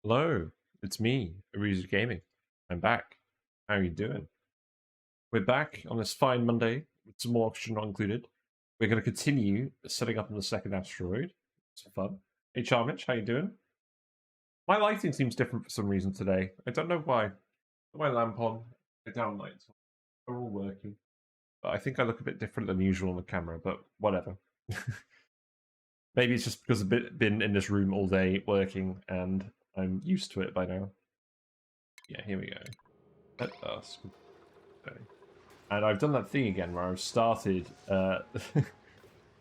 Hello, it's me, Aruzu Gaming. I'm back. How are you doing? We're back on this fine Monday with some more oxygen not included. We're going to continue setting up on the second asteroid. Some fun. Hey, Charmich, how you doing? My lighting seems different for some reason today. I don't know why. Got my lamp on, my down lights. They're all working. But I think I look a bit different than usual on the camera, but whatever. Maybe it's just because I've been in this room all day working and I'm used to it by now. Yeah, here we go. Let us. Okay. And I've done that thing again where I've started at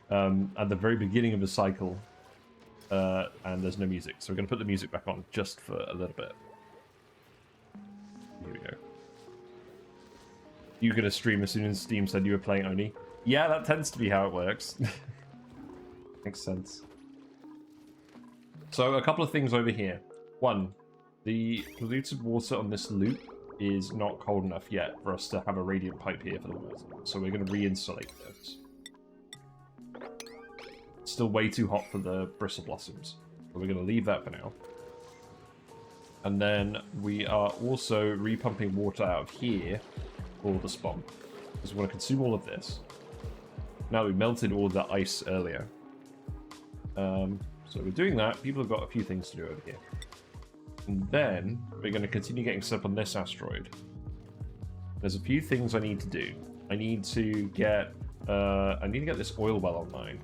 the very beginning of the cycle and there's no music. So we're going to put the music back on just for a little bit. Here we go. You going to stream as soon as Steam said you were playing Oni? Yeah, that tends to be how it works. Makes sense. So a couple of things over here. One, the polluted water on this loop is not cold enough yet for us to have a radiant pipe here for the water. So we're going to reinstallate this. It's still way too hot for the bristle blossoms. So we're going to leave that for now. And then we are also repumping water out of here for the spawn. Because we want to consume all of this. Now we melted all the ice earlier. So we're doing that. People have got a few things to do over here. And then we're going to continue getting set up on this asteroid. There's a few things I need to do. I need to get this oil well online.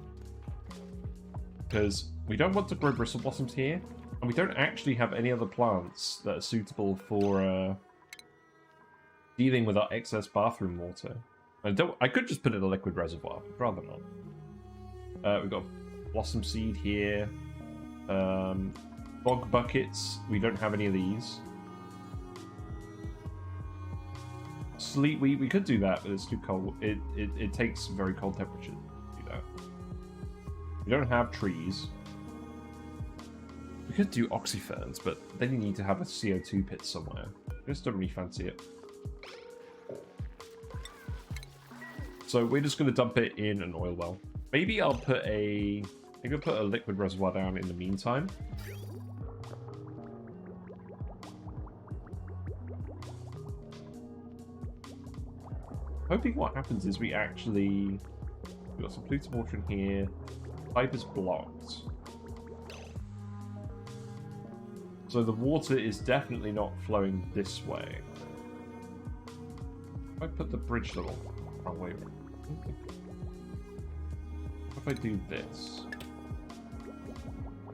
Because we don't want to grow bristle blossoms here. And we don't actually have any other plants that are suitable for dealing with our excess bathroom water. I could just put it in a liquid reservoir, but rather not. We've got blossom seed here. Bog buckets. We don't have any of these. Sleet wheat. We could do that, but it's too cold. It takes very cold temperatures to do that. We don't have trees. We could do oxyferns, but then you need to have a CO2 pit somewhere. I just don't really fancy it. So we're just going to dump it in an oil well. Maybe I'll put a liquid reservoir down in the meantime. Hoping what happens is we've got some polluted water in here. Pipe is blocked. So the water is definitely not flowing this way. If I put the bridge level wrong way. If I do this.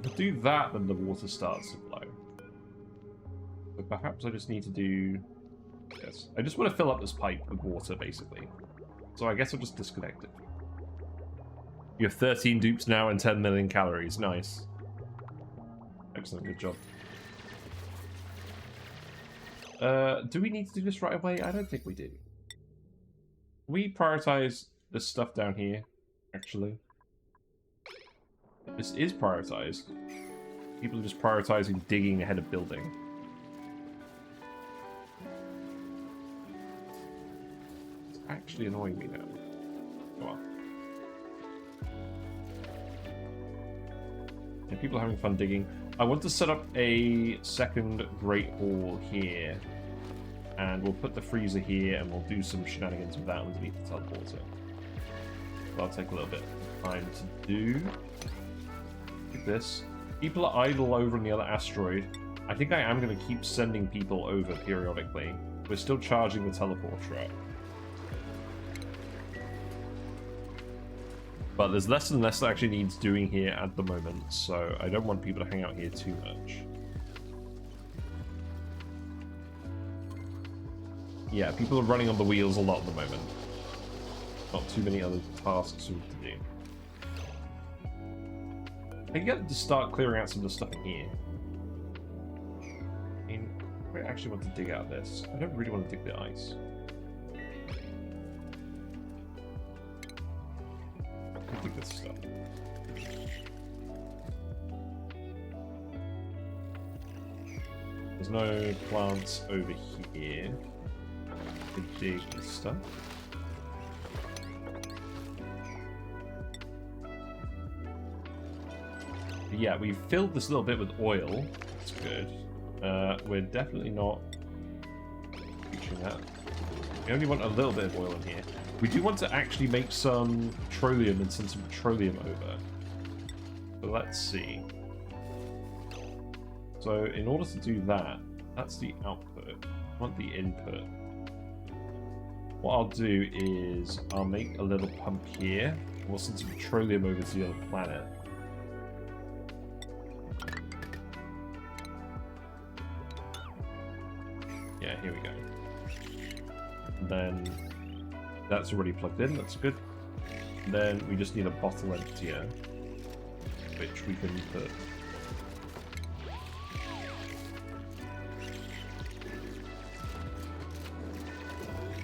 If I do that, then the water starts to flow. So perhaps I just need to do this. I just want to fill up this pipe with water, basically. So I guess I'll just disconnect it. You have 13 dupes now and 10 million calories. Nice. Excellent, good job. Do we need to do this right away? I don't think we do. We prioritize this stuff down here, actually. This is prioritized. People are just prioritizing digging ahead of building. It's actually annoying me now. Go on. Yeah, people are having fun digging. I want to set up a second Great Hall here. And we'll put the freezer here and we'll do some shenanigans with that underneath the teleporter. That'll take a little bit of time to do. Like this. People are idle over on the other asteroid. I think I am going to keep sending people over periodically. We're still charging the teleporter up. But there's less and less that actually needs doing here at the moment, so I don't want people to hang out here too much. Yeah, people are running on the wheels a lot at the moment. Not too many other tasks to do. I can get them to start clearing out some of the stuff in here. I mean, I actually want to dig out this. I don't really want to dig the ice. I dig this stuff. There's no plants over here. To dig this stuff. But yeah, we've filled this little bit with oil. That's good. We're definitely not reaching that. We only want a little bit of oil in here. We do want to actually make some petroleum and send some petroleum over. So let's see. So in order to do that, that's the output. I want the input. What I'll do is I'll make a little pump here. We'll send some petroleum over to the other planet. Yeah, here we go. And then that's already plugged in, that's good. And then we just need a bottle emptier, which we can put.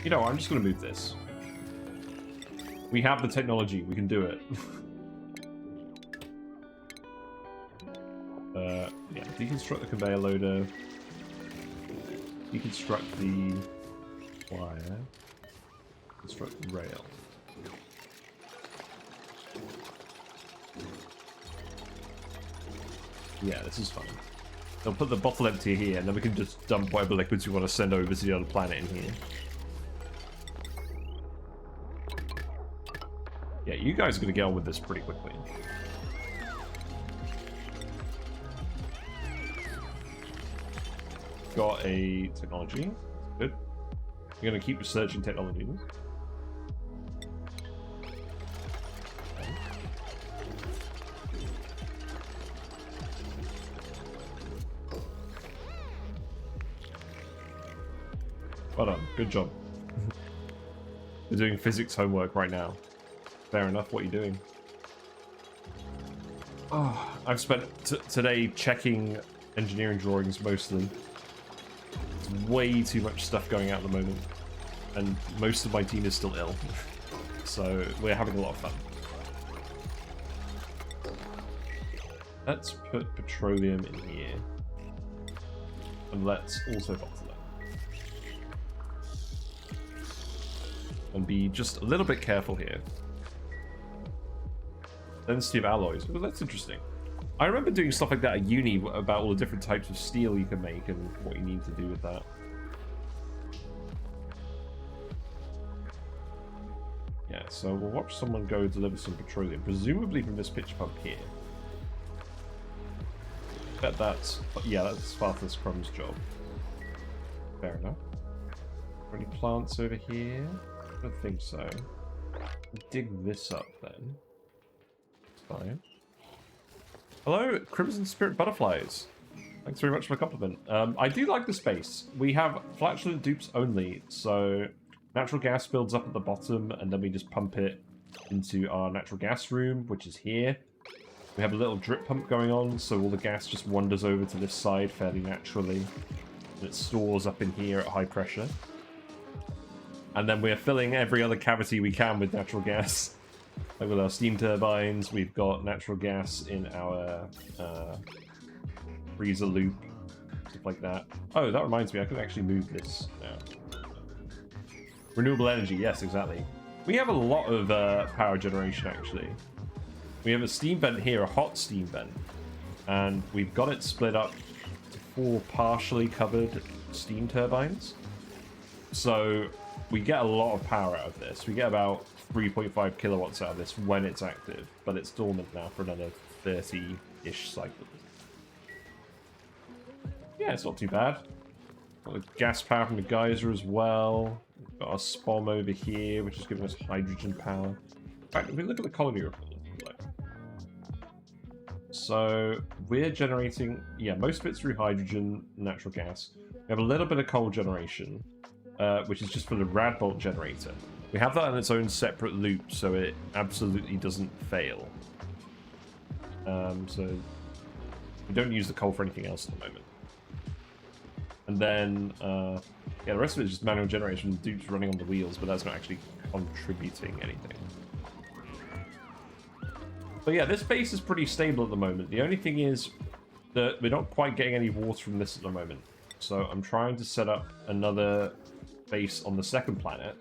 You know, I'm just going to move this. We have the technology, we can do it. Yeah, deconstruct the conveyor loader. Deconstruct the wire. Construct the rail. Yeah, this is fine. They'll put the bottle empty here, and then we can just dump whatever liquids we want to send over to the other planet in here. Yeah, you guys are going to get on with this pretty quickly. Got a technology. Good. We're going to keep researching technologies. Okay. Well done. Good job. You're doing physics homework right now. Fair enough. What are you doing? Oh, I've spent today checking engineering drawings mostly. There's way too much stuff going out at the moment, and most of my team is still ill, so we're having a lot of fun. Let's put petroleum in here, and let's also bottle it, and be just a little bit careful here. Density of alloys. Well, that's interesting. I remember doing stuff like that at uni about all the different types of steel you can make and what you need to do with that. Yeah, so we'll watch someone go deliver some petroleum, presumably from this pitch pump here. Bet that's... yeah, that's Spartacus Crumb's job. Fair enough. Any plants over here? I don't think so. Dig this up then. Fine. Hello, Crimson Spirit Butterflies. Thanks very much for the compliment. I do like the space. We have flatulent dupes only, so natural gas builds up at the bottom, and then we just pump it into our natural gas room, which is here. We have a little drip pump going on, so all the gas just wanders over to this side fairly naturally. And it stores up in here at high pressure. And then we're filling every other cavity we can with natural gas. Like with our steam turbines, we've got natural gas in our freezer loop, stuff like that. Oh, that reminds me, I could actually move this now. Renewable energy, yes, exactly. We have a lot of power generation, actually. We have a steam vent here, a hot steam vent, and we've got it split up to 4 partially covered steam turbines. So we get a lot of power out of this. We get about 3.5 kilowatts out of this when it's active, but it's dormant now for another 30-ish cycles. Yeah, it's not too bad. Got the gas power from the geyser as well. We've got our SPOM over here, which is giving us hydrogen power. In fact, if we look at the colony report, so we're generating, yeah, most of it's through hydrogen, natural gas. We have a little bit of coal generation, which is just for the Radbolt generator. We have that in its own separate loop, so it absolutely doesn't fail. So we don't use the coal for anything else at the moment. And then, yeah, the rest of it is just manual generation, dupes running on the wheels, but that's not actually contributing anything. But yeah, this base is pretty stable at the moment. The only thing is that we're not quite getting any water from this at the moment. So I'm trying to set up another base on the second planet.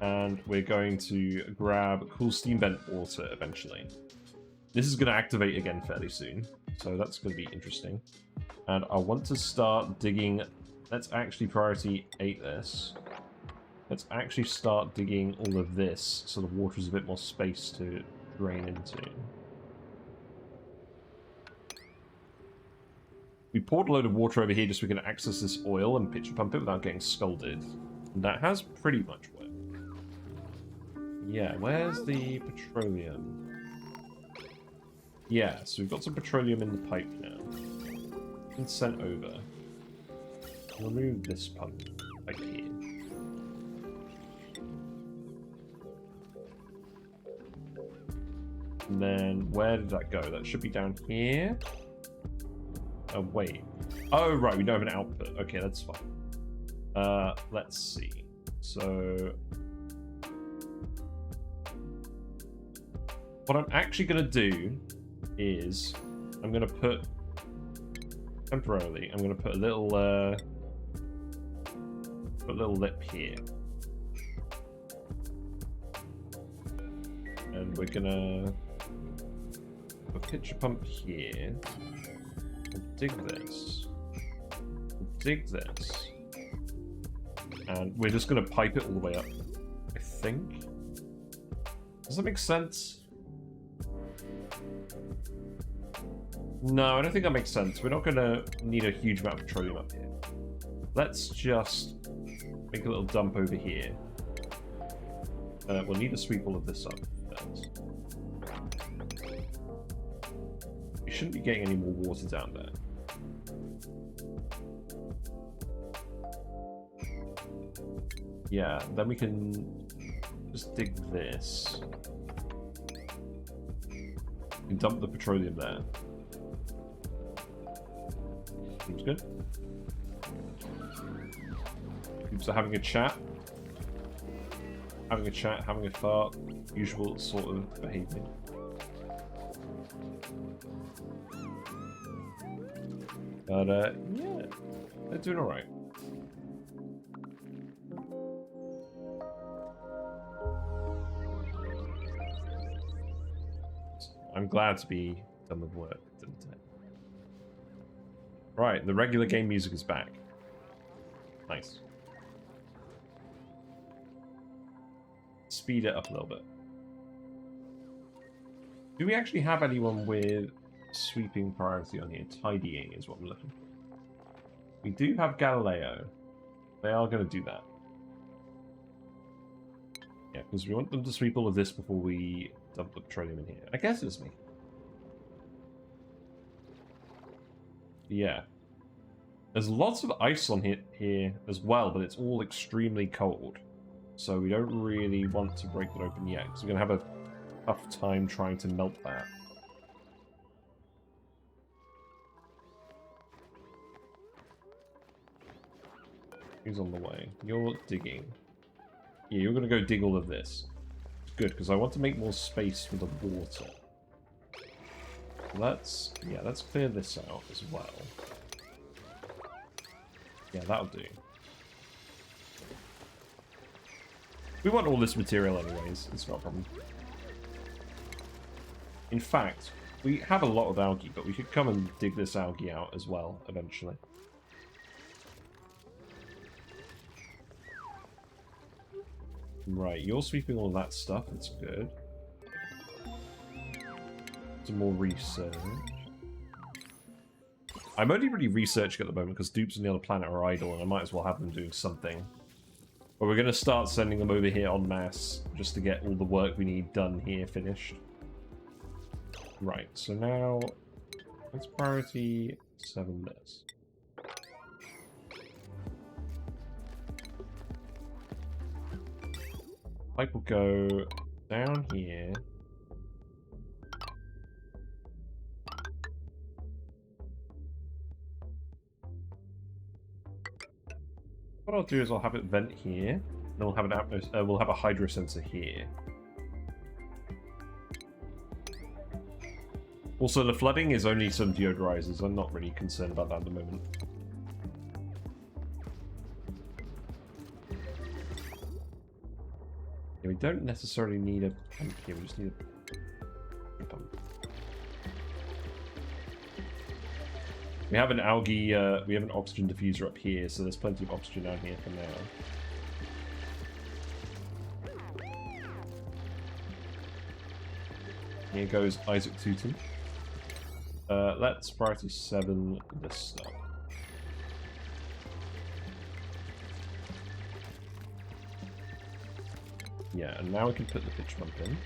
And we're going to grab cool steam vent water eventually. This is going to activate again fairly soon. So that's going to be interesting. And I want to start digging... Let's actually priority 8 this. Let's actually start digging all of this so the water is a bit more space to drain into. We poured a load of water over here just so we can access this oil and pitch pump it without getting scalded. That has pretty much worked. Yeah, where's the petroleum? Yeah, so we've got some petroleum in the pipe now. It's sent over. We'll remove this pump right here. And then where did that go? That should be down here. Oh, wait. Oh, right, we don't have an output. Okay, that's fine. Let's see. So what I'm actually going to do is I'm going to put temporarily, I'm going to put a little lip here. And we're going to put a pitcher pump here. We'll dig this. We'll dig this. And we're just going to pipe it all the way up, I think. Does that make sense? No, I don't think that makes sense. We're not going to need a huge amount of petroleum up here. Let's just make a little dump over here. We'll need to sweep all of this up first. We shouldn't be getting any more water down there. Yeah, then we can just dig this. We can dump the petroleum there. Seems good. So having a chat. Having a chat, having a fart. Usual sort of behaviour. But, yeah. They're doing alright. I'm glad to be done with work, didn't it? Right, the regular game music is back. Nice. Speed it up a little bit. Do we actually have anyone with sweeping priority on here? Tidying is what I'm looking for. We do have Galileo. They are going to do that. Yeah, because we want them to sweep all of this before we dump the petroleum in here. I guess it's me. Yeah. There's lots of ice on here as well, but it's all extremely cold. So we don't really want to break that open yet, because we're going to have a tough time trying to melt that. Who's on the way? You're digging. Yeah, you're going to go dig all of this. Good, because I want to make more space for the water. Let's clear this out as well. Yeah, that'll do. We want all this material anyways, it's not a problem. In fact, we have a lot of algae, but we could come and dig this algae out as well, eventually. Right, you're sweeping all that stuff, that's good. Some more research. I'm only really researching at the moment because dupes on the other planet are idle and I might as well have them doing something. But we're going to start sending them over here en masse just to get all the work we need done here finished. Right, so now let's priority 7 this. Pipe will go down here. What I'll do is I'll have it vent here, and we'll have we'll have a hydro sensor here. Also, the flooding is only some deodorizers. I'm not really concerned about that at the moment. Yeah, we don't necessarily need a pump here. We just need a pump. We have an algae, we have an oxygen diffuser up here, so there's plenty of oxygen down here for now. Here goes Isaac Tootin. Let's priority 7 this stuff. Yeah, and now we can put the pitch pump in.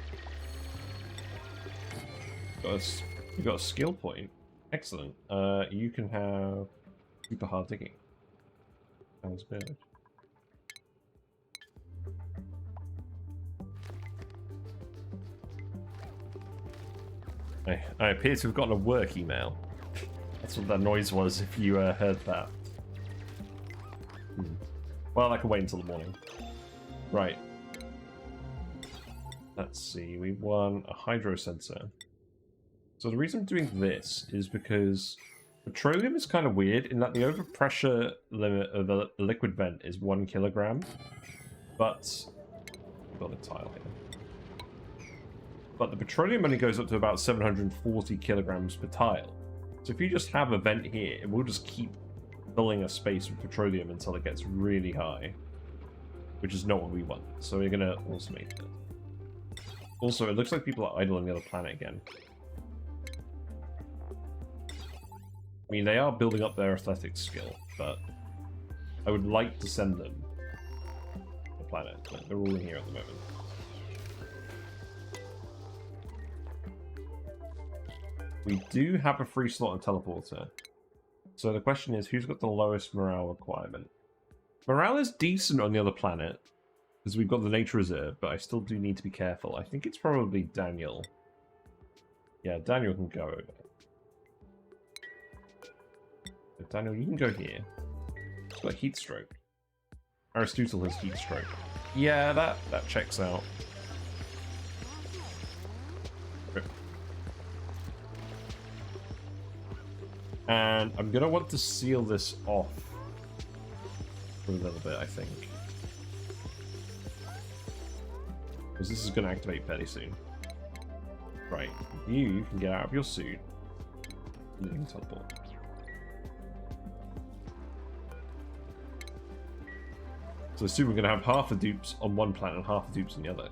We've got a skill point. Excellent. You can have super hard digging. Sounds good. I appear to have gotten a work email. That's what that noise was, if you heard that. Well, I can wait until the morning. Right. Let's see, we won a hydro sensor. So the reason I'm doing this is because petroleum is kind of weird in that the overpressure limit of a liquid vent is 1 kilogram. But... I've got a tile here. But the petroleum only goes up to about 740 kilograms per tile. So if you just have a vent here, it will just keep filling a space with petroleum until it gets really high. Which is not what we want. So we're going to automate it. Also, it looks like people are idle on the other planet again. I mean, they are building up their athletics skill, but I would like to send them to the planet. Like, they're all in here at the moment. We do have a free slot on teleporter. So the question is, who's got the lowest morale requirement? Morale is decent on the other planet, because we've got the nature reserve, but I still do need to be careful. I think it's probably Daniel. Yeah, Daniel can go over. But Daniel, you can go here. It's got heat stroke. Aristotle has heat stroke. Yeah, that checks out. And I'm going to want to seal this off for a little bit, I think. Because this is going to activate fairly soon. Right, you can get out of your suit. And then you can teleport. So soon we're going to have half the dupes on one planet and half the dupes on the other.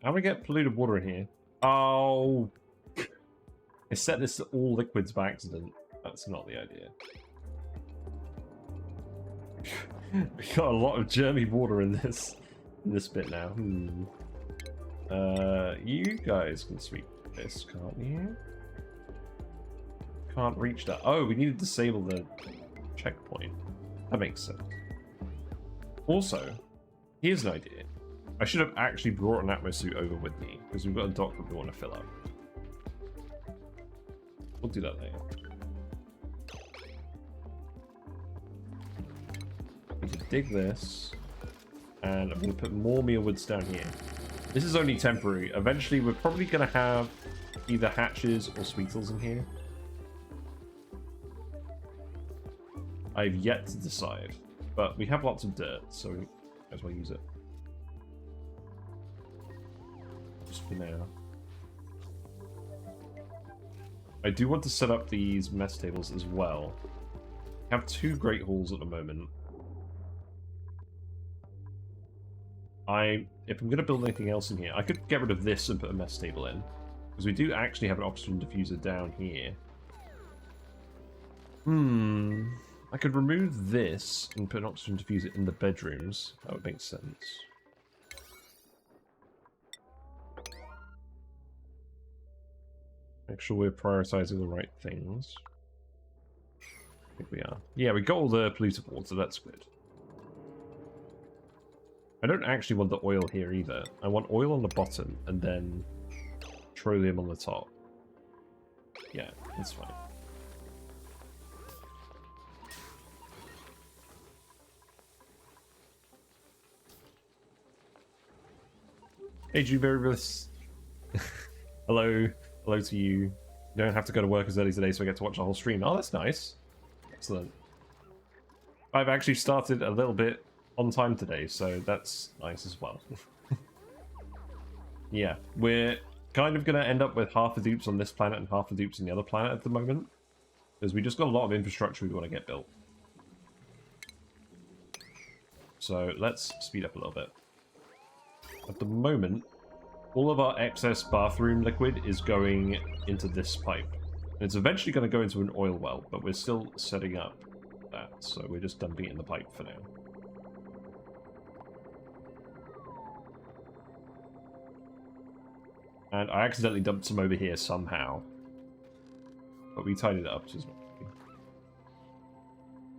How do we get polluted water in here? Oh, I set this to all liquids by accident. That's not the idea. We got a lot of germy water in this bit now. You guys can sweep this, can't you? Can't reach that. Oh, we need to disable the checkpoint. That makes sense. Also, here's an idea. I should have actually brought an Atmo suit over with me, because we've got a dock that we want to fill up. We'll do that later. We can dig this, and I'm going to put more mealwoods down here. This is only temporary. Eventually, we're probably going to have either hatches or sweetles in here. I've yet to decide, but we have lots of dirt, so we might as well use it. Just for now. I do want to set up these mess tables as well. We have 2 great halls at the moment. If I'm going to build anything else in here, I could get rid of this and put a mess table in. Because we do actually have an oxygen diffuser down here. I could remove this and put an oxygen diffuser in the bedrooms. That would make sense. Make sure we're prioritizing the right things. I think we are. Yeah, we got all the polluted water, that's good. I don't actually want the oil here either. I want oil on the bottom and then petroleum on the top. Yeah, that's fine. Hey, Juberibus. Hello. Hello to you. You don't have to go to work as early today, so I get to watch the whole stream. Oh, that's nice. Excellent. I've actually started a little bit on time today, so that's nice as well. Yeah, we're kind of going to end up with half the dupes on this planet and half the dupes on the other planet at the moment. Because we just got a lot of infrastructure we want to get built. So let's speed up a little bit. At the moment, all of our excess bathroom liquid is going into this pipe. And it's eventually going to go into an oil well, but we're still setting up that, so we're just dumping it in the pipe for now. And I accidentally dumped some over here somehow. But we tidied it up, so it's not tricky.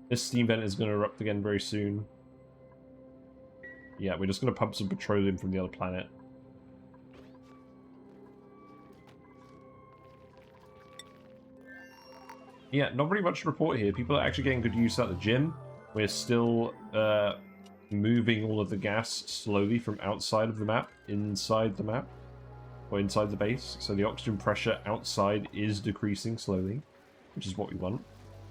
This steam vent is going to erupt again very soon. Yeah, we're just going to pump some petroleum from the other planet. Yeah, not very much to report here. People are actually getting good use out of the gym. We're still moving all of the gas slowly from outside of the map, inside the map. Or inside the base, so the oxygen pressure outside is decreasing slowly, which is what we want.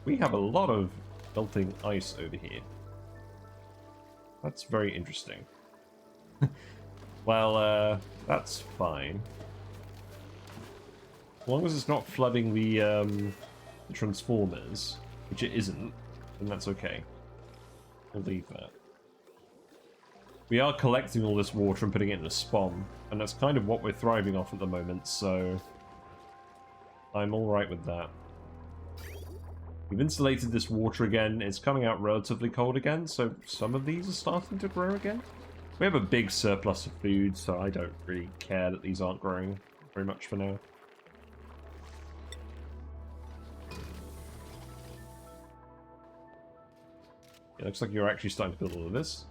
We have a lot of melting ice over here. That's very interesting. Well, that's fine. As long as it's not flooding the transformers, which it isn't, then that's okay. We'll leave that. We are collecting all this water and putting it in a spawn, and that's kind of what we're thriving off at the moment, so I'm alright with that. We've insulated this water again. It's coming out relatively cold again, so some of these are starting to grow again. We have a big surplus of food, so I don't really care that these aren't growing very much for now. It looks like you're actually starting to build all of this.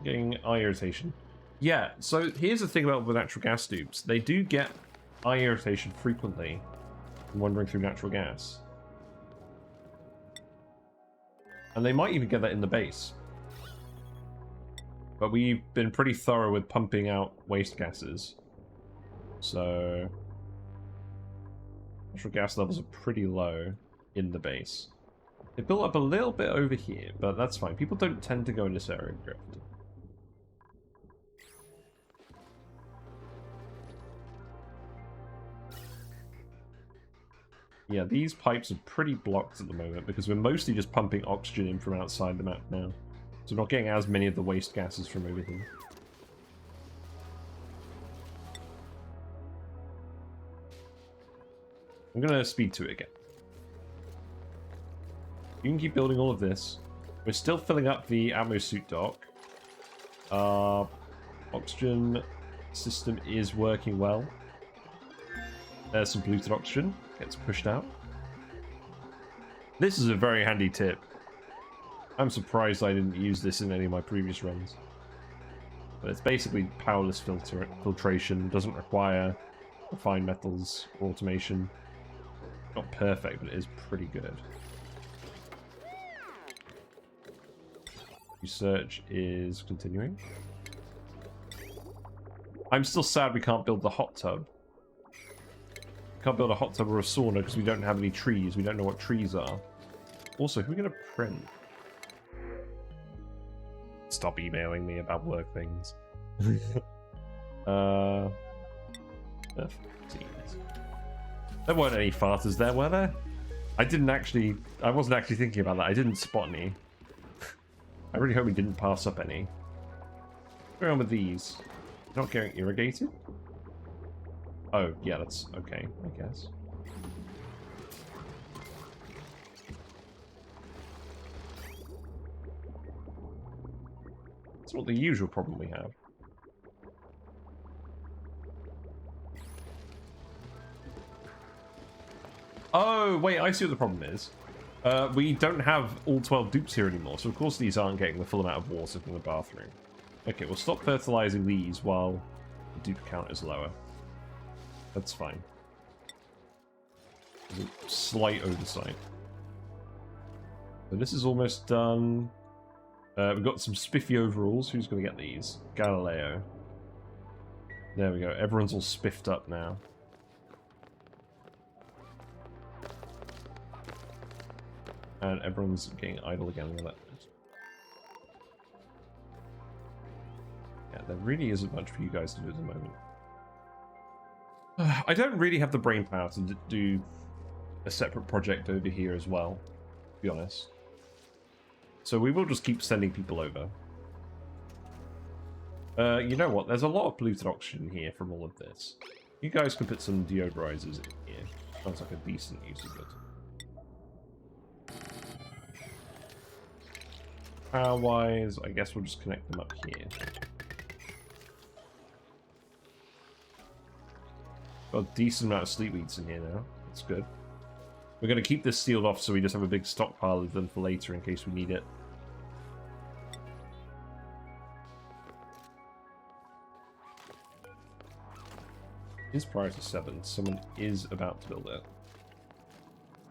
Getting eye irritation. Yeah, so here's the thing about the natural gas dupes. They do get eye irritation frequently when wandering through natural gas. And they might even get that in the base. But we've been pretty thorough with pumping out waste gases. So natural gas levels are pretty low in the base. They built up a little bit over here, but that's fine. People don't tend to go in this area very often. Yeah, these pipes are pretty blocked at the moment because we're mostly just pumping oxygen in from outside the map now. So we're not getting as many of the waste gases from over here. I'm going to speed to it again. You can keep building all of this. We're still filling up the atmosuit dock. Oxygen system is working well. There's some polluted oxygen. Gets pushed out. This is a very handy tip. I'm surprised I didn't use this in any of my previous runs. But it's basically powerless filtration. Doesn't require refined metals or automation. Not perfect, but it is pretty good. Research is continuing. I'm still sad we can't build the hot tub. Can't build a hot tub or a sauna because we don't have any trees. We don't know what trees are. Also, who are we going to print? Stop emailing me about work things. There weren't any farters there, were there? I wasn't actually thinking about that. I didn't spot any. I really hope we didn't pass up any. What's going on with these? Not getting irrigated? Oh, yeah, that's okay, I guess. That's not the usual problem we have. Oh, wait, I see what the problem is. We don't have all 12 dupes here anymore, so of course these aren't getting the full amount of water from the bathroom. Okay, we'll stop fertilizing these while the dupe count is lower. That's fine. There's a slight oversight. So this is almost done. We've got some spiffy overalls. Who's going to get these? Galileo. There we go. Everyone's all spiffed up now. And everyone's getting idle again. Yeah, there really isn't much for you guys to do at the moment. I don't really have the brain power to do a separate project over here as well, to be honest. So we will just keep sending people over. You know what? There's a lot of polluted oxygen here from all of this. You guys can put some deodorizers in here. Sounds like a decent use of it. Power-wise, I guess we'll just connect them up here. Got a decent amount of sleep weeds in here now. That's good. We're going to keep this sealed off so we just have a big stockpile of them for later in case we need it. It's priority 7. Someone is about to build it.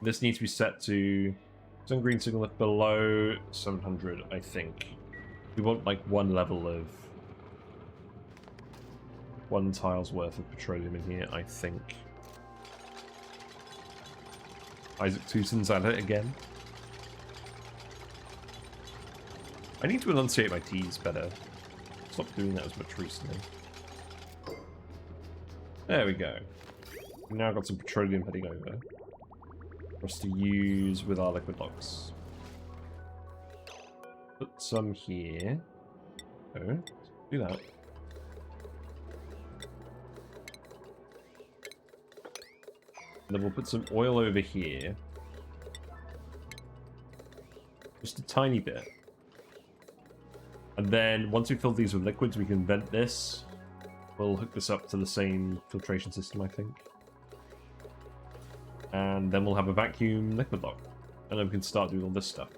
This needs to be set to sun green signal if below 700, I think. We want like one level of 1 tile's worth of petroleum in here, I think. Isaac Tewson's at it again. I need to enunciate my T's better. Stop doing that as much recently. There we go. We've now got some petroleum heading over for us to use with our liquid locks. Put some here. Oh, do that. And then we'll put some oil over here. Just a tiny bit. And then once we fill these with liquids, we can vent this. We'll hook this up to the same filtration system, I think. And then we'll have a vacuum liquid lock. And then we can start doing all this stuff.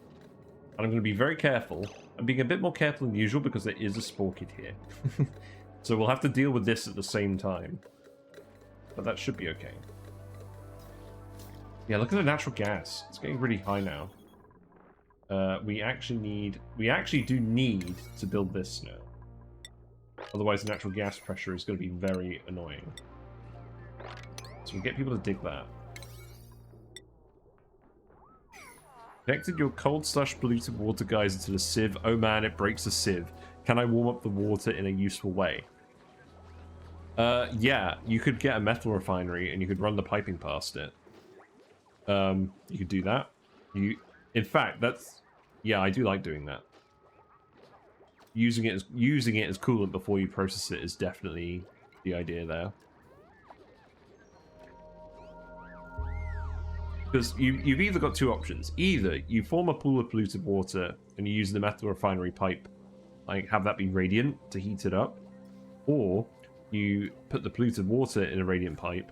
And I'm going to be very careful. I'm being a bit more careful than usual because there is a Sporechid here. So we'll have to deal with this at the same time. But that should be okay. Yeah, look at the natural gas. It's getting really high now. We actually do need to build this now. Otherwise, the natural gas pressure is going to be very annoying. So we get people to dig that. Connected your cold/polluted water geyser to the sieve. Oh man, it breaks the sieve. Can I warm up the water in a useful way? Yeah, you could get a metal refinery and you could run the piping past it. You could do that. In fact, that's... Yeah, I do like doing that. Using it as coolant before you process it is definitely the idea there. Because you've either got two options. Either you form a pool of polluted water and you use the metal refinery pipe, like have that be radiant to heat it up, or you put the polluted water in a radiant pipe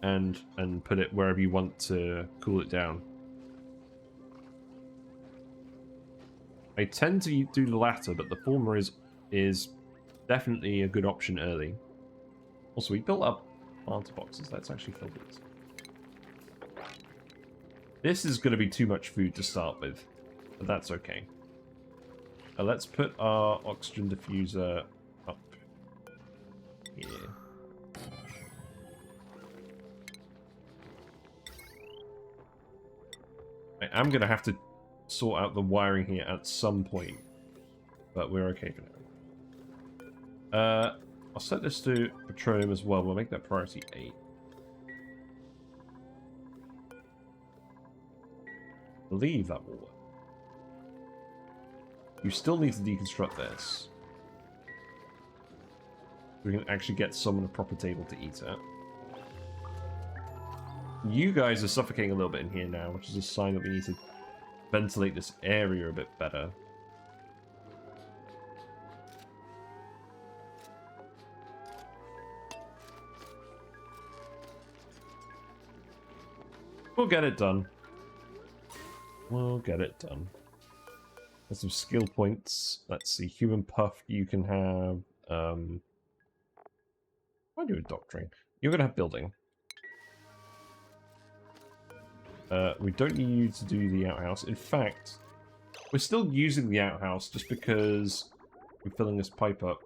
and put it wherever you want to cool it down. I tend to do the latter, but the former is definitely a good option early. Also, we built up planter boxes. Let's actually fill these. This is going to be too much food to start with, but that's okay. Let's put our oxygen diffuser up here. I am going to have to sort out the wiring here at some point, but we're okay for now. I'll set this to petroleum as well. We'll make that priority 8. I believe that will work. You still need to deconstruct this. We can actually get someone a proper table to eat at. You guys are suffocating a little bit in here now, which is a sign that we need to ventilate this area a bit better. We'll get it done. We'll get it done. There's some skill points. Let's see. Human puff, you can have... why do a doctoring? You're going to have building. We don't need you to do the outhouse. In fact, we're still using the outhouse just because we're filling this pipe up.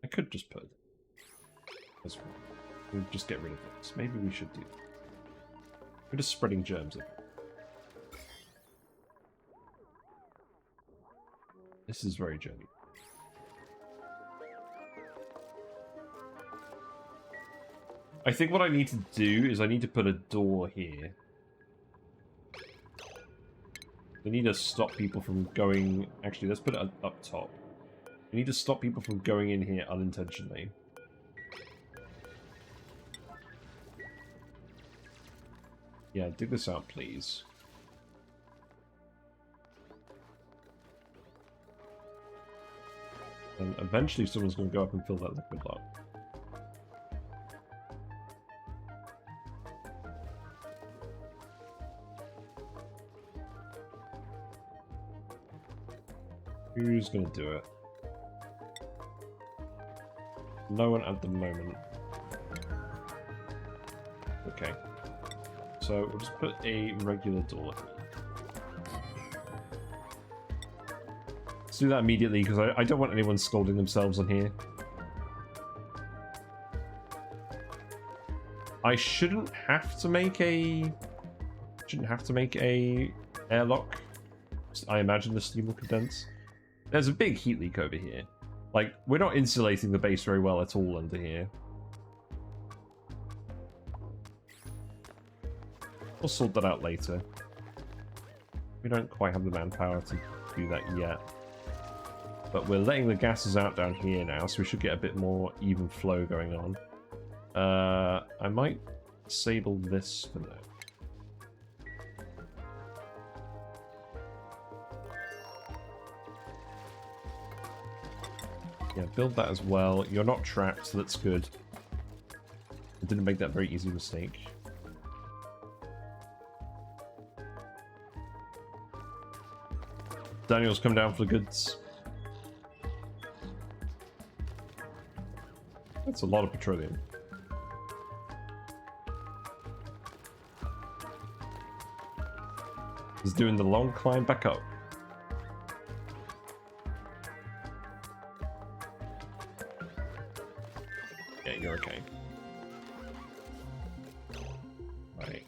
I could just put it. That's right. We'll just get rid of this. Maybe we should do that. We're just spreading germs in. This is very germy. I think what I need to do is I need to put a door here. We need to stop people from going... Actually, let's put it up top. We need to stop people from going in here unintentionally. Yeah, dig this out, please. And eventually someone's going to go up and fill that liquid lot. Who's going to do it? No one at the moment. Okay. So we'll just put a regular door here. Let's do that immediately because I don't want anyone scolding themselves on here. I shouldn't have to make a airlock. I imagine the steam will condense. There's a big heat leak over here. Like, we're not insulating the base very well at all under here. We'll sort that out later. We don't quite have the manpower to do that yet. But we're letting the gases out down here now, so we should get a bit more even flow going on. I might disable this for now. Yeah, build that as well. You're not trapped, so that's good. I didn't make that very easy mistake. Daniel's come down for the goods. That's a lot of petroleum. He's doing the long climb back up. Yeah, you're okay. Right.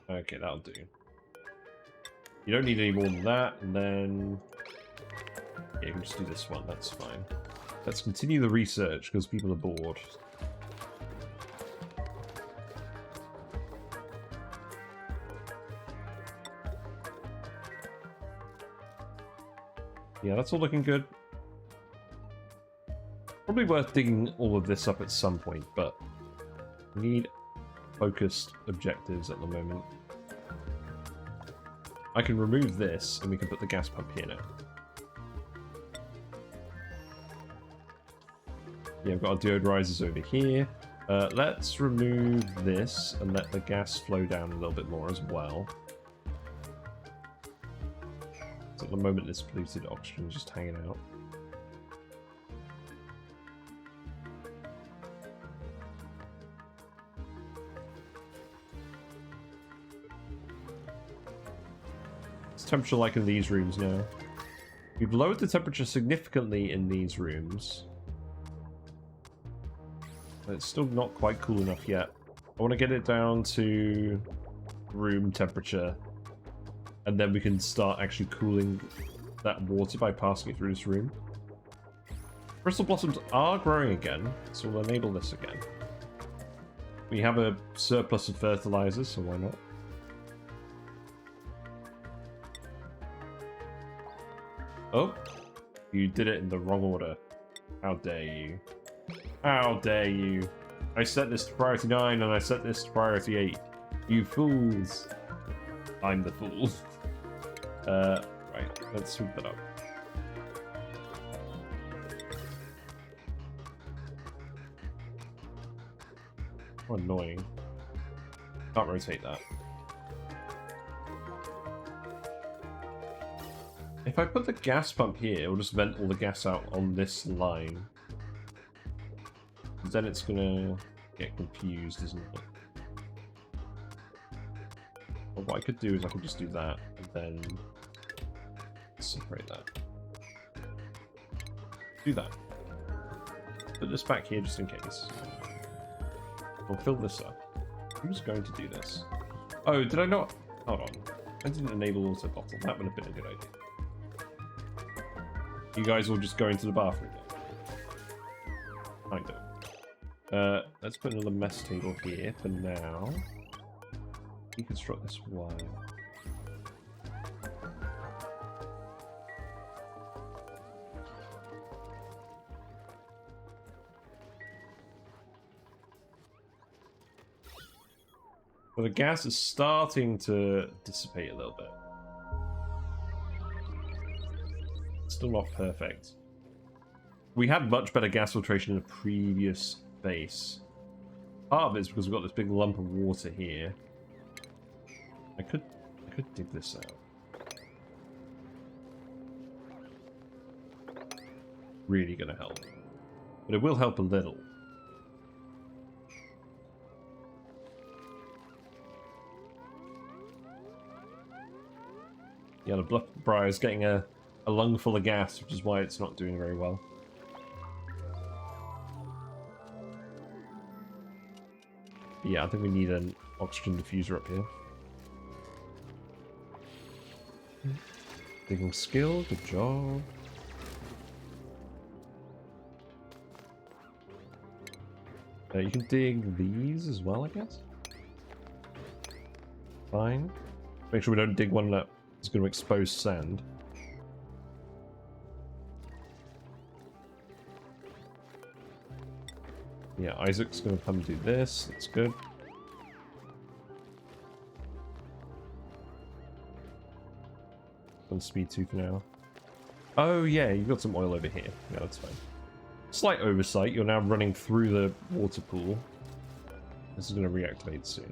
Okay, that'll do. You don't need any more than that, and then... yeah, you can just do this one, that's fine. Let's continue the research, because people are bored. Yeah, that's all looking good. Probably worth digging all of this up at some point, but we need focused objectives at the moment. I can remove this, and we can put the gas pump here now. Yeah, we've got our deodorizers over here. Let's remove this and let the gas flow down a little bit more as well. So at the moment, this polluted oxygen is just hanging out. What's the temperature like in these rooms now? We've lowered the temperature significantly in these rooms. It's still not quite cool enough yet. I want to get it down to room temperature. And then we can start actually cooling that water by passing it through this room. Crystal blossoms are growing again, so we'll enable this again. We have a surplus of fertilizers, so why not? Oh, you did it in the wrong order. How dare you? How dare you? I set this to priority 9 and I set this to priority 8. You fools. I'm the fool. Right, let's sweep that up. How annoying. Can't rotate that. If I put the gas pump here, it'll just vent all the gas out on this line. Then it's gonna get confused, isn't it? Well, what I could do is I could just do that, and then separate that. Do that. Put this back here just in case. We'll fill this up. Who's going to do this? Oh, did I not? Hold on. I didn't enable auto bottle. That would have been a good idea. You guys all just go into the bathroom then. Kind of. Let's put another mess table here for now. Deconstruct this wire. But the gas is starting to dissipate a little bit. Still not perfect. We had much better gas filtration in the previous base. Part of it is because we've got this big lump of water here. I could dig this out. Really gonna help. But it will help a little. Yeah, the bluff briar is getting a lung full of gas, which is why it's not doing very well. Yeah, I think we need an oxygen diffuser up here. Digging skill, good job. You can dig these as well, I guess. Fine. Make sure we don't dig one that is going to expose sand. Yeah, Isaac's going to come do this. That's good. On speed 2 for now. Oh yeah, you've got some oil over here. Yeah, that's fine. Slight oversight. You're now running through the water pool. This is going to reactivate soon.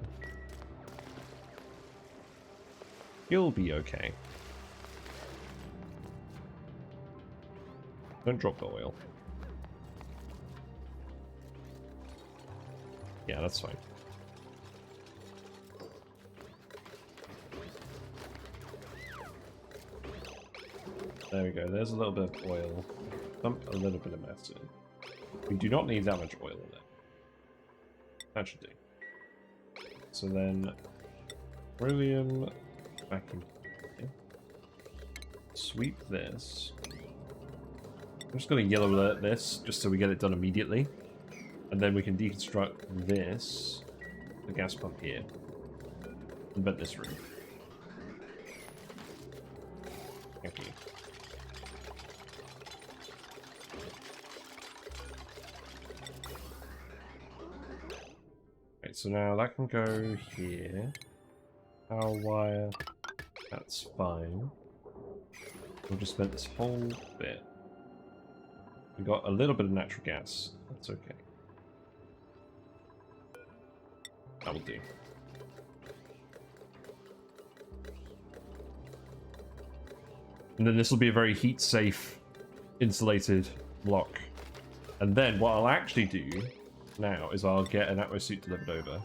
You'll be okay. Don't drop the oil. Yeah, that's fine. There we go. There's a little bit of oil. Dump a little bit of mass in. We do not need that much oil in it. That should do. So then, beryllium back in here. Sweep this. I'm just going to yellow alert this, just so we get it done immediately. And then we can deconstruct this, the gas pump here, and vent this room. Thank you. Right, so now that can go here. Power wire, that's fine. We'll just vent this whole bit. We got a little bit of natural gas, that's okay. That will do. And then this will be a very heat-safe, insulated block. And then what I'll actually do now is I'll get an atmo suit delivered over.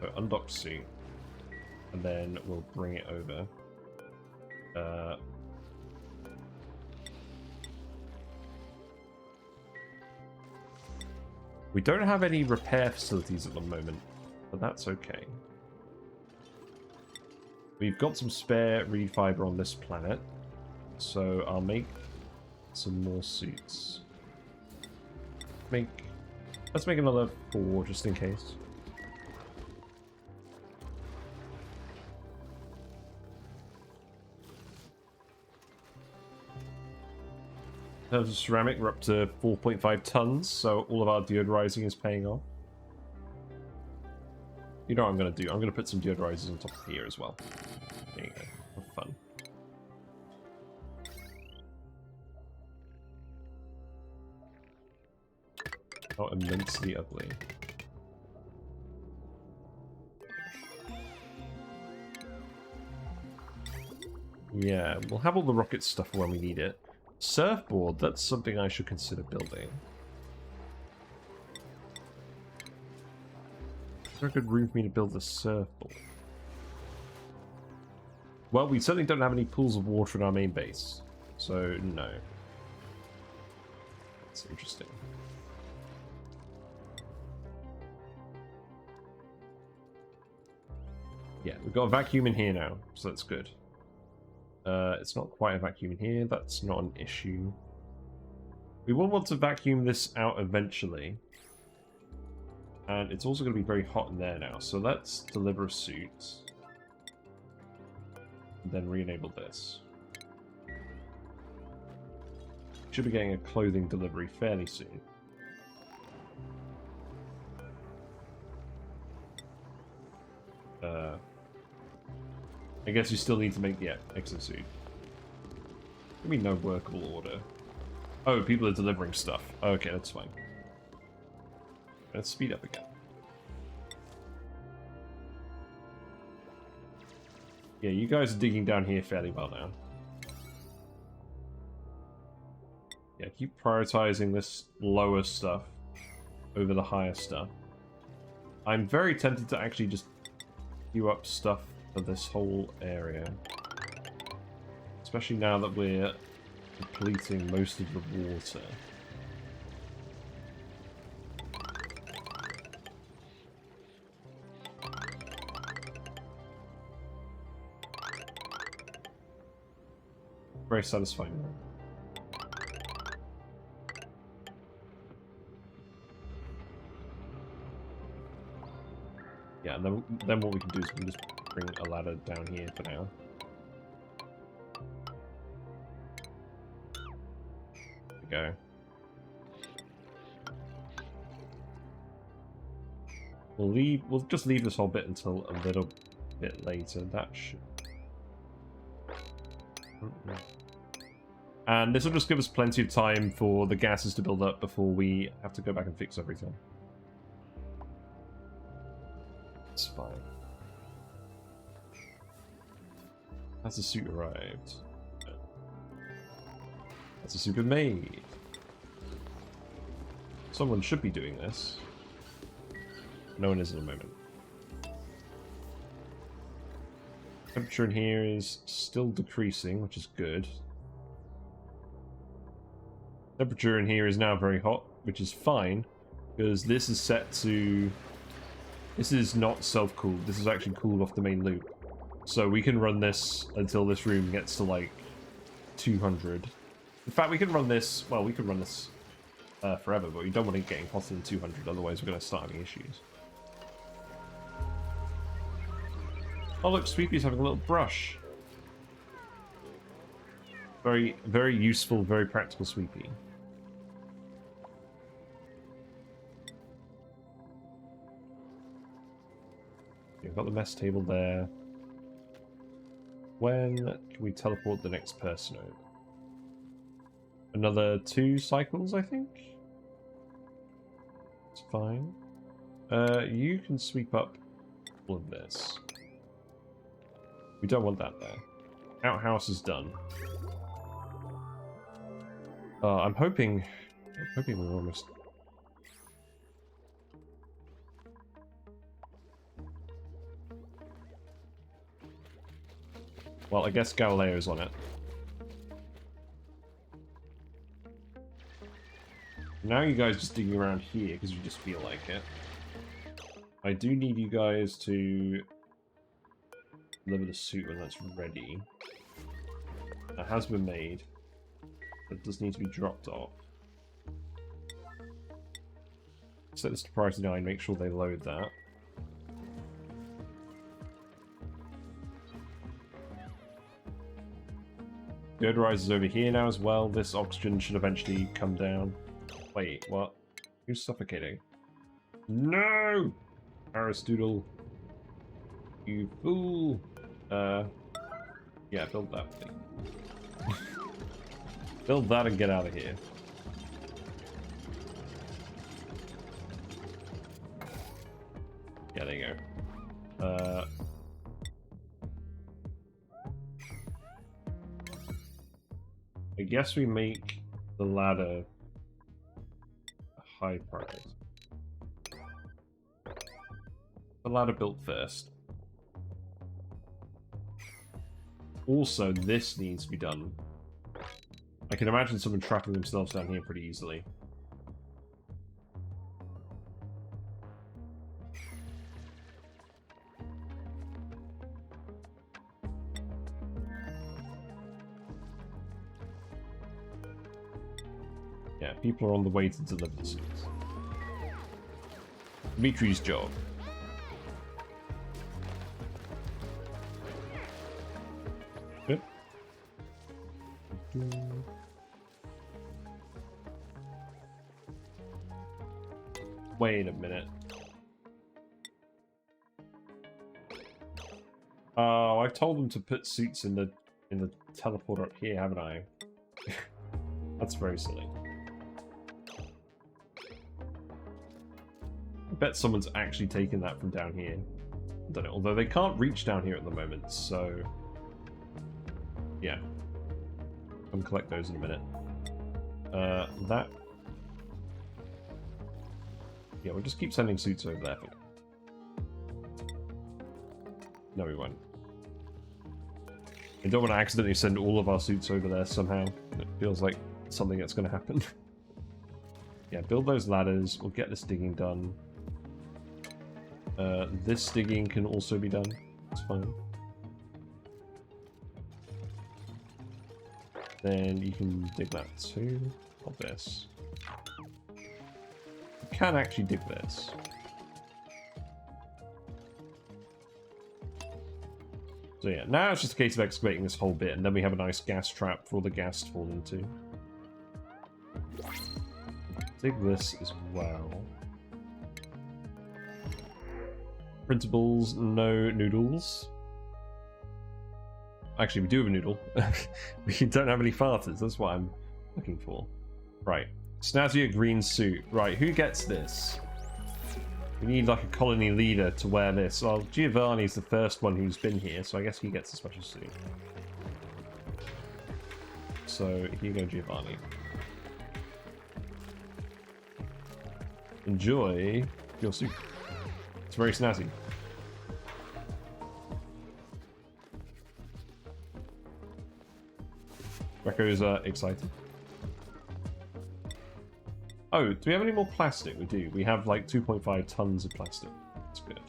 So undocked suit. And then we'll bring it over. We don't have any repair facilities at the moment, but that's okay. We've got some spare reed fiber on this planet, so I'll make some more suits. Let's make another 4 just in case. In terms of ceramic, we're up to 4.5 tons, so all of our deodorizing is paying off. You know what I'm going to do? I'm going to put some deodorizers on top of here as well. There you go. Have fun. Oh, immensely ugly. Yeah, we'll have all the rocket stuff when we need it. Surfboard, that's something I should consider building. Is there a good room for me to build a surfboard? Well, we certainly don't have any pools of water in our main base, so no. That's interesting. Yeah, we've got a vacuum in here now, so that's good. It's not quite a vacuum in here. That's not an issue. We will want to vacuum this out eventually. And it's also going to be very hot in there now. So let's deliver a suit. And then re-enable this. Should be getting a clothing delivery fairly soon. I guess you still need to make the exosuit. I mean, no workable order. Oh, people are delivering stuff. Okay, that's fine. Let's speed up again. Yeah, you guys are digging down here fairly well now. Yeah, keep prioritizing this lower stuff over the higher stuff. I'm very tempted to actually just queue up stuff for this whole area. Especially now that we're depleting most of the water. Very satisfying. Yeah, and then what we can do is we can just bring a ladder down here for now. There we go. We'll just leave this whole bit until a little bit later. That should. And this will just give us plenty of time for the gases to build up before we have to go back and fix everything. It's fine. Has the suit arrived? Has the suit been made? Someone should be doing this. No one is in a moment. Temperature in here is still decreasing, which is good. Temperature in here is now very hot, which is fine, because this is set to... This is not self-cooled, this is actually cooled off the main loop. So we can run this until this room gets to like 200. In fact, we can run this, well, we could run this forever, but we don't want it getting hotter than 200, otherwise we're going to start having issues. Oh look, Sweepy's having a little brush. Very, very useful, very practical Sweepy. We've got the mess table there. When can we teleport the next person over? Another 2 cycles, I think? It's fine. You can sweep up all of this. We don't want that there. Outhouse is done. I'm hoping we're almost... Well, I guess Galileo's on it. Now you guys just digging around here because you just feel like it. I do need you guys to deliver the suit when that's ready. That has been made. It does need to be dropped off. Set this to priority 9, make sure they load that. Good Rise is over here now as well. This oxygen should eventually come down. Wait, what? Who's suffocating? No! Aristotle. You fool. Yeah, build that thing. Build that and get out of here. Yeah, there you go. I guess we make the ladder a high priority. The ladder built first. Also, this needs to be done. I can imagine someone trapping themselves down here pretty easily. Yeah, people are on the way to deliver the suits. Dimitri's job. Good. Wait a minute. Oh, I've told them to put suits in the teleporter up here, haven't I? That's very silly. I bet someone's actually taken that from down here. I don't know, although they can't reach down here at the moment, so... yeah. Come collect those in a minute. That... yeah, we'll just keep sending suits over there for now. No, we won't. I don't want to accidentally send all of our suits over there somehow. It feels like something that's going to happen. Yeah, build those ladders. We'll get this digging done. This digging can also be done. It's fine. Then you can dig that too. Of this. You can actually dig this. So yeah, now it's just a case of excavating this whole bit, and then we have a nice gas trap for all the gas to fall into. Dig this as well. Printables, no noodles. Actually, we do have a noodle. We don't have any farters, that's what I'm looking for. Right, Snazzier green suit. Right, who gets this? We need like a colony leader to wear this. Well, Giovanni's the first one who's been here, so I guess he gets a special suit. So here you go, Giovanni. Enjoy your suit. It's very snazzy. Recco's excited. Oh, do we have any more plastic? We do. We have like 2.5 tons of plastic. That's good.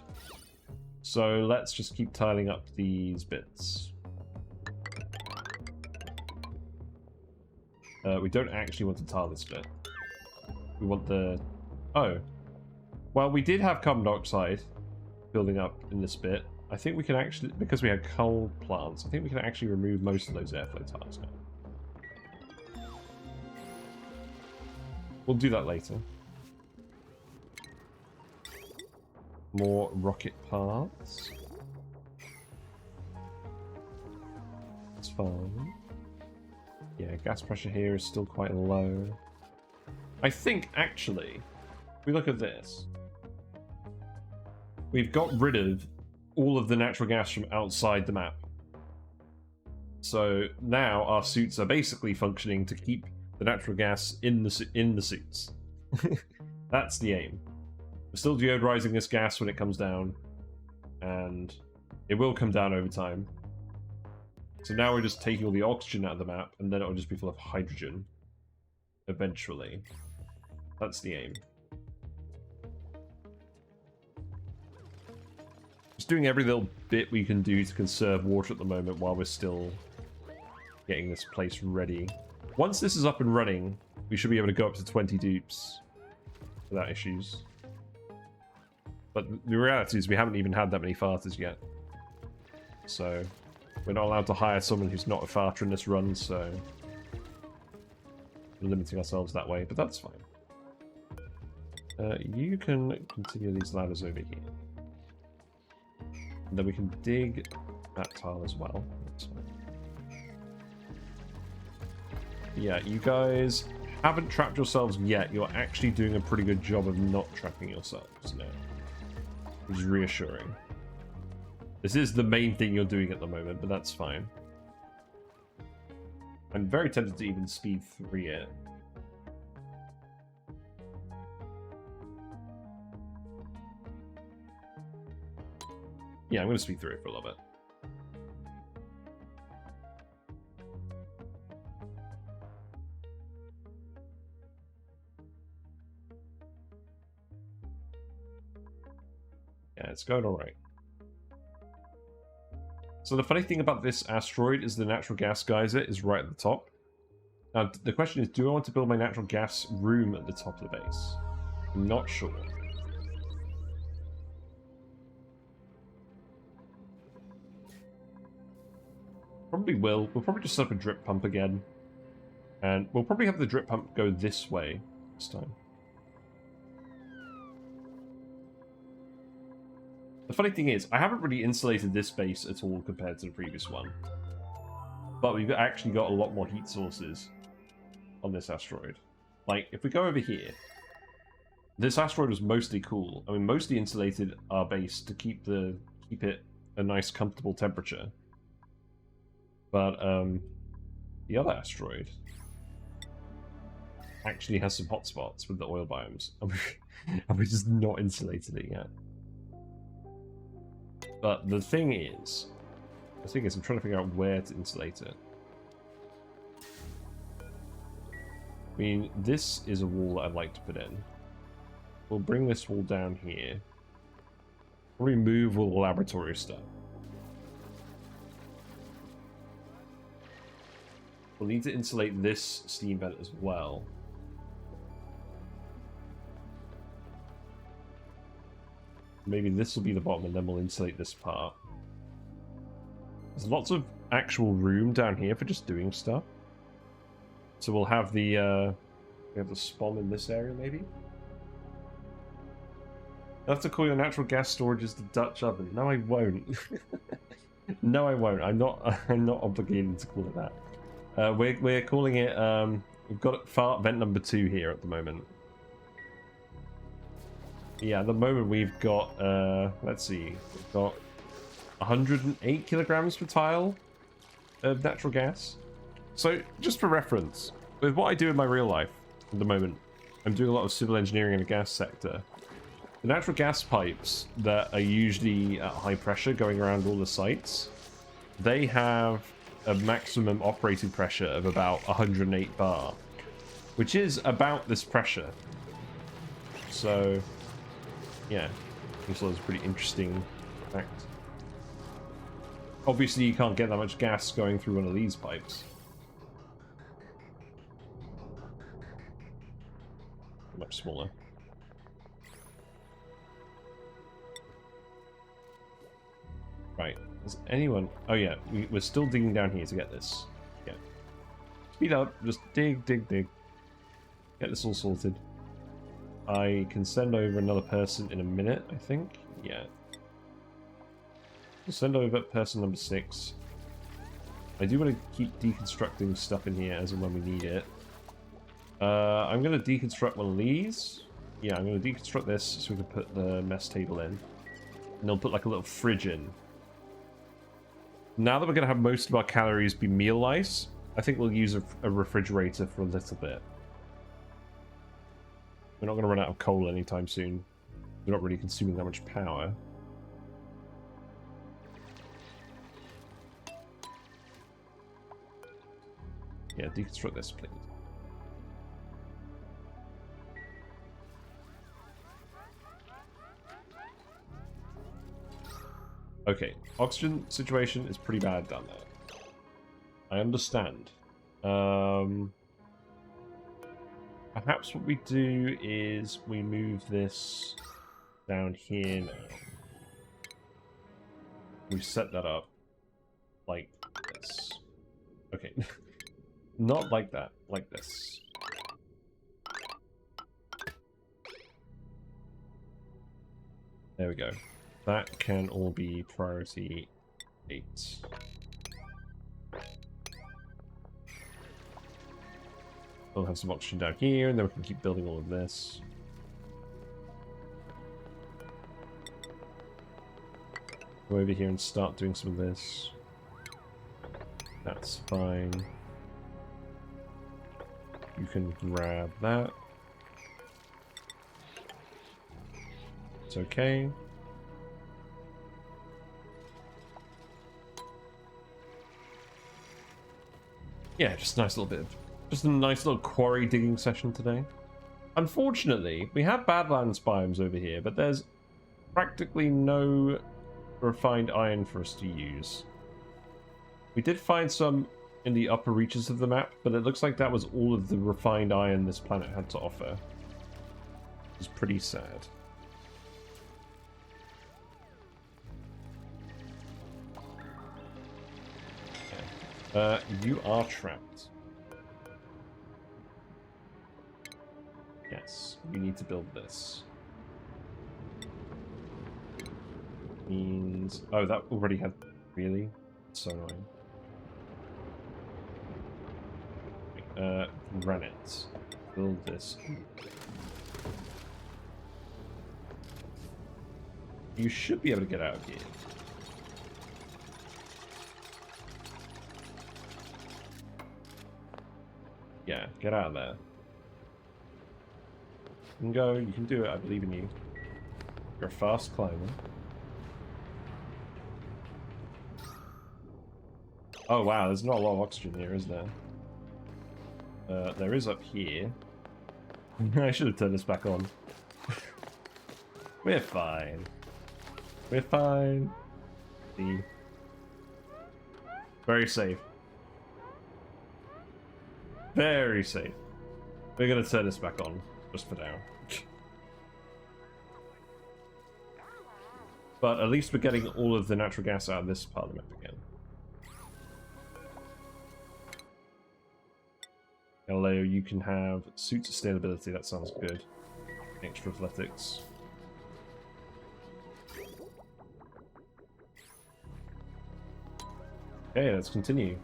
So let's just keep tiling up these bits. We don't actually want to tile this bit. We want the... oh. Well, we did have carbon dioxide building up in this bit. I think we can actually... because we had coal plants, I think we can actually remove most of those airflow tiles now. We'll do that later. More rocket parts. It's fine. Yeah, gas pressure here is still quite low. I think, actually, if we look at this, we've got rid of all of the natural gas from outside the map. So now our suits are basically functioning to keep the natural gas in the suits. That's the aim. We're still deodorizing this gas when it comes down, and it will come down over time. So now we're just taking all the oxygen out of the map, and then it'll just be full of hydrogen eventually. That's the aim. Just doing every little bit we can do to conserve water at the moment while we're still getting this place ready. Once this is up and running, we should be able to go up to 20 dupes without issues. But the reality is we haven't even had that many farters yet. So we're not allowed to hire someone who's not a farter in this run, so we're limiting ourselves that way, but that's fine. You can continue these ladders over here. And then we can dig that tile as well. That's fine. Yeah, you guys haven't trapped yourselves yet. You're actually doing a pretty good job of not trapping yourselves now, which is reassuring. This is the main thing you're doing at the moment, but that's fine. I'm very tempted to even speed 3 it. Yeah, I'm going to speed through it for a little bit. Yeah, it's going alright. So the funny thing about this asteroid is the natural gas geyser is right at the top. Now, the question is, do I want to build my natural gas room at the top of the base? I'm not sure. Probably will. We'll probably just set up a drip pump again. And we'll probably have the drip pump go this way this time. The The funny thing is, I haven't really insulated this base at all compared to the previous one. But we've actually got a lot more heat sources on this asteroid. Like, if we go over here, this asteroid was mostly cool. I mean, mostly insulated our base to keep it a nice, comfortable temperature. But the other asteroid actually has some hotspots with the oil biomes, and we're just not insulated it yet. But the thing is, I'm trying to figure out where to insulate it. I mean, this is a wall that I'd like to put in. We'll bring this wall down here. We'll remove all the laboratory stuff. We'll need to insulate this steam vent as well. Maybe this will be the bottom, and then we'll insulate this part. There's lots of actual room down here for just doing stuff. So we'll have the spawn in this area, maybe? I'll have to call your natural gas storage as the Dutch oven. No, I won't. No, I won't. I'm not obligated to call it that. We're calling it. We've got fart vent number 2 here at the moment. Yeah, at the moment we've got. Let's see. We've got 108 kilograms per tile of natural gas. So, just for reference, with what I do in my real life at the moment, I'm doing a lot of civil engineering in the gas sector. The natural gas pipes that are usually at high pressure going around all the sites, they have a maximum operating pressure of about 108 bar, which is about this pressure. So, yeah, I thought it was a pretty interesting fact. Obviously, you can't get that much gas going through one of these pipes. Much smaller. Right. Does anyone... Oh, yeah. We're still digging down here to get this. Yeah. Speed up. Just dig, dig, dig. Get this all sorted. I can send over another person in a minute, I think. Yeah. We'll send over person number 6. I do want to keep deconstructing stuff in here as and when we need it. I'm going to deconstruct one of these. Yeah, I'm going to deconstruct this so we can put the mess table in. And they'll put like a little fridge in. Now that we're going to have most of our calories be meal-wise, I think we'll use a refrigerator for a little bit. We're not going to run out of coal anytime soon. We're not really consuming that much power. Yeah, deconstruct this, please. Okay, oxygen situation is pretty bad down there. I understand. Perhaps what we do is we move this down here now. We set that up like this. Okay. Not like that, like this. There we go. That can all be priority 8. We'll have some oxygen down here, and then we can keep building all of this. Go over here and start doing some of this. That's fine. You can grab that. It's okay. Yeah, just a nice little bit of, just a nice little quarry digging session today. Unfortunately, we have Badlands biomes over here, but there's practically no refined iron for us to use. We did find some in the upper reaches of the map, but it looks like that was all of the refined iron this planet had to offer. It's pretty sad. You are trapped. Yes, you need to build this. means... Oh, that already had... Really? So annoying. Granite. Build this. You should be able to get out of here. Yeah, get out of there. You can go, you can do it, I believe in you. You're a fast climber. Oh wow, there's not a lot of oxygen here, is there? There is up here. I should have turned this back on. We're fine. We're fine. See. Very safe. Very safe. We're gonna turn this back on, just for now. But at least we're getting all of the natural gas out of this part of the map again. Hello, you can have suit sustainability, that sounds good. Extra athletics. Okay, let's continue.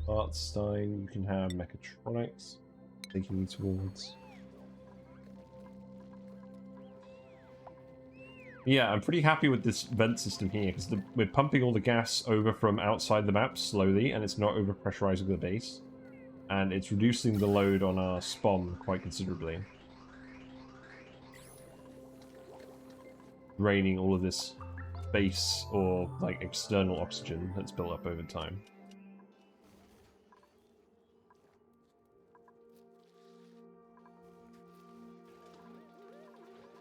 Artstein, you can have mechatronics, taking you towards. Yeah, I'm pretty happy with this vent system here, because we're pumping all the gas over from outside the map slowly, and it's not overpressurizing the base. And it's reducing the load on our spawn quite considerably. Draining all of this base, or like external oxygen that's built up over time.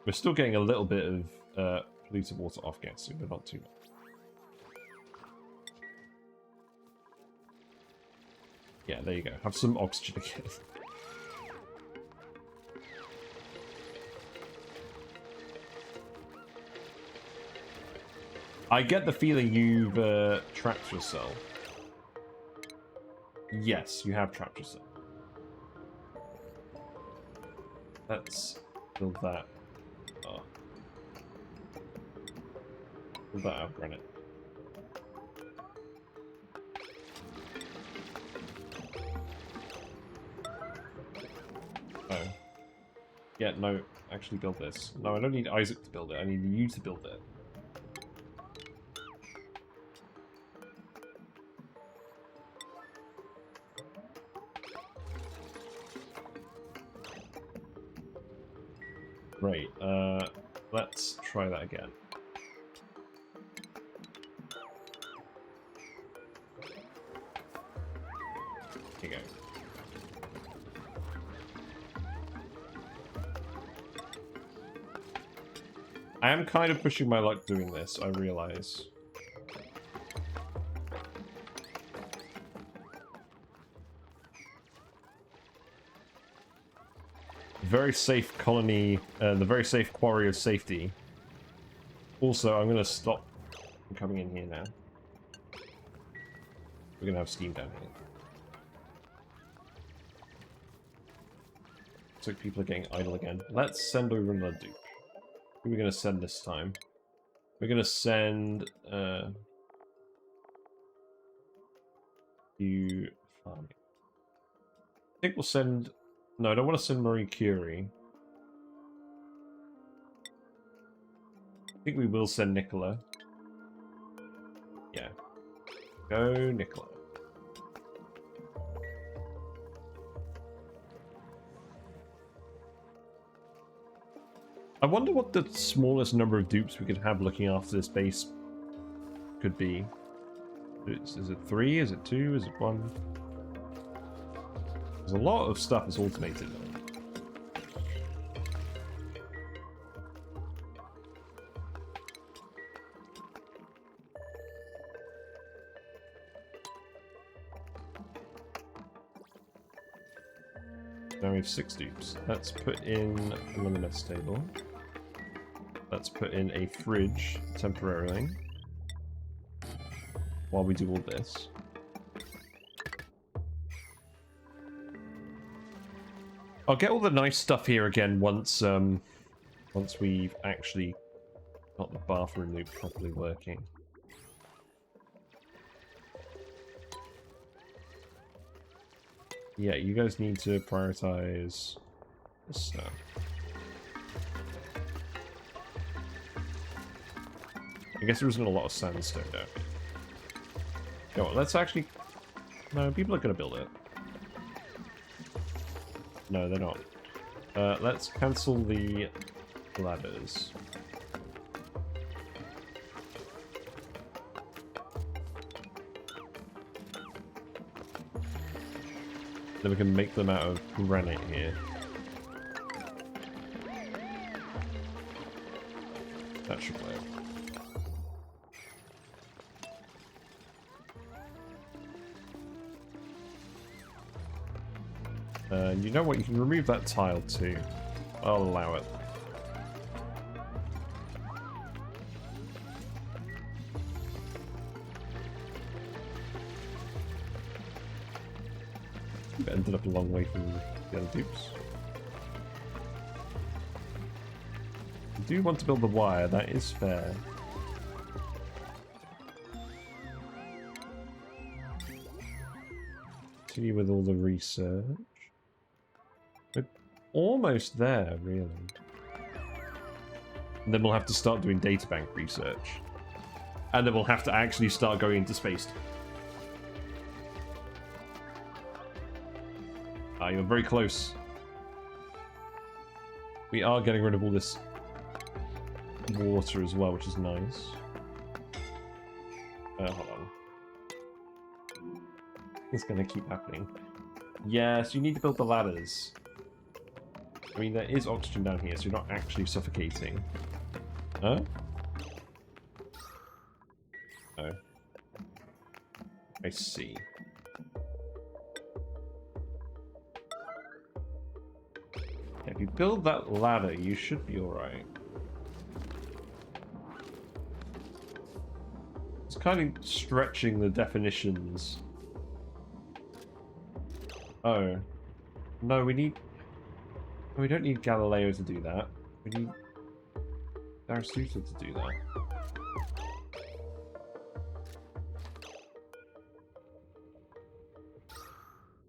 We're still getting a little bit of polluted water off gas, but not too much. Yeah, there you go. Have some oxygen again. I get the feeling you've trapped yourself. Yes, you have trapped yourself. Let's build that. Oh. Build that out of granite. Oh. Yeah, no, actually build this. No, I don't need Isaac to build it, I need you to build it. Great, let's try that again. Here you go. I am kind of pushing my luck doing this, I realize. Very safe colony, the very safe quarry of safety. Also, I'm going to stop coming in here now. We're going to have steam down here. So people are getting idle again. Let's send over another dupe. Who are we going to send this time? We're going to send you farming. I think we'll send... No, I don't want to send Marie Curie. I think we will send Nicola. Yeah. Go, Nicola. I wonder what the smallest number of dupes we could have looking after this base could be. Is it 3? Is it 2? Is it 1? There's a lot of stuff that's automated though. Now we have 6 dupes. Let's put in another mess table. Let's put in a fridge temporarily. while we do all this. I'll get all the nice stuff here again once we've actually got the bathroom loop properly working. Yeah, you guys need to prioritize this stuff. I guess there isn't a lot of sandstone down here. Go on, let's actually... No, people are going to build it. No, they're not. Let's cancel the ladders. Then we can make them out of granite here. That should work. And you know what? You can remove that tile too. I'll allow it. We've ended up a long way from the other dupes. I do want to build the wire, that is fair. Continue with all the research. We're almost there, really. And then we'll have to start doing databank research. And then we'll have to actually start going into space. Ah, you're very close. We are getting rid of all this water as well, which is nice. Hold on. It's gonna keep happening. Yes, you need to build the ladders. I mean, there is oxygen down here, so you're not actually suffocating. Huh? Oh. I see. Yeah, if you build that ladder, you should be alright. It's kind of stretching the definitions. Oh. No, we need... We don't need Galileo to do that. We need Aristotle to do that.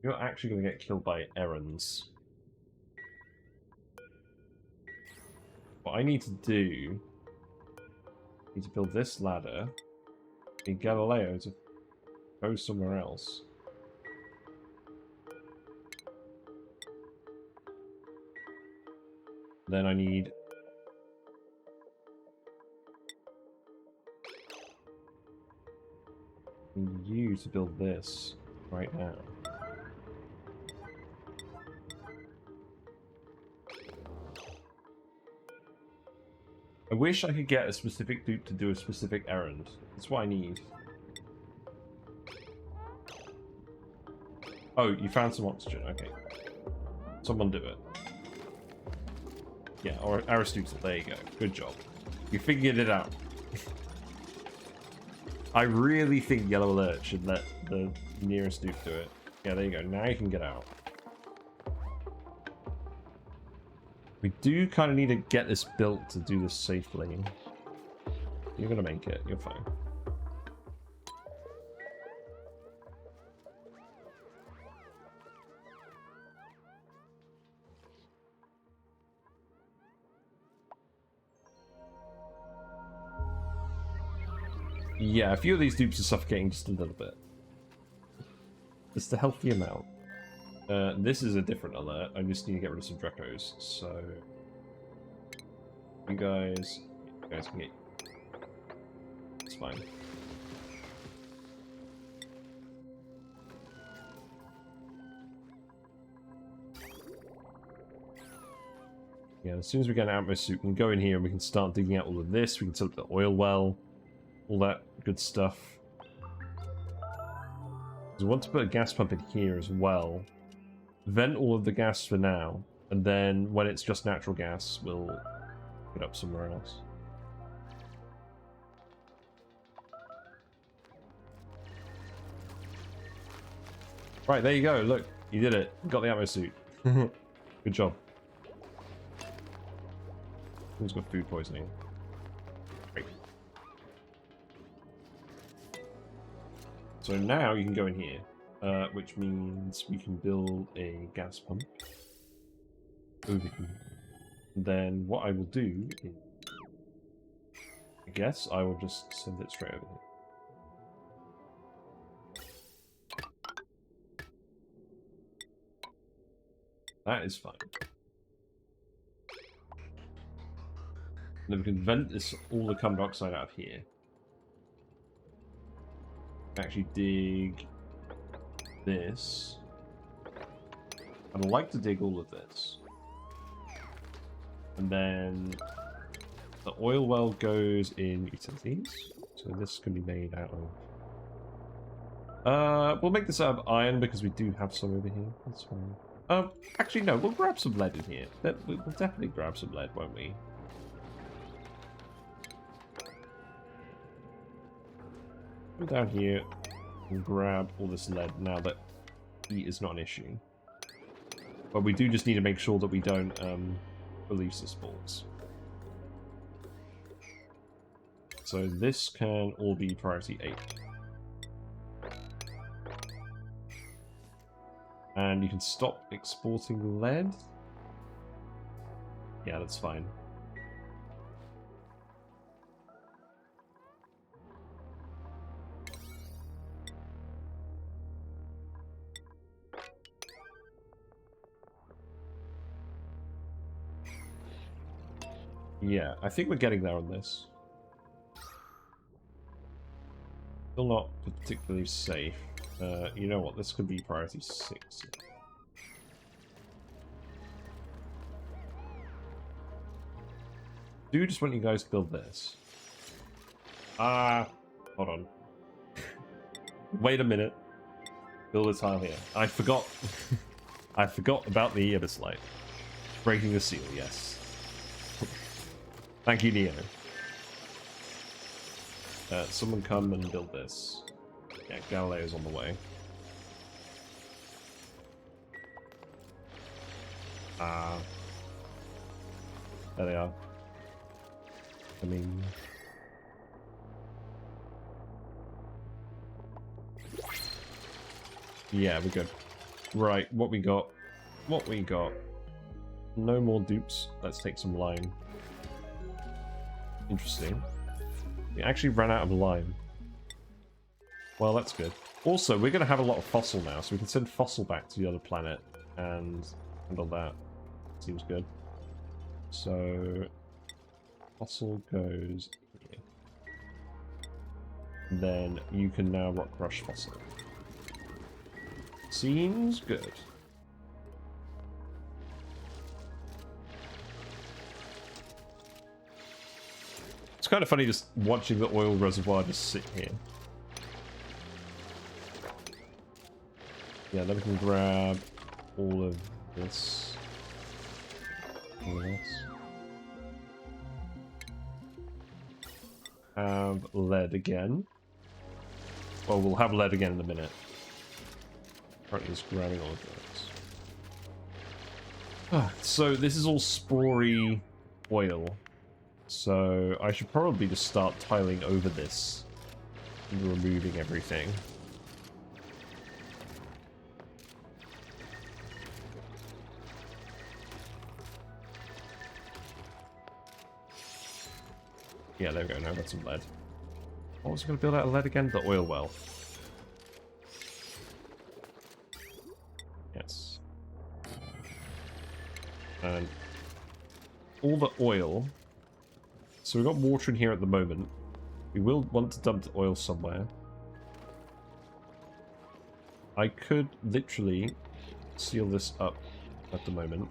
You're actually going to get killed by errands. What I need to do... I need to build this ladder. I need Galileo to go somewhere else. Then I need you to build this right now. I wish I could get a specific dupe to do a specific errand. That's what I need. Oh, you found some oxygen. Okay. Someone do it. Yeah, or Aristotle, there you go. Good job. You figured it out. I really think Yellow Alert should let the nearest dupe do it. Yeah, there you go. Now you can get out. We do kind of need to get this built to do this safely. You're going to make it. You're fine. Yeah, a few of these dupes are suffocating just a little bit. Just a healthy amount. This is a different alert. I just need to get rid of some Drecos. So, you guys can get. It's fine. Yeah, as soon as we get an outmost suit, we can go in here and we can start digging out all of this. We can set up the oil well. All that good stuff. So we want to put a gas pump in here as well. Vent all of the gas for now, and then when it's just natural gas, we'll put up somewhere else. Right, there you go. Look, you did it. You got the ammo suit. Good job. Who's got food poisoning? Great. So now you can go in here, which means we can build a gas pump over here. Then what I will do is, I guess I will just send it straight over here. That is fine. And then we can vent this all the carbon dioxide out of here. Actually dig this. I'd like to dig all of this. And then the oil well goes in utilities. So this can be made out of... we'll make this out of iron because we do have some over here. That's fine. Actually no, we'll grab some lead in here. We'll definitely grab some lead, won't we? Come down here and grab all this lead now that heat is not an issue. But we do just need to make sure that we don't release the spores. So this can all be priority 8. And you can stop exporting lead? Yeah, that's fine. Yeah, I think we're getting there on this. Still not particularly safe. You know what? This could be priority 6. Do just want you guys to build this. Hold on. Wait a minute. Build a tile here. I forgot. I forgot about the Ibis light. Breaking the seal, yes. Thank you, Neo. Someone come and build this. Yeah, Galileo's on the way. There they are. I mean... Yeah, we're good. Right, what we got? What we got? No more dupes. Let's take some lime. Interesting. We actually ran out of lime. Well, that's good. Also, we're going to have a lot of fossil now, so we can send fossil back to the other planet and handle that. Seems good. So, fossil goes here. Then you can now rock rush fossil. Seems good. It's kind of funny just watching the oil reservoir just sit here. Yeah, then we can grab all of this. All of this. Have lead again. Well, we'll have lead again in a minute. Currently just grabbing all of those. So this is all spory oil. So I should probably just start tiling over this and removing everything. Yeah, there we go. Now I've got some lead. What was I going to build out of lead again? The oil well. Yes. And all the oil. So we've got water in here at the moment. We will want to dump the oil somewhere. I could literally seal this up at the moment.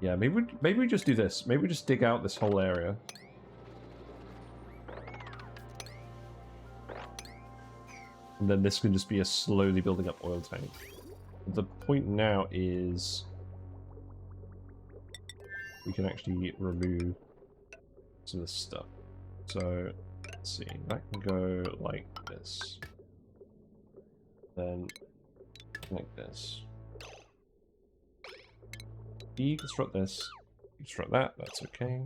Yeah, maybe we just do this. Maybe we just dig out this whole area. And then this can just be a slowly building up oil tank. The point now is we can actually remove some of this stuff. So let's see, that can go like this. Then like this. Deconstruct this. Deconstruct that, that's okay.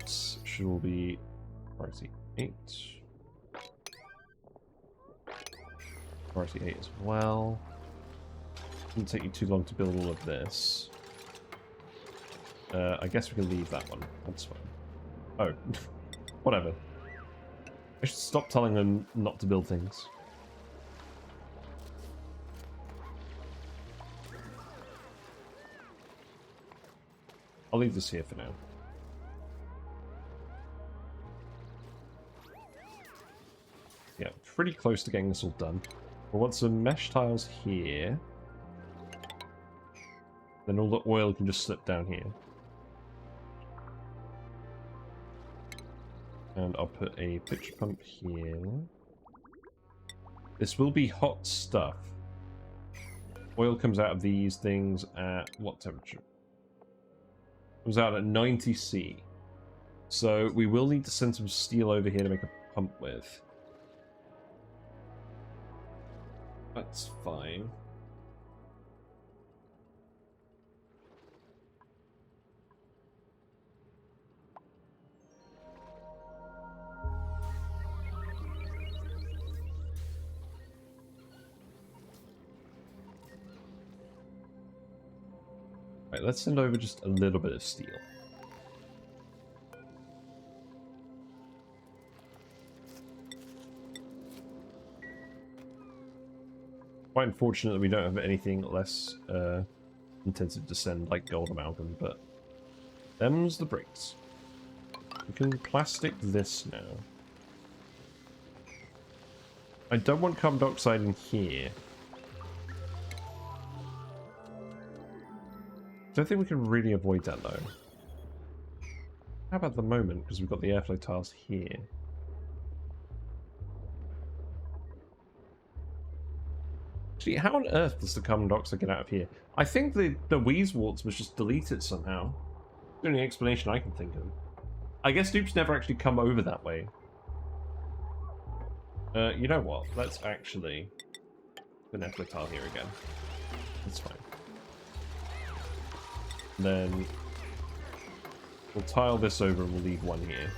This should all be priority 8. Priority 8 as well. Shouldn't take you too long to build all of this. I guess we can leave that one. That's fine. Oh, whatever. I should stop telling them not to build things. I'll leave this here for now. Yeah, pretty close to getting this all done. We'll want some mesh tiles here. Then all the oil can just slip down here. And I'll put a pitch pump here. This will be hot stuff. Oil comes out of these things at what temperature? Comes out at 90 C. So we will need to send some steel over here to make a pump with. That's fine. Right, let's send over just a little bit of steel. Quite unfortunate that we don't have anything less intensive to send, like gold amalgam, but them's the bricks. We can plastic this now. I don't want carbon dioxide in here. Don't think we can really avoid that though. How about the moment, because we've got the airflow tiles here. Actually, how on earth does the carbon dioxide get out of here? I think the Weezewarts was just deleted somehow. The only explanation I can think of. I guess dupes never actually come over that way. You know what? Let's actually put an airflow tile here again. That's fine. Then we'll tile this over and we'll leave one here.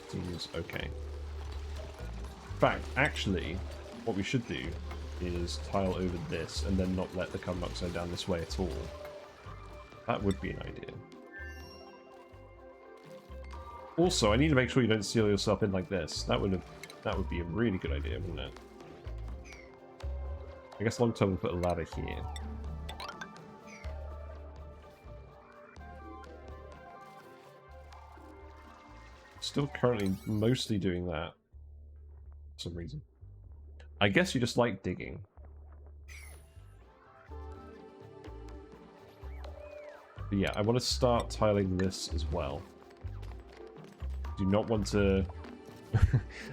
Seems okay. In fact, actually, what we should do is tile over this and then not let the carbon dioxide down this way at all. That would be an idea. Also, I need to make sure you don't seal yourself in like this. That would be a really good idea, wouldn't it? I guess long term we'll put a ladder here. Still currently mostly doing that for some reason. I guess you just like digging. But yeah, I want to start tiling this as well. Do not want to...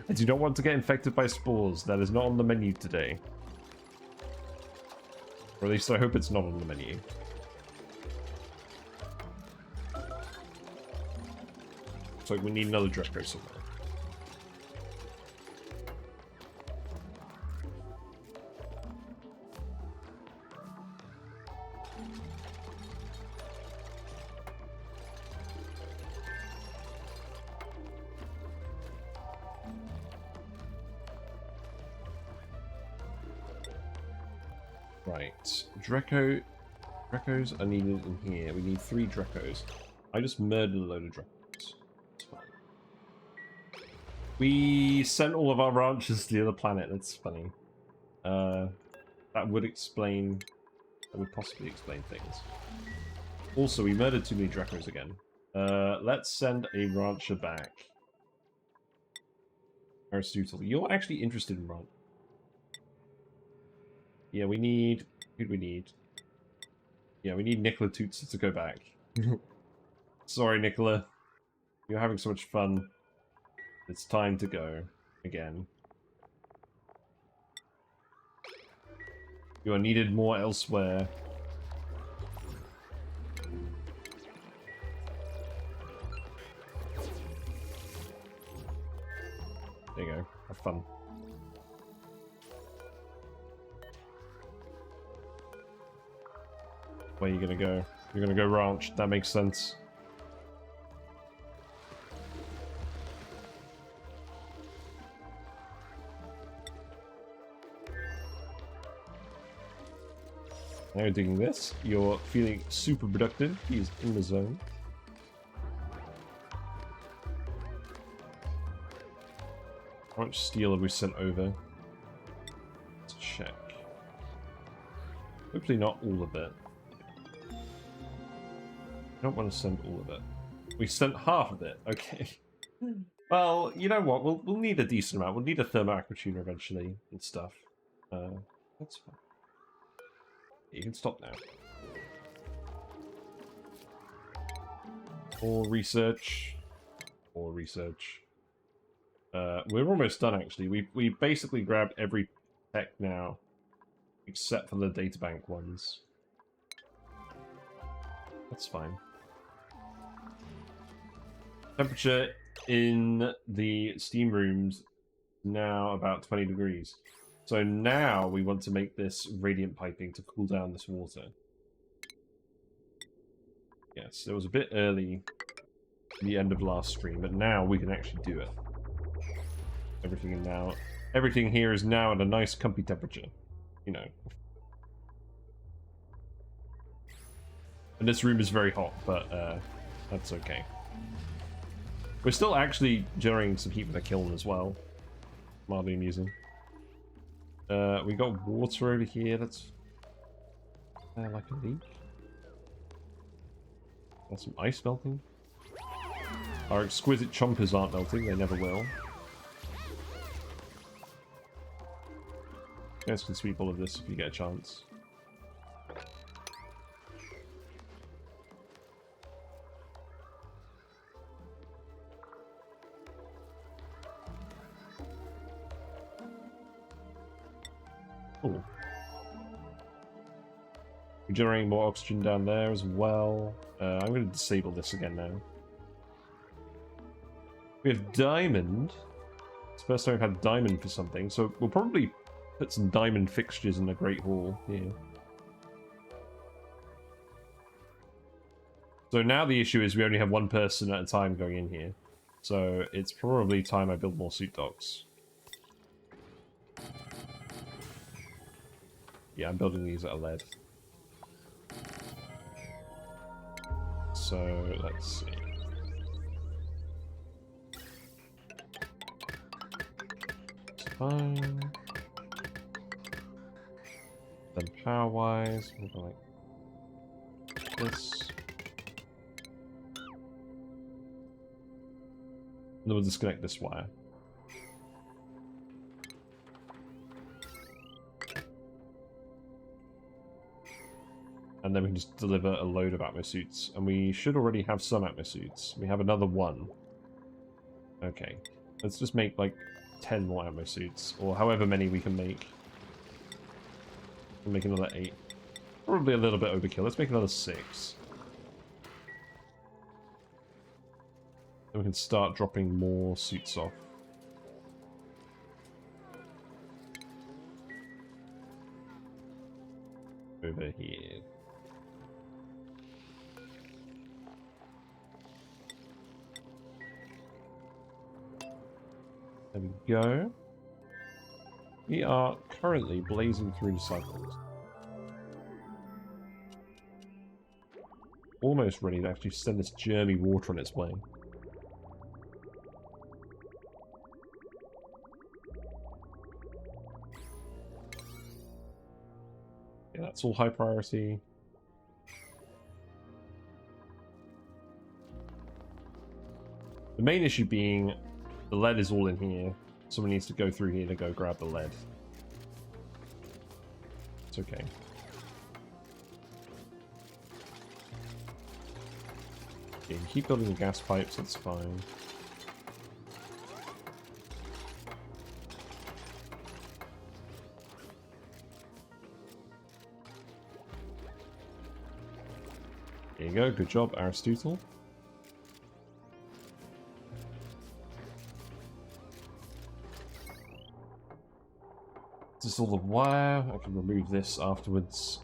I do not want to get infected by spores. That is not on the menu today. Or at least I hope it's not on the menu. So we need another Draco somewhere. Right, Dracos are needed in here. We need 3 Dracos. I just murdered a load of Dracos. It's fine. We sent all of our ranchers to the other planet. That's funny. That would explain... That would possibly explain things. Also, we murdered too many Dracos again. Let's send a rancher back. Aristotle, you're actually interested in ranch. Yeah, we need... Who do we need? Yeah, we need Nicola Toots to go back. Sorry, Nicola. You're having so much fun. It's time to go. Again. You are needed more elsewhere. There you go. Have fun. Where are you gonna go? You're gonna go ranch. That makes sense. Now you're doing this. You're feeling super productive. He's in the zone. How much steel have we sent over? Let's check. Hopefully not all of it. I don't want to send all of it. We sent half of it. Okay. Well, you know what? We'll need a decent amount. We'll need a thermoacrotuner eventually and stuff. That's fine. You can stop now. More research. More research. We're almost done, actually. We basically grabbed every tech now, except for the databank ones. That's fine. Temperature in the steam rooms now about 20 degrees. So now we want to make this radiant piping to cool down this water. Yes, it was a bit early at the end of last stream, but now we can actually do it. Everything here is now at a nice comfy temperature, you know. And this room is very hot, but that's okay. We're still actually generating some heat with a kiln as well. Mildly amusing. We got water over here. That's like a leak. Got some ice melting. Our exquisite chompers aren't melting. They never will. You guys can sweep all of this if you get a chance. Cool. We're generating more oxygen down there as well. I'm going to disable this again now. We have diamond. It's the first time we've had diamond for something, so we'll probably put some diamond fixtures in the Great Hall here. So now the issue is we only have one person at a time going in here. So it's probably time I build more suit docks. Yeah, I'm building these out of lead. So, let's see. Fine. Then power-wise, we'll go like this. And then we'll disconnect this wire. And then we can just deliver a load of atmosuits. And we should already have some atmosuits. We have another one. Okay. Let's just make like 10 more atmosuits. Or however many we can make. We'll make another 8. Probably a little bit overkill. Let's make another 6. Then we can start dropping more suits off. Over here. There we go. We are currently blazing through the cycles. Almost ready to actually send this germy water on its way. Yeah, that's all high priority. The main issue being the lead is all in here. Someone needs to go through here to go grab the lead. It's okay. You can keep building the gas pipes, that's fine. There you go, good job, Aristotle. all the wire. I can remove this afterwards.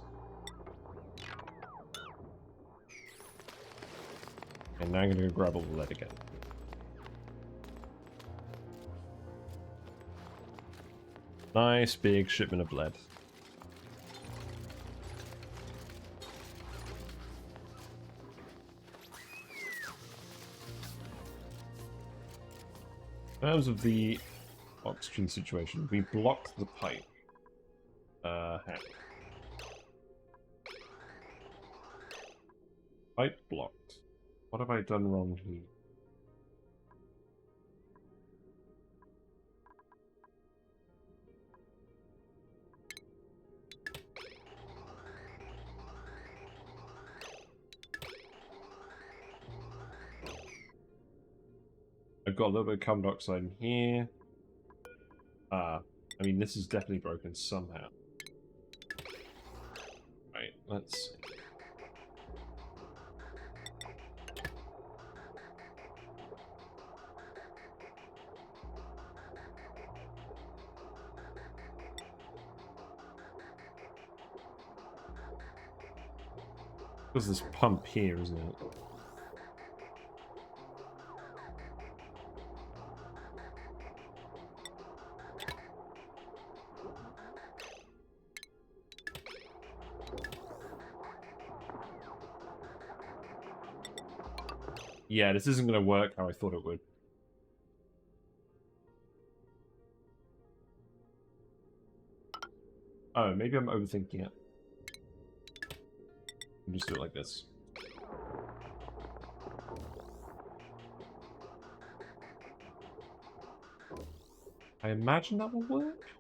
And now I'm going to go grab all the lead again. Nice big shipment of lead. In terms of the oxygen situation, we blocked the pipe. How? Pipe blocked. What have I done wrong here? I've got a little bit of carbon dioxide in here. I mean, this is definitely broken somehow. Right, let's see. There's this pump here, isn't it? Yeah, this isn't going to work how I thought it would. Oh, maybe I'm overthinking it. I'll just do it like this. I imagine that will work.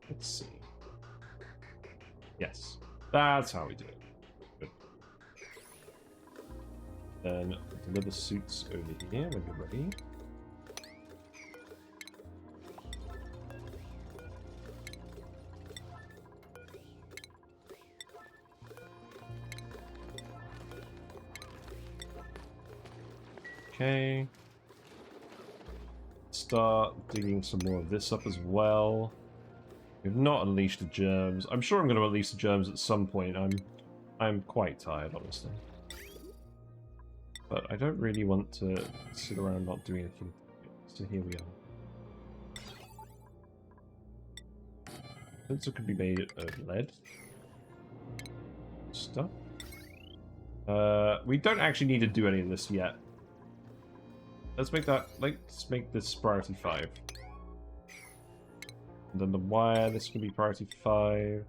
Let's see. Yes, that's how we do it. Good. Then deliver the suits over here when you're ready. Okay. Start digging some more of this up as well. We've not unleashed the germs. I'm sure I'm going to unleash the germs at some point. I'm quite tired, honestly. But I don't really want to sit around not doing anything. So here we are. Sensor could be made of lead. Stuff. We don't actually need to do any of this yet. Let's make this priority 5. And then the wire, this can be priority 5.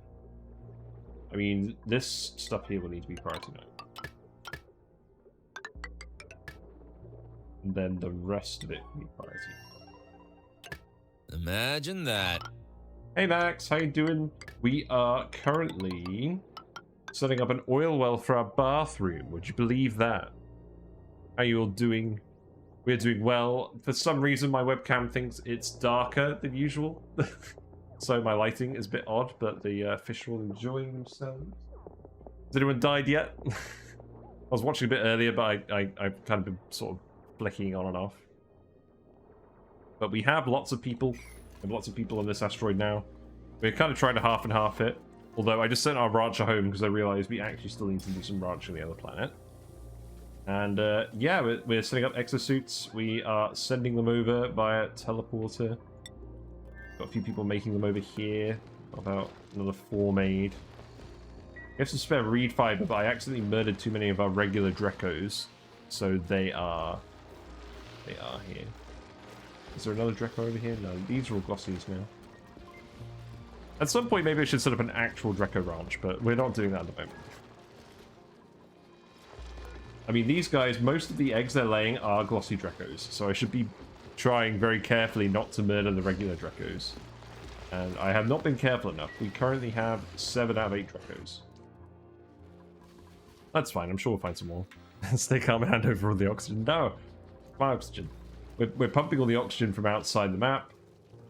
I mean, this stuff here will need to be priority 9. And then the rest of it can be priority. Imagine that. Hey Max, how you doing? We are currently setting up an oil well for our bathroom. Would you believe that? How you all doing? We're doing well. For some reason, my webcam thinks it's darker than usual. So my lighting is a bit odd, but the fish are all enjoying themselves. Has anyone died yet? I was watching a bit earlier, but I've kind of been sort of flicking on and off. But we have lots of people. We have lots of people on this asteroid now. We're kind of trying to half and half it. Although I just sent our rancher home because I realized we actually still need to do some ranching on the other planet. And yeah, we're setting up exosuits. We are sending them over via teleporter. Got a few people making them over here. About another 4 made. We have some spare reed fiber, but I accidentally murdered too many of our regular Drecos. So they are here. Is there another Dreco over here? No, these are all glossies now. At some point, maybe I should set up an actual Dreco ranch, but we're not doing that at the moment. I mean, these guys, most of the eggs they're laying are glossy Drecos, so I should be trying very carefully not to murder the regular Drecos. And I have not been careful enough. We currently have 7 out of 8 Drecos. That's fine, I'm sure we'll find some more. Stay calm and hand over all the oxygen. No! My oxygen. We're pumping all the oxygen from outside the map.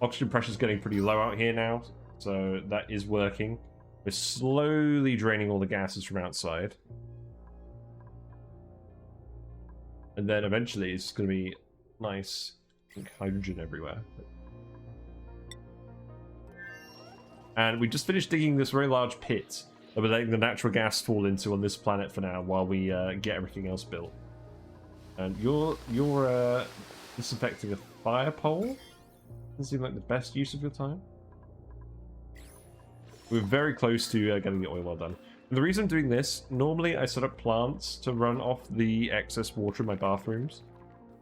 Oxygen pressure's getting pretty low out here now, so that is working. We're slowly draining all the gases from outside. And then eventually it's going to be nice hydrogen everywhere. And we just finished digging this very large pit that we're letting the natural gas fall into on this planet for now while we get everything else built. And you're disinfecting a fire pole? Doesn't seem like the best use of your time. We're very close to getting the oil well done. And the reason I'm doing this, normally I set up plants to run off the excess water in my bathrooms.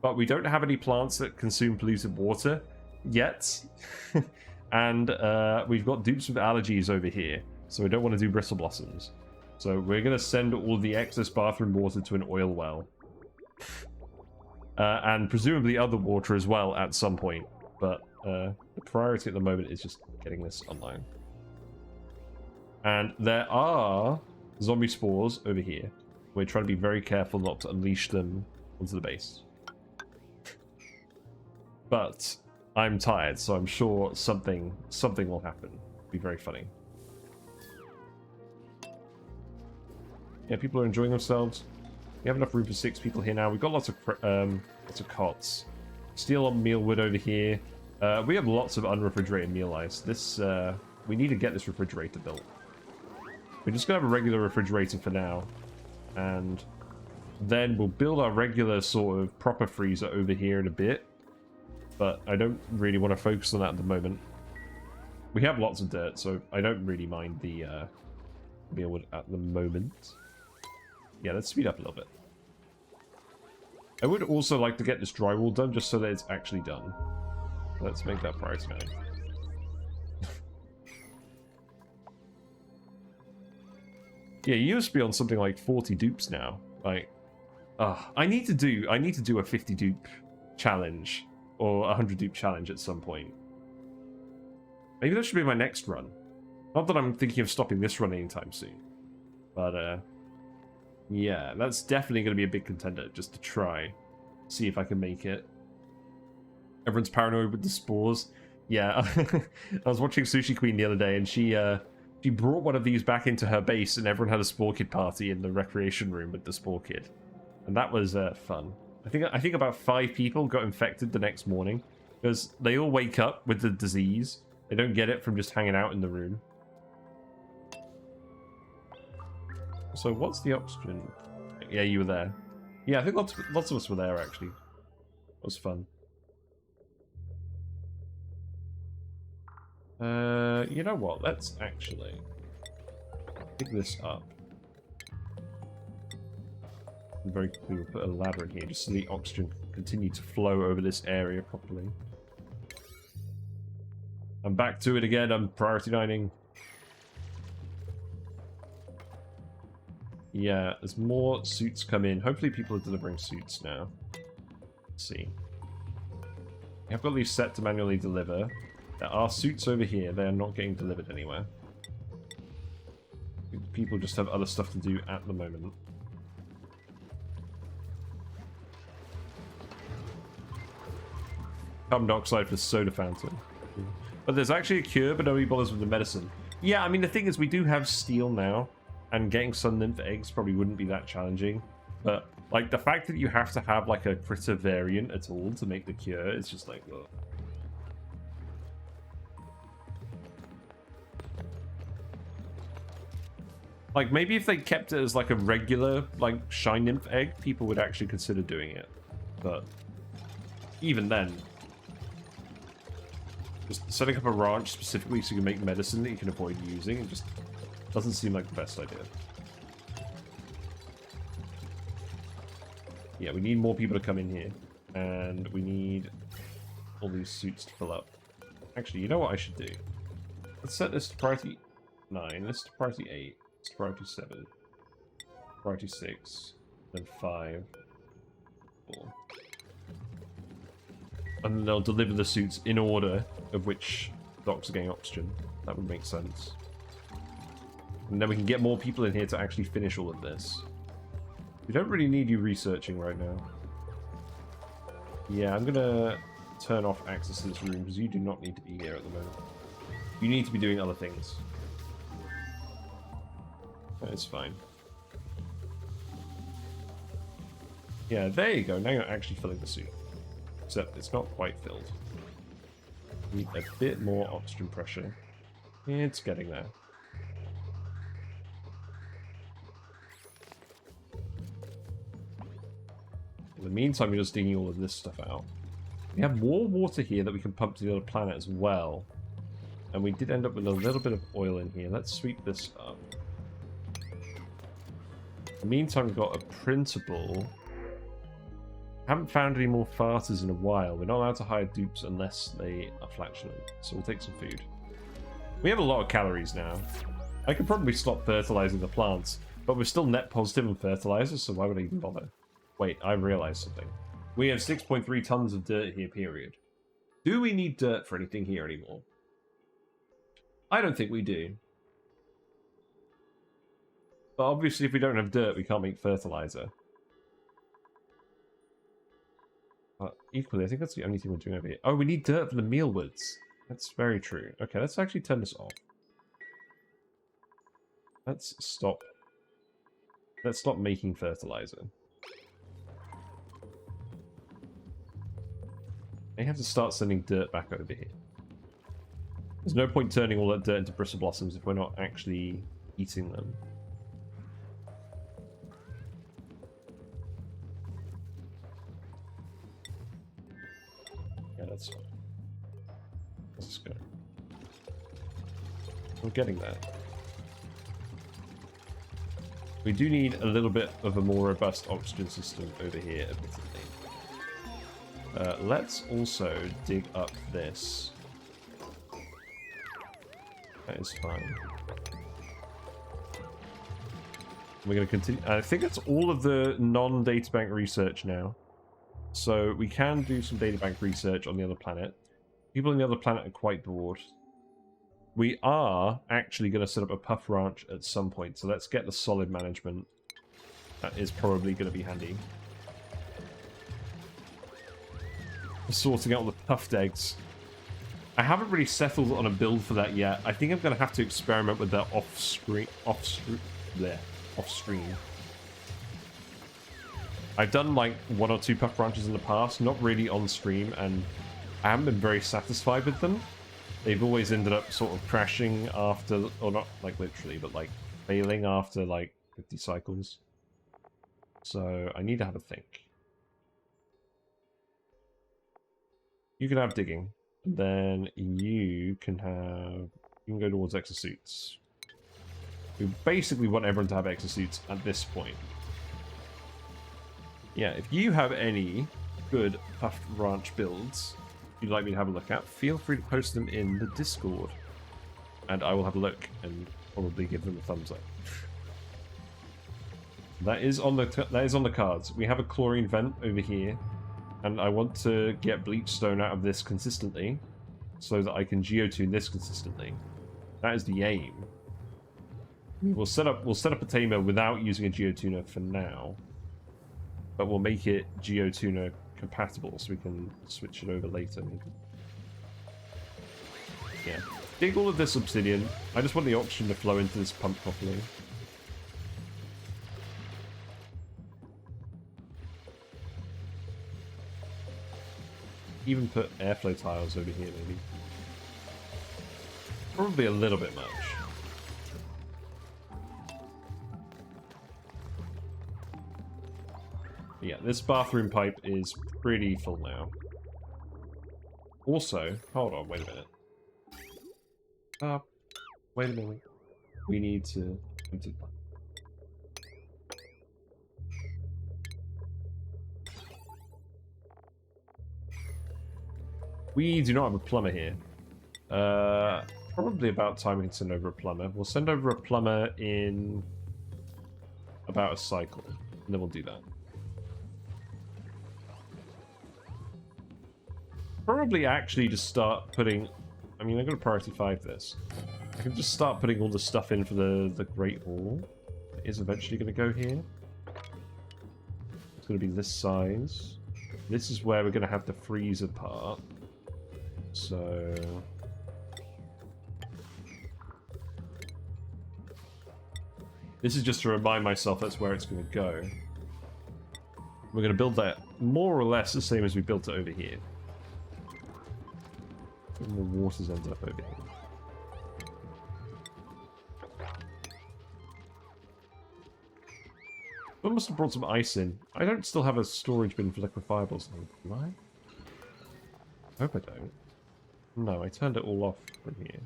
But we don't have any plants that consume polluted water yet. And we've got dupes with allergies over here. So we don't want to do bristle blossoms. So we're going to send all the excess bathroom water to an oil well. And presumably other water as well at some point. But the priority at the moment is just getting this online. And there are zombie spores over here. We're trying to be very careful not to unleash them onto the base. But I'm tired, so I'm sure something will happen. It'll be very funny. Yeah, people are enjoying themselves. We have enough room for 6 people here now. We've got lots of cots. Steel on mealwood over here. We have lots of unrefrigerated meal ice. This we need to get this refrigerator built. We're just gonna have a regular refrigerator for now, and then we'll build our regular sort of proper freezer over here in a bit. But I don't really want to focus on that at the moment. We have lots of dirt, so I don't really mind the mealwood at the moment. Yeah, let's speed up a little bit. I would also like to get this drywall done just so that it's actually done. Let's make that priority 9. Yeah, you used to be on something like 40 dupes now. Like, I need to do a 50 dupe challenge or a 100 dupe challenge at some point. Maybe that should be my next run. Not that I'm thinking of stopping this run anytime soon, but yeah, that's definitely going to be a big contender just to try, see if I can make it. Everyone's paranoid with the spores. Yeah, I was watching Sushi Queen the other day, and she brought one of these back into her base, and everyone had a Sporechid party in the recreation room with the Sporechid, and that was fun. I think about 5 people got infected the next morning because they all wake up with the disease. They don't get it from just hanging out in the room. So what's the oxygen? Yeah, you were there. Yeah, I think lots of us were there actually. It was fun. You know what? Let's actually pick this up. Very quickly, we'll put a ladder in here just so the oxygen can continue to flow over this area properly. I'm back to it again. I'm priority 9ing. Yeah, as more suits come in, hopefully people are delivering suits now. Let's see. I've got these set to manually deliver. There are suits over here. They are not getting delivered anywhere. People just have other stuff to do at the moment. Carbon dioxide for soda fountain. But there's actually a cure, but nobody bothers with the medicine. Yeah, I mean, the thing is, we do have steel now, and getting sun nymph eggs probably wouldn't be that challenging. But, like, the fact that you have to have, like, a critter variant at all to make the cure is just like, ugh. Like, maybe if they kept it as, like, a regular, like, shine nymph egg, people would actually consider doing it. But even then, just setting up a ranch specifically so you can make medicine that you can avoid using, it just doesn't seem like the best idea. Yeah, we need more people to come in here. And we need all these suits to fill up. Actually, you know what I should do? Let's set this to priority 9, this to priority 8, this to priority 7, priority 6, then 5, 4. And they'll deliver the suits in order of which docks are getting oxygen. That would make sense. And then we can get more people in here to actually finish all of this. We don't really need you researching right now. Yeah, I'm gonna turn off access to this room because you do not need to be here at the moment. You need to be doing other things. That is fine. Yeah, there you go. Now you're actually filling the suit. Except it's not quite filled. Need a bit more oxygen pressure. It's getting there. In the meantime, we're just digging all of this stuff out. We have more water here that we can pump to the other planet as well. And we did end up with a little bit of oil in here. Let's sweep this up. In the meantime, we've got a printable. Haven't found any more farters in a while. We're not allowed to hire dupes unless they are flatulent. So we'll take some food. We have a lot of calories now. I could probably stop fertilizing the plants, but we're still net positive on fertilizers, so why would I even bother? Wait, I realized something. We have 6.3 tons of dirt here, period. Do we need dirt for anything here anymore? I don't think we do. But obviously if we don't have dirt, we can't make fertilizer. Equally, I think that's the only thing we're doing over here. Oh, we need dirt for the mealwoods. That's very true. Okay, let's actually turn this off. Let's stop. Let's stop making fertilizer. I have to start sending dirt back over here. There's no point turning all that dirt into bristle blossoms if we're not actually eating them. Yeah, that's fine. Let's just go. We're getting there. We do need a little bit of a more robust oxygen system over here, admittedly. Let's also dig up this. That is fine. We're going to continue. I think that's all of the non-databank research now. So we can do some databank research on the other planet. People on the other planet are quite bored. We are actually going to set up a puff ranch at some point. So let's get the solid management. That is probably going to be handy. Sorting out all the puffed eggs. I haven't really settled on a build for that yet. I think I'm going to have to experiment with that off-stream. I've done like 1 or 2 puff ranches in the past, not really on stream, and I haven't been very satisfied with them. They've always ended up sort of crashing after, or not like literally, but like failing after like 50 cycles. So I need to have a think. You can have digging, and then you can go towards exosuits. We basically want everyone to have exosuits at this point. Yeah, if you have any good puffed ranch builds you'd like me to have a look at, feel free to post them in the Discord, and I will have a look and probably give them a thumbs up. That is on the cards. We have a chlorine vent over here, and I want to get bleach stone out of this consistently, so that I can geotune this consistently. That is the aim. We'll set up a tamer without using a geotuner for now, but we'll make it geotuner compatible so we can switch it over later. Maybe. Yeah. Dig all of this obsidian. I just want the oxygen to flow into this pump properly. Even put airflow tiles over here, maybe. Probably a little bit much. Yeah, this bathroom pipe is pretty full now. Also, hold on, wait a minute. Wait a minute. We need to empty the pipe. We do not have a plumber here. Probably about time we can send over a plumber. We'll send over a plumber in about a cycle, and then we'll do that. Probably actually just start putting... I mean, I'm going to priority 5 this. I can just start putting all the stuff in for the Great Hall. It is eventually going to go here. It's going to be this size. This is where we're going to have the freezer part. So... this is just to remind myself that's where it's going to go. We're going to build that more or less the same as we built it over here. And the water's ended up over here. I must have brought some ice in. I don't still have a storage bin for liquefiables, do I? I hope I don't. No, I turned it all off from here.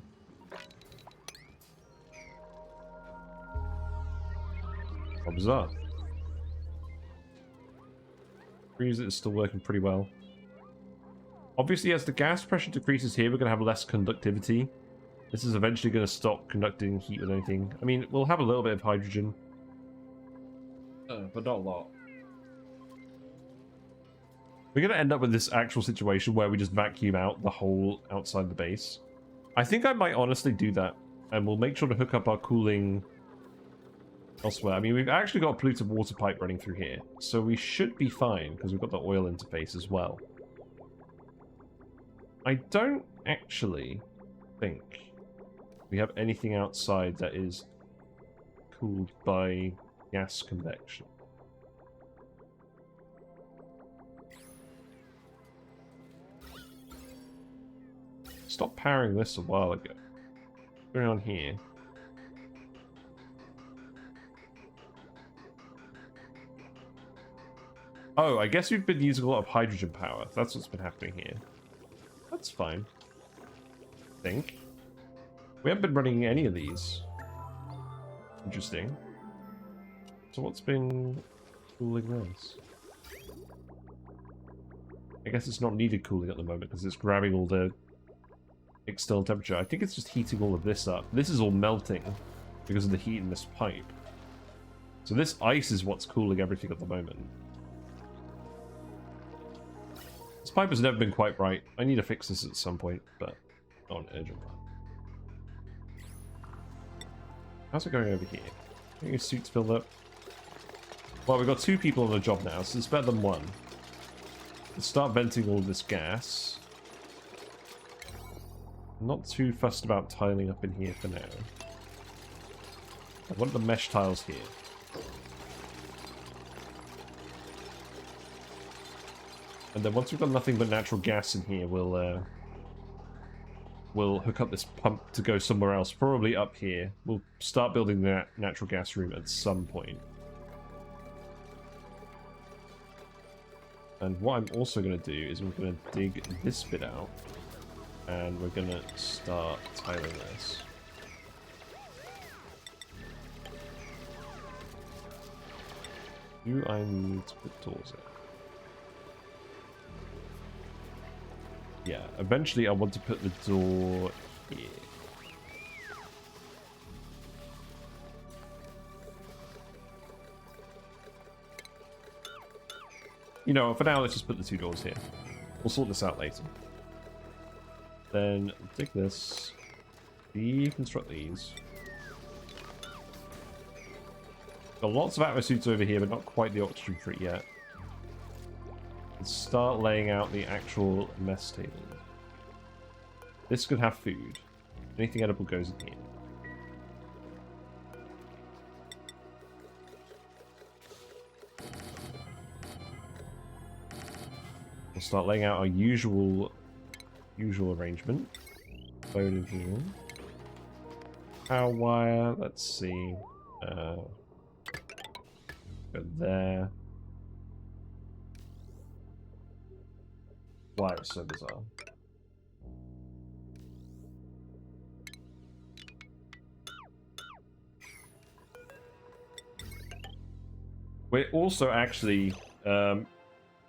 How bizarre. Freezer is still working pretty well. Obviously, as the gas pressure decreases here, we're going to have less conductivity. This is eventually going to stop conducting heat with anything. I mean, we'll have a little bit of hydrogen. But not a lot. We're going to end up with this actual situation where we just vacuum out the whole outside the base. I think I might honestly do that. And we'll make sure to hook up our cooling elsewhere. I mean, we've actually got a polluted water pipe running through here. So we should be fine, because we've got the oil interface as well. I don't actually think we have anything outside that is cooled by gas convection. Stopped powering this a while ago. What's going on here? Oh, I guess we've been using a lot of hydrogen power. That's what's been happening here. That's fine. I think. We haven't been running any of these. Interesting. So what's been cooling this? I guess it's not needed cooling at the moment because it's grabbing all the external temperature. I think it's just heating all of this up. This is all melting because of the heat in this pipe. So this ice is what's cooling everything at the moment. This pipe has never been quite right. I need to fix this at some point, but not an urgent one. How's it going over here? Getting your suits filled up. Well, we've got 2 people on the job now, so it's better than 1. Let's start venting all this gas. I'm not too fussed about tiling up in here for now. I want the mesh tiles here. And then once we've got nothing but natural gas in here, we'll hook up this pump to go somewhere else, probably up here. We'll start building that natural gas room at some point. And what I'm also going to do is we're going to dig this bit out, and we're going to start tiling this. Do I need to put doors in? Yeah, eventually I want to put the door here. You know, for now, let's just put the 2 doors here. We'll sort this out later. Then dig this. Deconstruct these. Got lots of atmosphere suits over here, but not quite the oxygen for it yet. Let's start laying out the actual mess table. This could have food. Anything edible goes in here. We'll start laying out our usual arrangement. Bone in here. Power wire. Let's see. Go there. Why it's so bizarre. We're also actually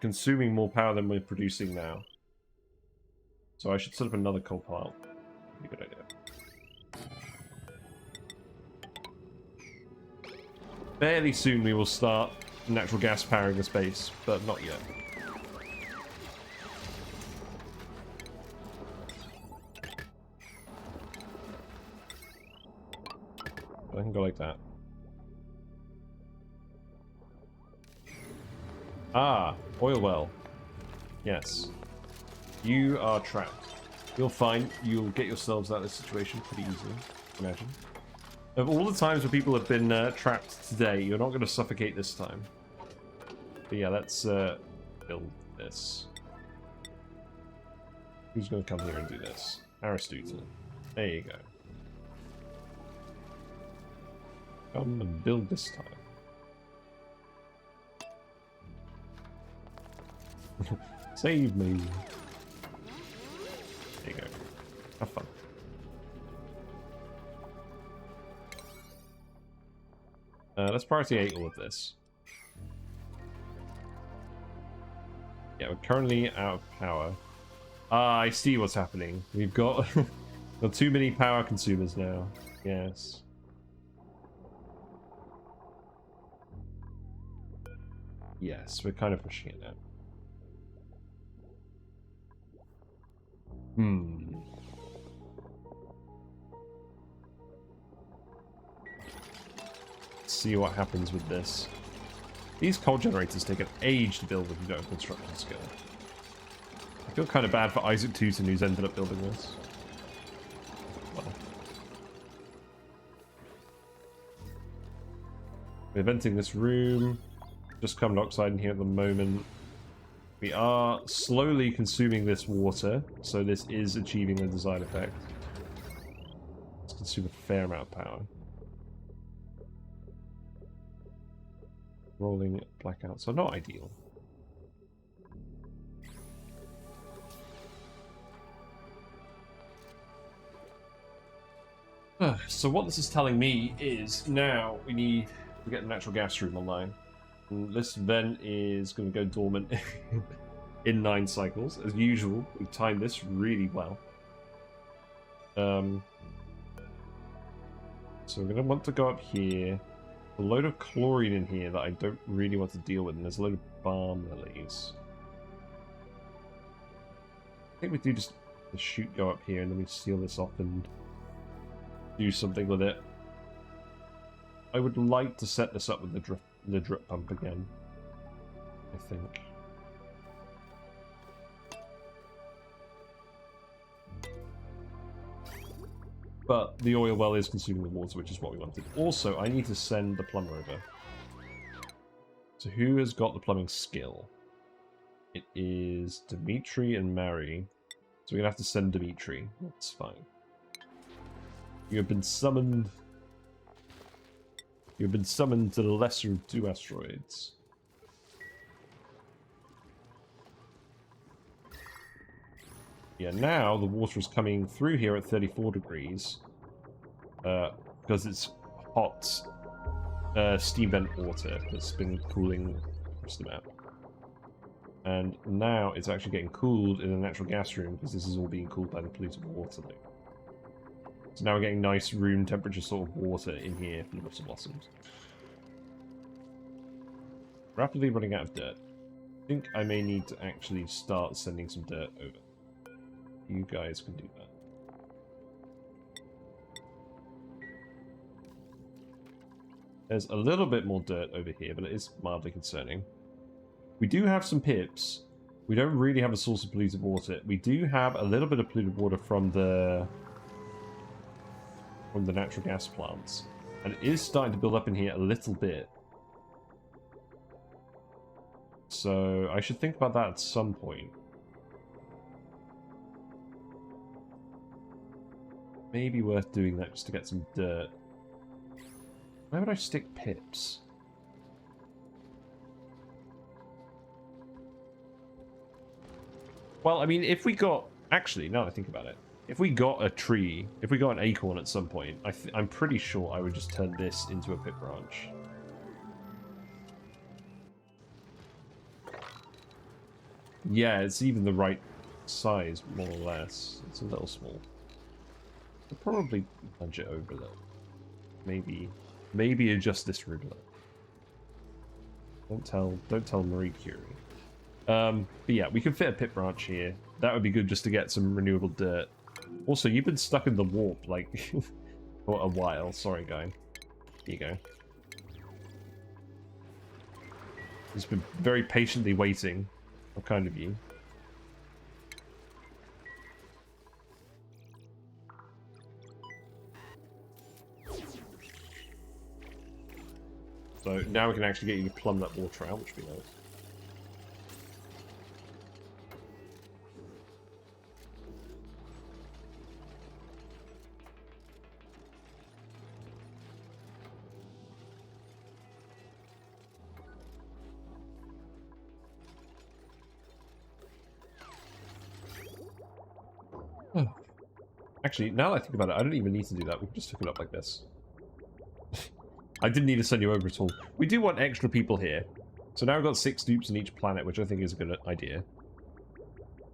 consuming more power than we're producing now. So I should set up another coal pile. Be a good idea. Fairly soon we will start natural gas powering the space, but not yet. I can go like that. Ah, oil well. Yes. You are trapped. You're fine. You'll get yourselves out of this situation pretty easily, imagine. Of all the times where people have been trapped today, you're not going to suffocate this time. But yeah, let's build this. Who's going to come here and do this? Aristotle. There you go. Come and build this time. Save me. There you go. Have fun. Let's priority 8 all of this. Yeah, we're currently out of power. Ah, I see what's happening. We've got, got too many power consumers now. Yes. Yes, we're kind of pushing it now. Let's see what happens with this. These coal generators take an age to build if you don't have construction skill. I feel kind of bad for Isaac Tootin, who's ended up building this. Well. We're venting this room. Just carbon dioxide in here at the moment. We are slowly consuming this water, so this is achieving the desired effect. Let's consume a fair amount of power. Rolling blackout, so not ideal. So what this is telling me is now we need to get the natural gas room online. And this vent is going to go dormant in 9 cycles. As usual, we've timed this really well. So we're going to want to go up here. A load of chlorine in here that I don't really want to deal with, and there's a load of balm lilies. I think we do just the chute go up here, and then we seal this off and do something with it. I would like to set this up with the drip pump again, I think. But the oil well is consuming the water, which is what we wanted. Also, I need to send the plumber over. So who has got the plumbing skill? It is Dimitri and Mary. So we're going to have to send Dimitri. That's fine. You have been summoned. You have been summoned to the lesser of 2 asteroids. Yeah, now the water is coming through here at 34 degrees. Because it's hot steam vent water that's been cooling across the map. And now it's actually getting cooled in the natural gas room because this is all being cooled by the polluted water loop. So now we're getting nice room temperature sort of water in here from the Russell Blossoms. Rapidly running out of dirt. I think I may need to actually start sending some dirt over. You guys can do that. There's a little bit more dirt over here, but it is mildly concerning. We do have some pips. We don't really have a source of polluted water. We do have a little bit of polluted water from the natural gas plants. And it is starting to build up in here a little bit. So I should think about that at some point. Maybe worth doing that just to get some dirt. Where would I stick pips? Well, I mean, if we got... Actually, now that I think about it. If we got a tree, if we got an acorn at some point, I'm pretty sure I would just turn this into a pip branch. Yeah, it's even the right size, more or less. It's a little small. I'll probably nudge it over though. Maybe adjust this ruler. Don't tell Marie Curie. But yeah, we can fit a pit branch here. That would be good just to get some renewable dirt. Also, you've been stuck in the warp like for a while. Sorry, guy. Here you go. He's been very patiently waiting. How kind of you. So now we can actually get you to plumb that water out, which would be nice. Actually, now that I think about it, I don't even need to do that. We can just hook it up like this. I didn't need to send you over at all. We do want extra people here. So now we've got 6 dupes on each planet, which I think is a good idea.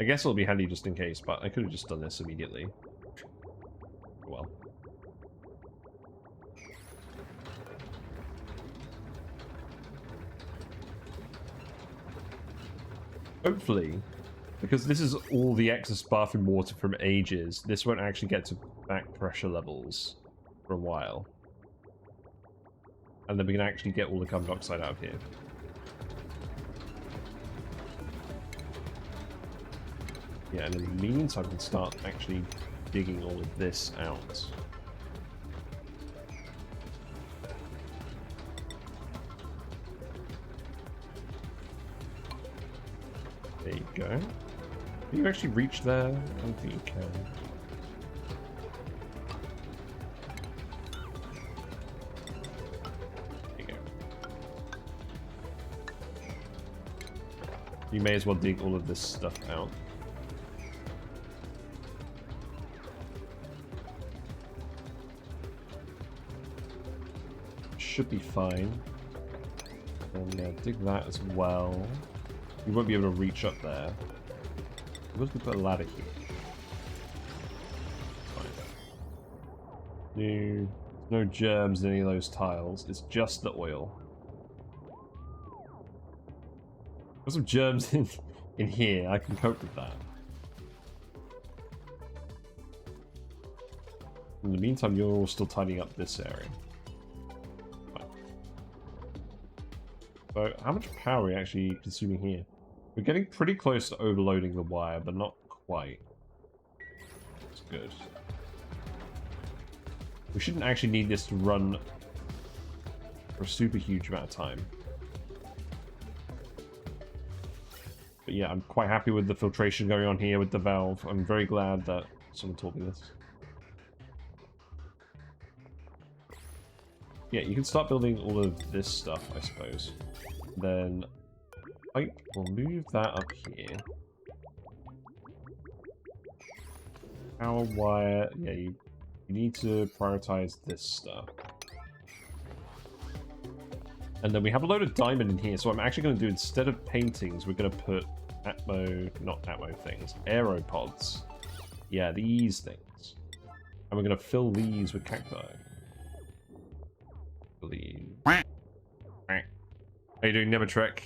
I guess it'll be handy just in case, but I could have just done this immediately. Well. Hopefully, because this is all the excess bathroom water from ages, this won't actually get to back pressure levels for a while. And then we can actually get all the carbon dioxide out of here. Yeah, and in the meantime, we can start actually digging all of this out. There you go. Can you actually reach there? I don't think you can. There you go. You may as well dig all of this stuff out. Should be fine. And dig that as well. You won't be able to reach up there. We'll just put a ladder here. Fine. No germs in any of those tiles. It's just the oil. There's some germs in here. I can cope with that. In the meantime, you're all still tidying up this area. So, how much power are we actually consuming here? We're getting pretty close to overloading the wire, but not quite. That's good. We shouldn't actually need this to run for a super huge amount of time. But yeah, I'm quite happy with the filtration going on here with the valve. I'm very glad that someone taught me this. Yeah, you can start building all of this stuff, I suppose. Then we'll move that up here. Power wire, yeah, you need to prioritize this stuff. And then we have a load of diamond in here, so I'm actually going to do, instead of paintings, we're going to put not atmo things, aeropods. Yeah, these things. And we're going to fill these with cacti. How you doing, Nemetrek?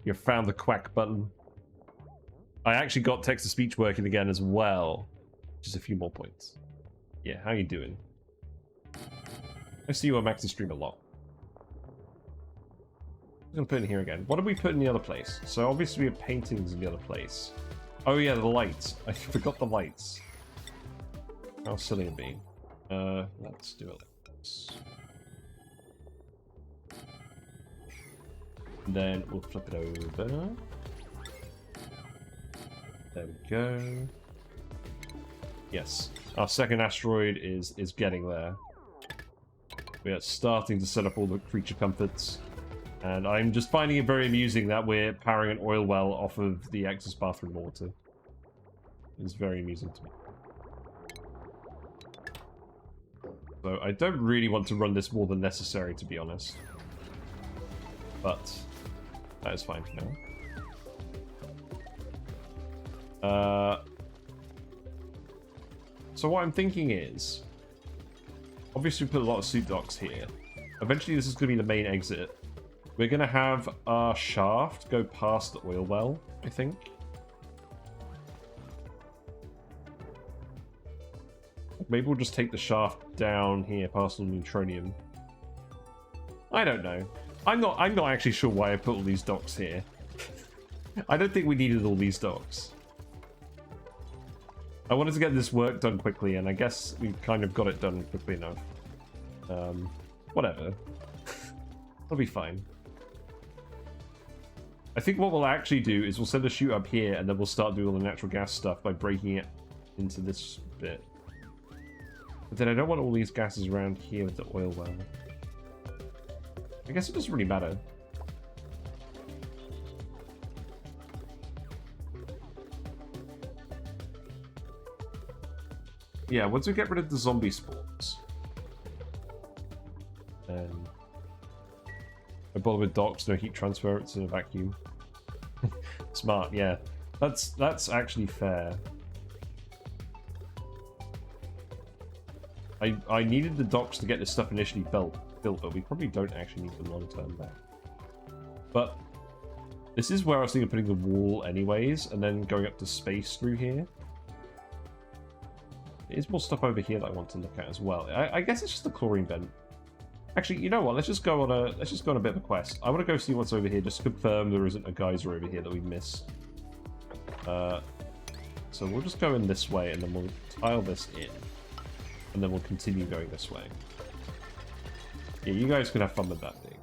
You found the quack button. I actually got text-to-speech working again as well. Just a few more points. Yeah, how you doing? I see you on Max's stream a lot. I'm gonna put it in here again. What did we put in the other place? So obviously we have paintings in the other place. Oh yeah, the lights. I forgot the lights. How silly of me. Let's do it like this. Then we'll flip it over. There we go. Yes, our second asteroid is getting there. We are starting to set up all the creature comforts. And I'm just finding it very amusing that we're powering an oil well off of the excess bathroom water. It's very amusing to me. So I don't really want to run this more than necessary, to be honest. But that is fine for now. So what I'm thinking is, obviously we put a lot of suit docks here. Eventually this is going to be the main exit. We're going to have our shaft go past the oil well, I think. Maybe we'll just take the shaft down here past the neutronium. I don't know. I'm not actually sure why I put all these docks here. I don't think we needed all these docks. I wanted to get this work done quickly, and I guess we kind of got it done quickly enough. Whatever. It'll be fine. I think what we'll actually do is we'll send a chute up here, and then we'll start doing all the natural gas stuff by breaking it into this bit. But then I don't want all these gases around here with the oil well. I guess it doesn't really matter. Yeah, once we get rid of the zombie spawns, then I bother with docks, no heat transfer, it's in a vacuum. Smart, yeah. That's actually fair. I needed the docks to get this stuff initially built, but we probably don't actually need them long term there. But this is where I was thinking of putting the wall anyways, and then going up to space through here. There's more stuff over here that I want to look at as well. I guess it's just the chlorine vent. Actually, you know what? Let's just go on a bit of a quest. I want to go see what's over here, just to confirm there isn't a geyser over here that we missed. So we'll just go in this way, and then we'll tile this in, and then we'll continue going this way. Yeah, you guys can have fun with that thing.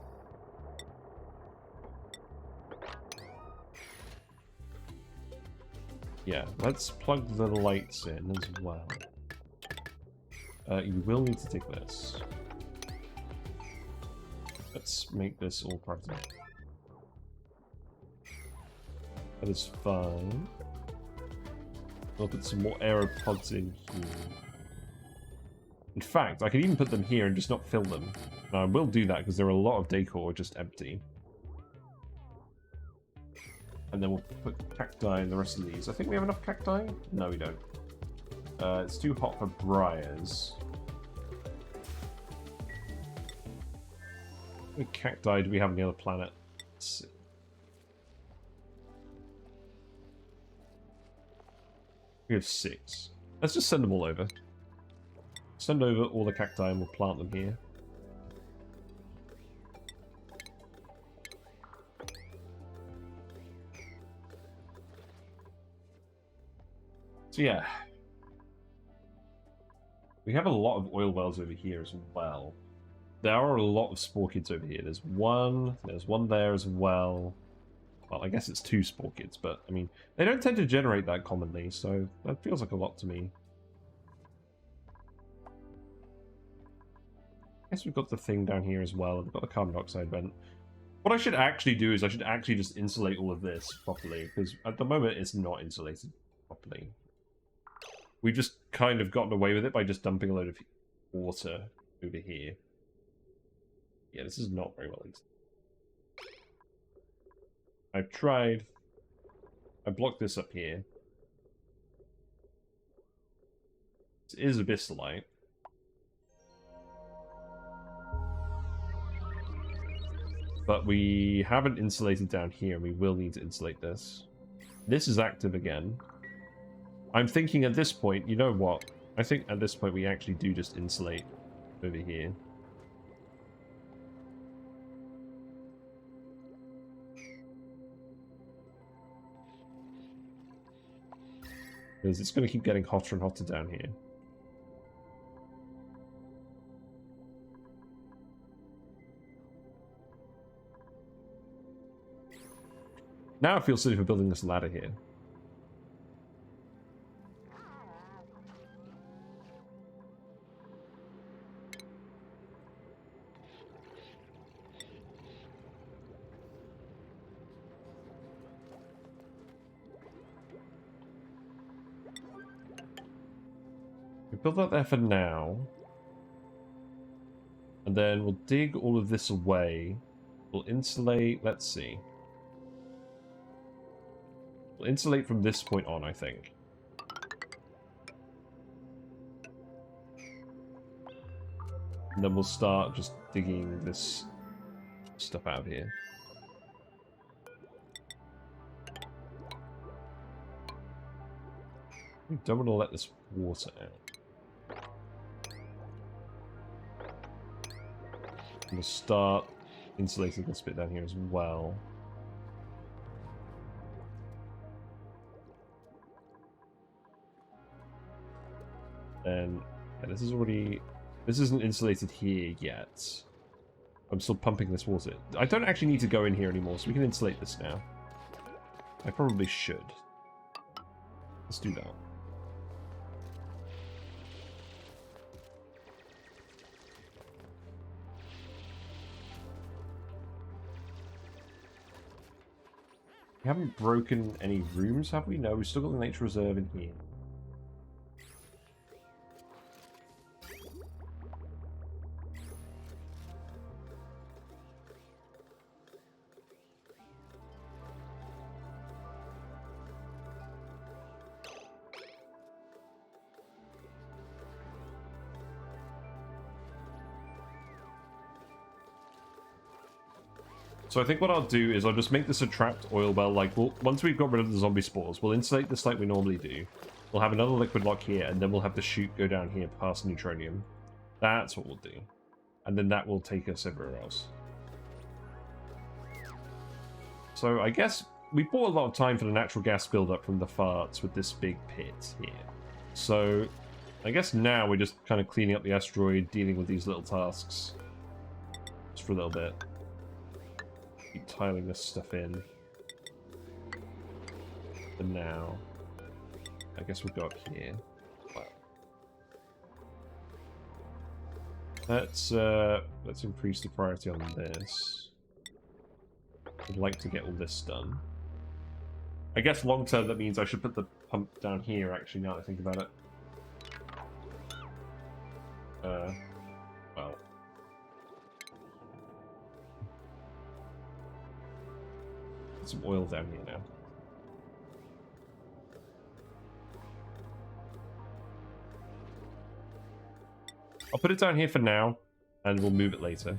Yeah, let's plug the lights in as well. You will need to take this. Let's make this all part of it. That is fine. I'll put some more aeropods in here. In fact, I could even put them here and just not fill them. And I will do that because there are a lot of decor just empty. And then we'll put cacti in the rest of these. I think we have enough cacti? No, we don't. It's too hot for briars. How many cacti do we have on the other planet? Let's see. We have 6. Let's just send them all over. Send over all the cacti and we'll plant them here. So yeah. We have a lot of oil wells over here as well. There are a lot of Sporechid over here. There's one there as well. Well, I guess it's 2 Sporechid, but I mean, they don't tend to generate that commonly, so that feels like a lot to me. I guess we've got the thing down here as well. We've got the carbon dioxide vent. What I should actually do is I should actually just insulate all of this properly, because at the moment it's not insulated properly. We've just kind of gotten away with it by just dumping a load of water over here. Yeah, this is not very well insulated. I've tried. I blocked this up here. This is abyssalite. But we haven't insulated down here, and we will need to insulate this. This is active again. I'm thinking at this point, you know what? I think at this point we actually do just insulate over here. Because it's going to keep getting hotter and hotter down here. Now I feel silly for building this ladder here. Build that there for now. And then we'll dig all of this away. We'll insulate, let's see. We'll insulate from this point on, I think. And then we'll start just digging this stuff out of here. We don't want to let this water out. We'll start insulating this bit down here as well. And yeah, this isn't insulated here yet. I'm still pumping this water. I don't actually need to go in here anymore, so we can insulate this now. I probably should. Let's do that. We haven't broken any rooms, have we? No, we've still got the nature reserve in here. So I think what I'll do is I'll just make this a trapped oil well. Like, once we've got rid of the zombie spores, we'll insulate this like we normally do. We'll have another liquid lock here, and then we'll have the chute go down here past neutronium. That's what we'll do. And then that will take us everywhere else. So I guess we bought a lot of time for the natural gas buildup from the farts with this big pit here. So I guess now we're just kind of cleaning up the asteroid, dealing with these little tasks. Just for a little bit. Keep tiling this stuff in. For now. I guess we'll go up here. Wow. Let's increase the priority on this. I'd like to get all this done. I guess long term that means I should put the pump down here actually, now that I think about it. Well. Put some oil down here now. I'll put it down here for now, and we'll move it later.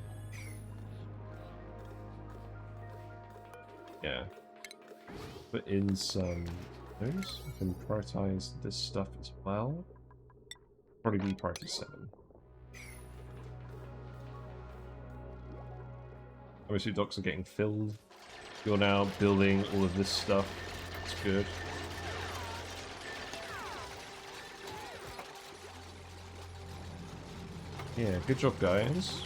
Yeah. Put in some those. We can prioritize this stuff as well. Probably be priority 7. Obviously docks are getting filled. You're now building all of this stuff. It's good. Yeah, good job, guys.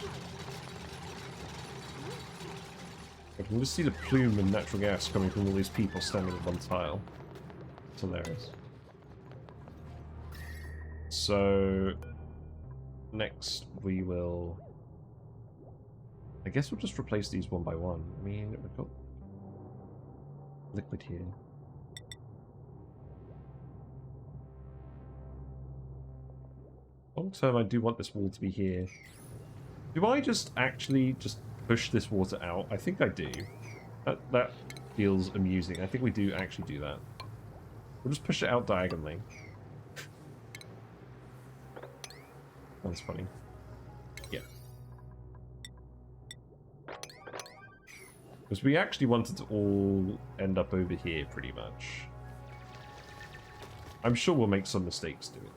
I can just see the plume of natural gas coming from all these people standing at one tile. It's hilarious. So, next we will... I guess we'll just replace these one by one. I mean, we've got liquid here. Long term, I do want this wall to be here. Do I just actually just push this water out? I think I do. That feels amusing. I think we do actually do that. We'll just push it out diagonally. That's funny. Yeah. Because we actually wanted to all end up over here, pretty much. I'm sure we'll make some mistakes doing it.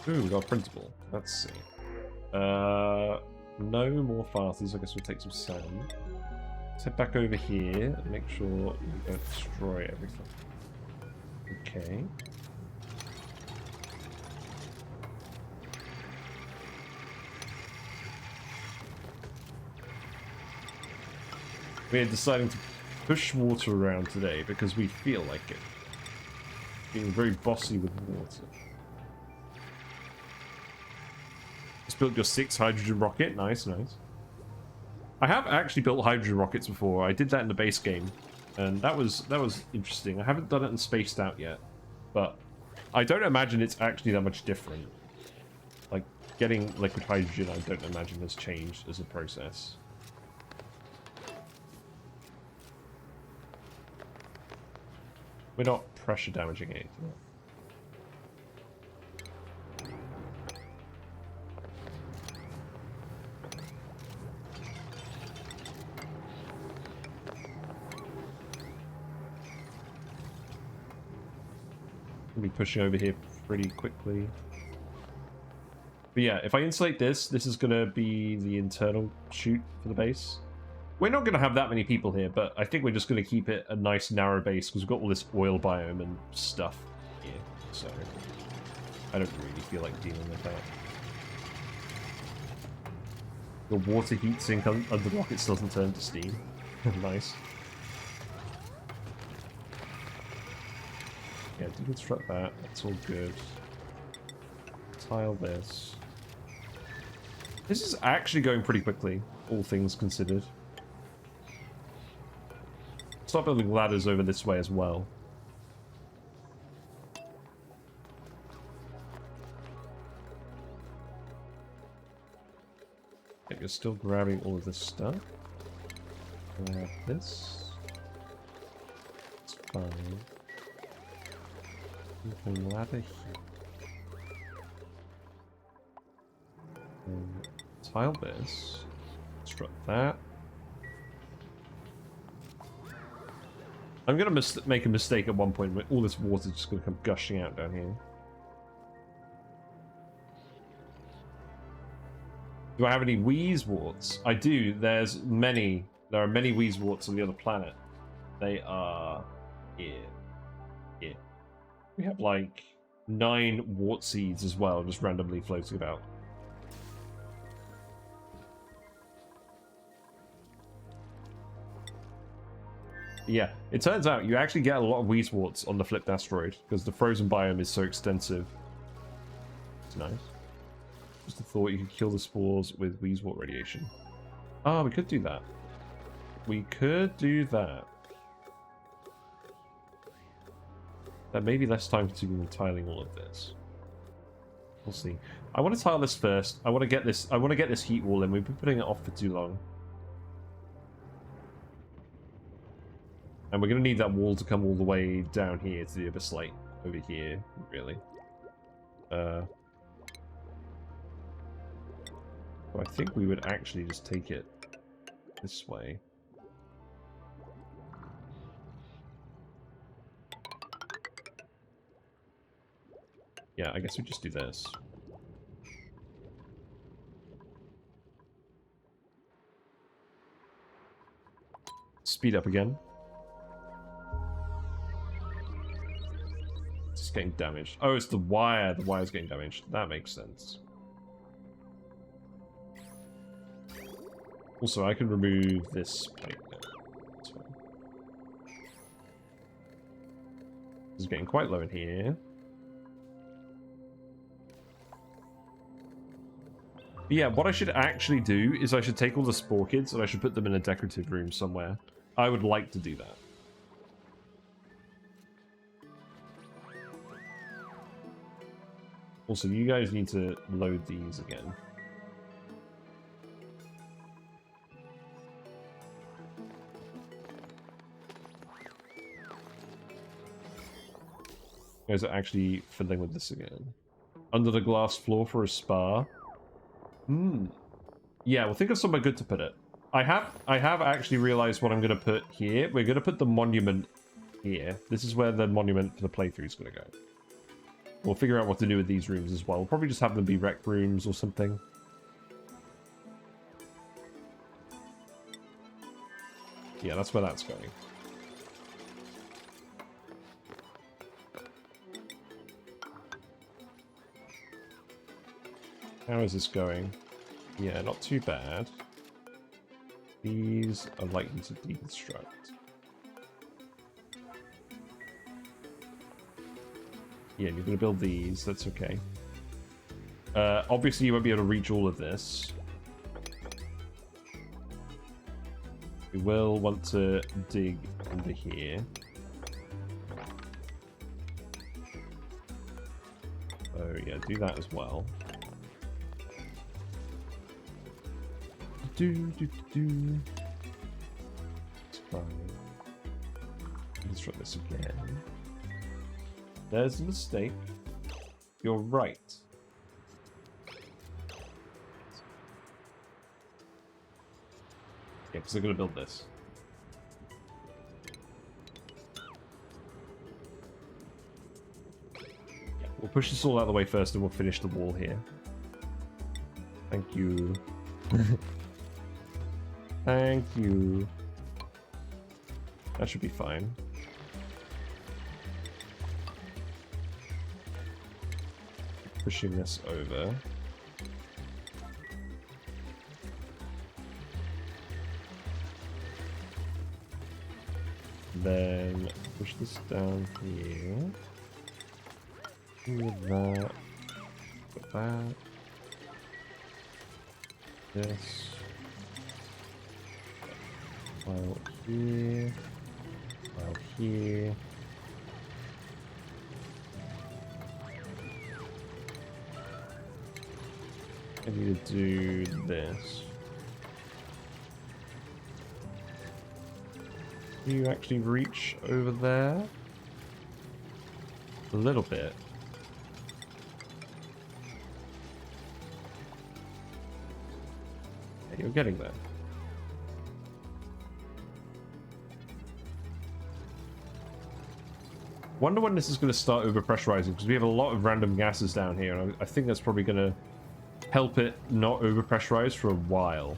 Ooh, we got a printable. Let's see. No more farters. I guess we'll take some sand. Let's head back over here and make sure we don't destroy everything. Okay. We're deciding to push water around today because we feel like it. Being very bossy with water. Just built your 6th hydrogen rocket. Nice, nice. I have actually built hydrogen rockets before. I did that in the base game, and that was interesting. I haven't done it in Spaced Out yet, but I don't imagine it's actually that much different. Like, getting liquid hydrogen, I don't imagine has changed as a process. We're not pressure damaging it. Be pushing over here pretty quickly. But yeah, if I insulate this is going to be the internal chute for the base. We're not going to have that many people here, but I think we're just going to keep it a nice narrow base because we've got all this oil biome and stuff here. So I don't really feel like dealing with that. The water heat sink under the rockets doesn't turn to steam. Nice. Yeah, deconstruct that. That's all good. Tile this. This is actually going pretty quickly, all things considered. Start building ladders over this way as well. Yeah, you're still grabbing all of this stuff. Grab this. It's fine. You can ladder here. tile this. Construct that. I'm going to make a mistake at one point where all this water is just going to come gushing out down here. Do I have any wheezeworts? I do. There are many wheezeworts on the other planet. They are here. Here. We have like 9 wart seeds as well, just randomly floating about. Yeah, it turns out you actually get a lot of wheezeworts on the flipped asteroid because the frozen biome is so extensive. It's nice. Just a thought, you could kill the spores with wheezewort radiation. Oh, we could do that. We could do that. That may be less time consuming than tiling all of this. We'll see. I want to tile this first. I want to get this heat wall in. We've been putting it off for too long. And we're going to need that wall to come all the way down here to the abyss light over here, really. But I think we would actually just take it this way. Yeah, I guess we just do this. Speed up again. It's getting damaged. Oh, it's the wire. The wire's getting damaged. That makes sense. Also, I can remove this pipe now. That's fine. This is getting quite low in here. But yeah, what I should actually do is I should take all the Sporechid and I should put them in a decorative room somewhere. I would like to do that. Also, you guys need to load these again. You guys are actually fiddling with this again. Under the glass floor for a spa. Yeah, well, think of somewhere good to put it. I have actually realized what I'm going to put here. We're going to put the monument here. This is where the monument for the playthrough is going to go. We'll figure out what to do with these rooms as well. We'll probably just have them be rec rooms or something. Yeah, that's where that's going. How is this going? Yeah, not too bad. These are likely to deconstruct. Yeah, you're going to build these. That's okay. Obviously, you won't be able to reach all of this. We will want to dig under here. Oh, yeah, do that as well. It's fine. Let's try this again. There's a mistake. You're right. Yeah, because I'm going to build this. Yeah, we'll push this all out of the way first and we'll finish the wall here. Thank you. Thank you. That should be fine. Pushing this over. Then push this down here. Do that. Put that. This. File here. File here. I need to do this. Do you actually reach over there? A little bit. You're getting there. Wonder when this is going to start overpressurizing, because we have a lot of random gases down here, and I think that's probably going to help it not overpressurize for a while.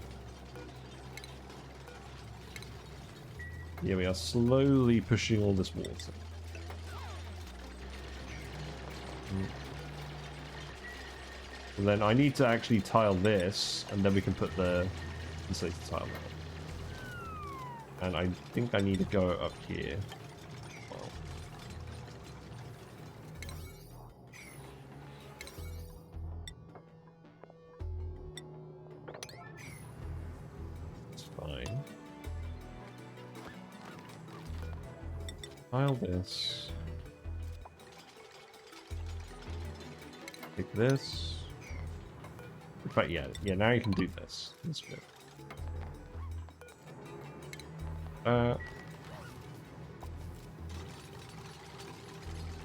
Yeah, we are slowly pushing all this water. And then I need to actually tile this, and then we can put the insulated tile there. And I think I need to go up here. Well. It's fine. Tile this. Take this. But yeah, now you can do this. That's good.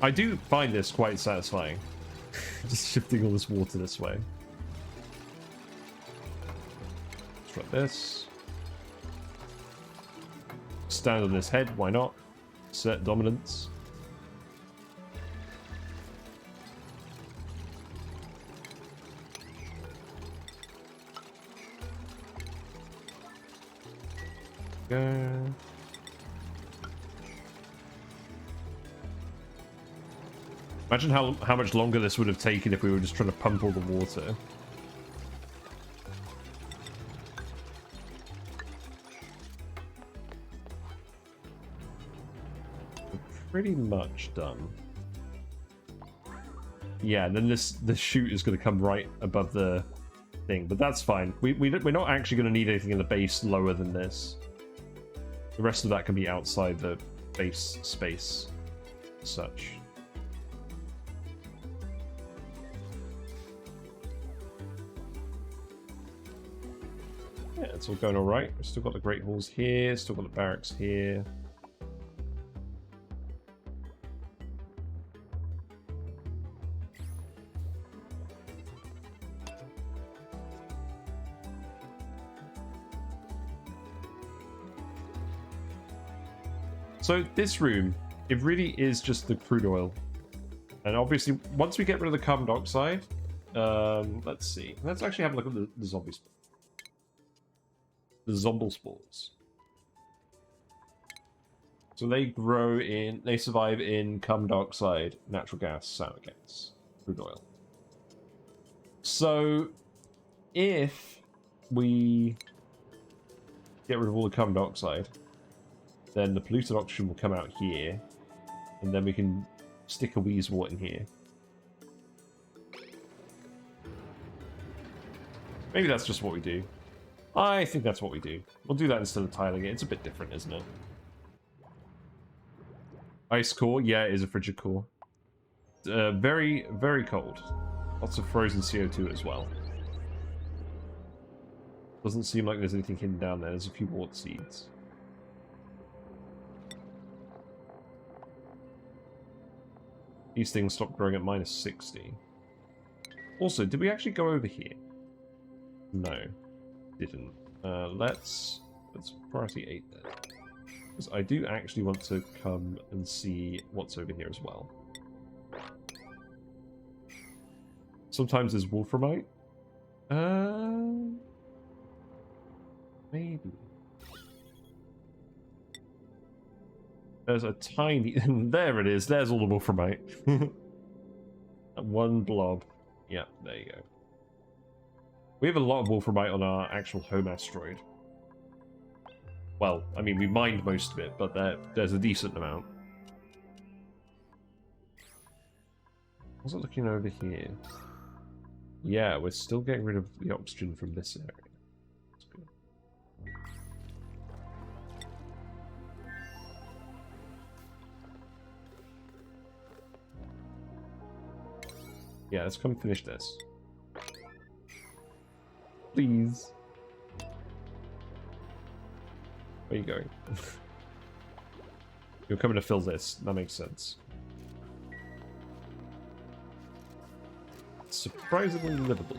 I do find this quite satisfying. Just shifting all this water this way. Let's try this. Stand on this head, why not? Assert dominance. Go. Imagine how much longer this would have taken if we were just trying to pump all the water. We're pretty much done. Yeah, and then the chute is going to come right above the thing, but that's fine. We're not actually going to need anything in the base lower than this. The rest of that can be outside the base space as such. Yeah, it's all going alright. We've still got the Great Halls here, still got the barracks here. So this room, it really is just the crude oil. And obviously, once we get rid of the carbon dioxide, let's see. Let's actually have a look at the zombie spores. The zombie spores. So they survive in carbon dioxide, natural gas, sour gas, crude oil. So if we get rid of all the carbon dioxide, then the polluted oxygen will come out here, and then we can stick a Weezewort in here. Maybe that's just what we do. I think that's what we do. We'll do that instead of tiling it. It's a bit different, isn't it? Ice core? Yeah, it is a frigid core. Very, very cold. Lots of frozen CO2 as well. Doesn't seem like there's anything hidden down there. There's a few wart seeds. These things stop growing at -60. Also, did we actually go over here? No, didn't. Let's priority 8 then. Because I do actually want to come and see what's over here as well. Sometimes there's wolframite. Maybe. There's a tiny... there it is. There's all the wolframite. One blob. Yeah, there you go. We have a lot of wolframite on our actual home asteroid. Well, I mean, we mined most of it, but there's a decent amount. How's it looking over here? Yeah, we're still getting rid of the oxygen from this area. That's good. Yeah, let's come finish this. Please. Where are you going? You're coming to fill this. That makes sense. Surprisingly livable.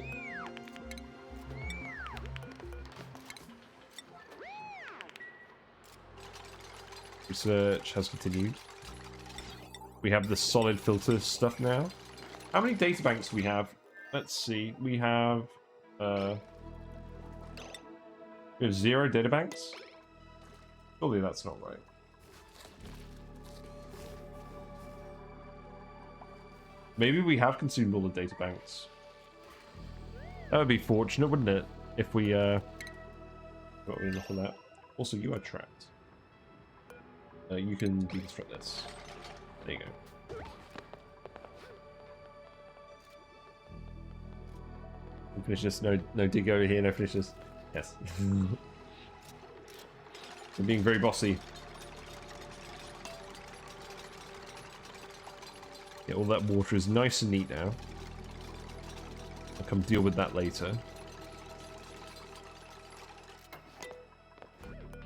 Research has continued. We have the solid filter stuff now. How many data banks do we have? Let's see. We have 0 data banks. Surely that's not right. Maybe we have consumed all the data banks. That would be fortunate, wouldn't it? If we got enough of that. Also, you are trapped. You can deconstruct this. There you go. Finish this. No dig over here. No finish this. Yes. I'm being very bossy. Yeah, all that water is nice and neat now. I'll come deal with that later.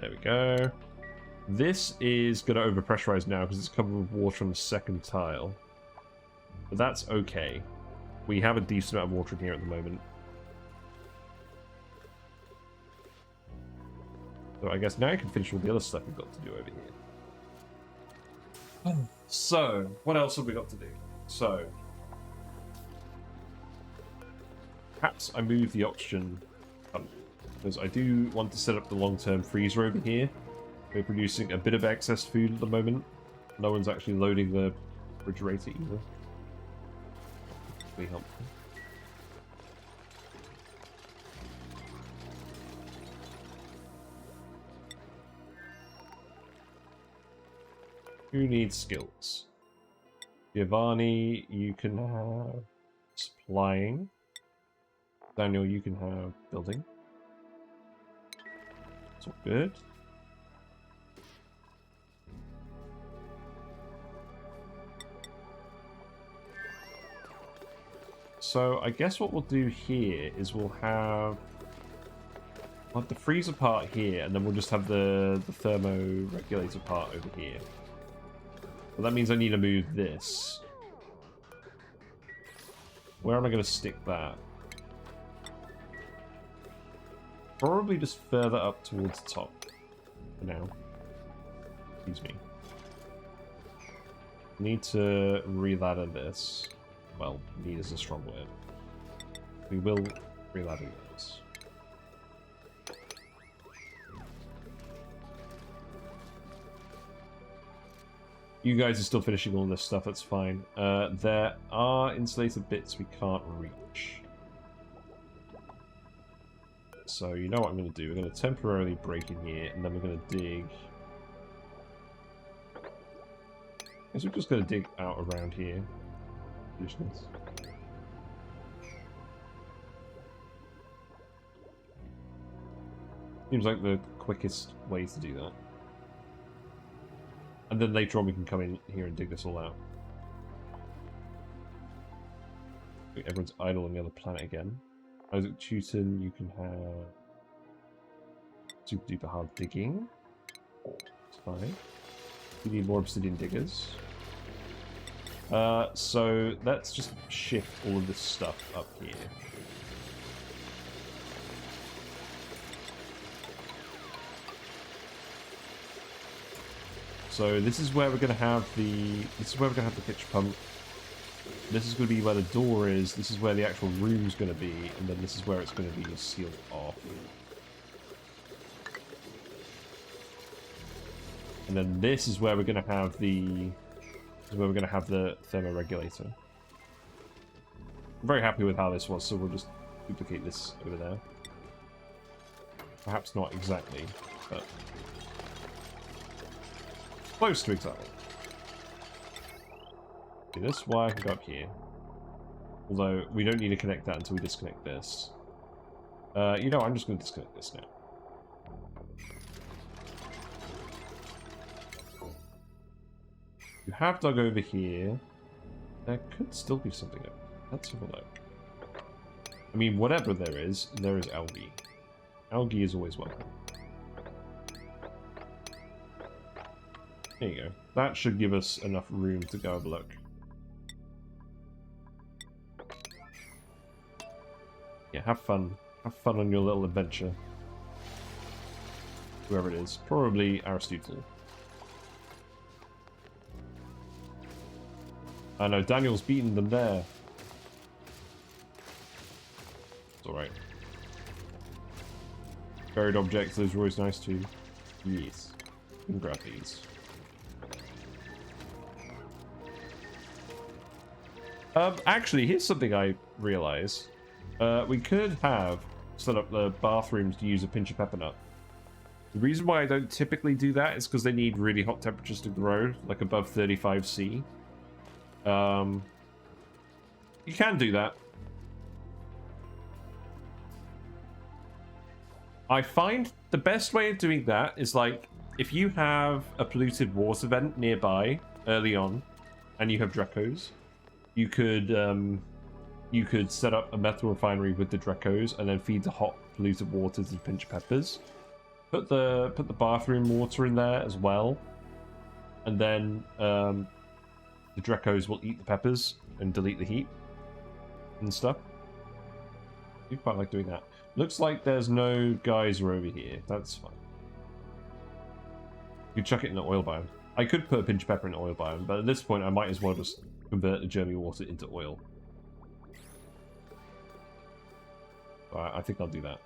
There we go. This is going to overpressurize now because it's covered with water on the second tile. But that's okay. We have a decent amount of water in here at the moment. So I guess now I can finish all the other stuff we've got to do over here. So, what else have we got to do? So, perhaps I move the oxygen pump, because I do want to set up the long-term freezer over here. We're producing a bit of excess food at the moment. No one's actually loading the refrigerator either. Be helpful. Who needs skills? Giovanni, you can have supplying. Daniel, you can have building. It's all good. So I guess what we'll do here is we'll have the freezer part here, and then we'll just have the thermoregulator part over here. Well, that means I need to move this. Where am I going to stick that? Probably just further up towards the top for now. Excuse me. Need to re-ladder this. Well, need is a strong word. We will re-ladder this. You guys are still finishing all this stuff, that's fine. There are insulated bits we can't reach. So you know what I'm going to do. We're going to temporarily break in here, and then we're going to dig. I guess we're just going to dig out around here. Seems like the quickest way to do that. And then later on we can come in here and dig this all out. Everyone's idle on the other planet again. Isaac Teuton, you can have super duper hard digging. It's fine. We need more obsidian diggers. So let's just shift all of this stuff up here. So this is where we're going to have the pitch pump. This is going to be where the door is. This is where the actual room's going to be, and then this is where it's going to be sealed off. And then this is where we're going to have the thermoregulator. I'm very happy with how this was, so we'll just duplicate this over there. Perhaps not exactly, but close to exactly. Okay, this wire can go up here. Although, we don't need to connect that until we disconnect this. You know, I'm just going to disconnect this now. You have dug over here. There could still be something up. Let's have a look. I mean, whatever there is algae. Algae is always welcome. There you go. That should give us enough room to go have a look. Yeah, have fun. Have fun on your little adventure. Whoever it is. Probably Aristotle. I know, Daniel's beaten them there. It's alright. Buried objects, those are always nice too. Yes. You can grab these. Actually, here's something I realize. We could have set up the bathrooms to use a pinch of pepper nut. The reason why I don't typically do that is because they need really hot temperatures to grow, like above 35°C. You can do that. I find the best way of doing that is like, if you have a polluted water vent nearby early on, and you have Dracos, you could set up a metal refinery with the Dracos and then feed the hot polluted water to the pinch peppers. Put the bathroom water in there as well, and then the Dracos will eat the peppers and delete the heat and stuff. I quite like doing that. Looks like there's no geyser over here. That's fine. You could chuck it in the oil biome. I could put a pinch of pepper in the oil biome, but at this point I might as well just convert the Jeremy water into oil. I think I'll do that.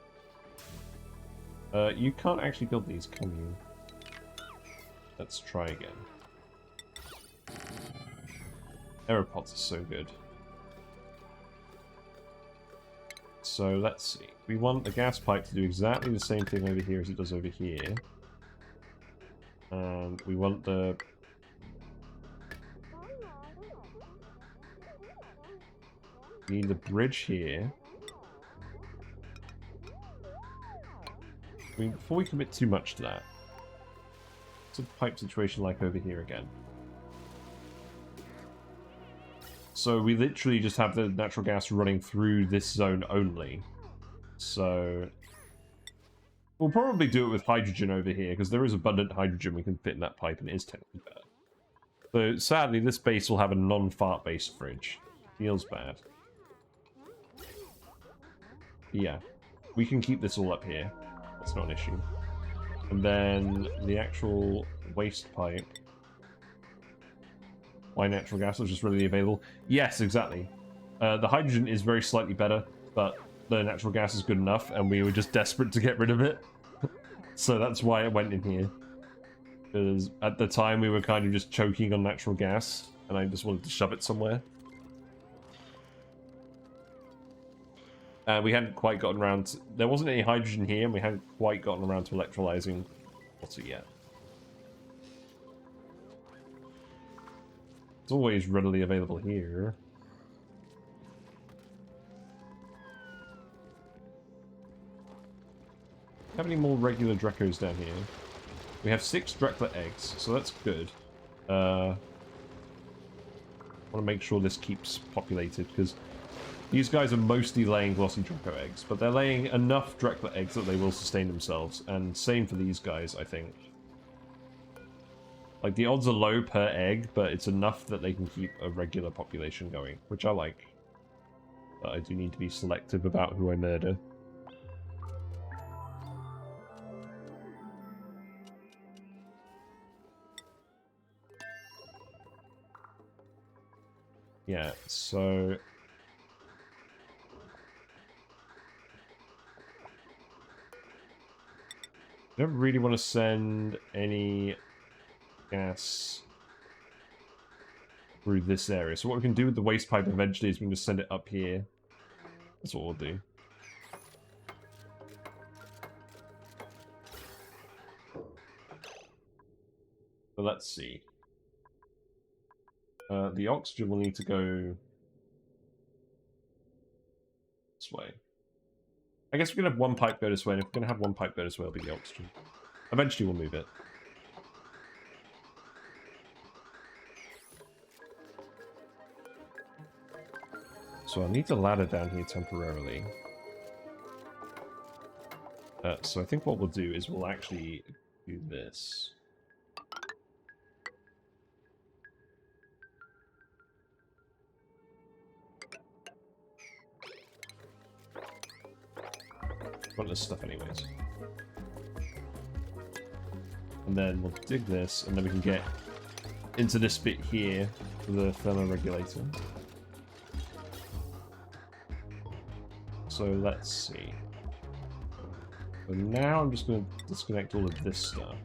You can't actually build these, can you? Let's try again. Aeropods are so good. So let's see. We want the gas pipe to do exactly the same thing over here as it does over here. And we want the... We need the bridge here. I mean, before we commit too much to that, what's a pipe situation like over here again? So we literally just have the natural gas running through this zone only. So we'll probably do it with hydrogen over here, because there is abundant hydrogen we can fit in that pipe, and it is technically better. So sadly, this base will have a non-fart based fridge. Feels bad. Yeah, we can keep this all up here. That's not an issue. And then the actual waste pipe. Why natural gas is just readily available? Yes, exactly. The hydrogen is very slightly better, but the natural gas is good enough, and we were just desperate to get rid of it. So that's why it went in here. Because at the time we were kind of just choking on natural gas, and I just wanted to shove it somewhere. We hadn't quite gotten around to... There wasn't any hydrogen here, and we hadn't quite gotten around to electrolyzing water yet. It's always readily available here. Have any more regular Dracos down here? We have 6 Dracula eggs, so that's good. I want to make sure this keeps populated, because these guys are mostly laying glossy Draco eggs, but they're laying enough Dracula eggs that they will sustain themselves, and same for these guys, I think. Like, the odds are low per egg, but it's enough that they can keep a regular population going, which I like. But I do need to be selective about who I murder. Yeah, so... I don't really want to send any gas through this area. So what we can do with the waste pipe eventually is we can just send it up here. That's what we'll do. But let's see. The oxygen will need to go this way. I guess we're going to have one pipe go this way, and if we're going to have one pipe go this way, it'll be the oxygen. Eventually we'll move it. So I'll need the ladder down here temporarily. So I think what we'll do is we'll actually do this. Want this stuff anyways. And then we'll dig this, and then we can get into this bit here the thermoregulator. So let's see. So now I'm just going to disconnect all of this stuff.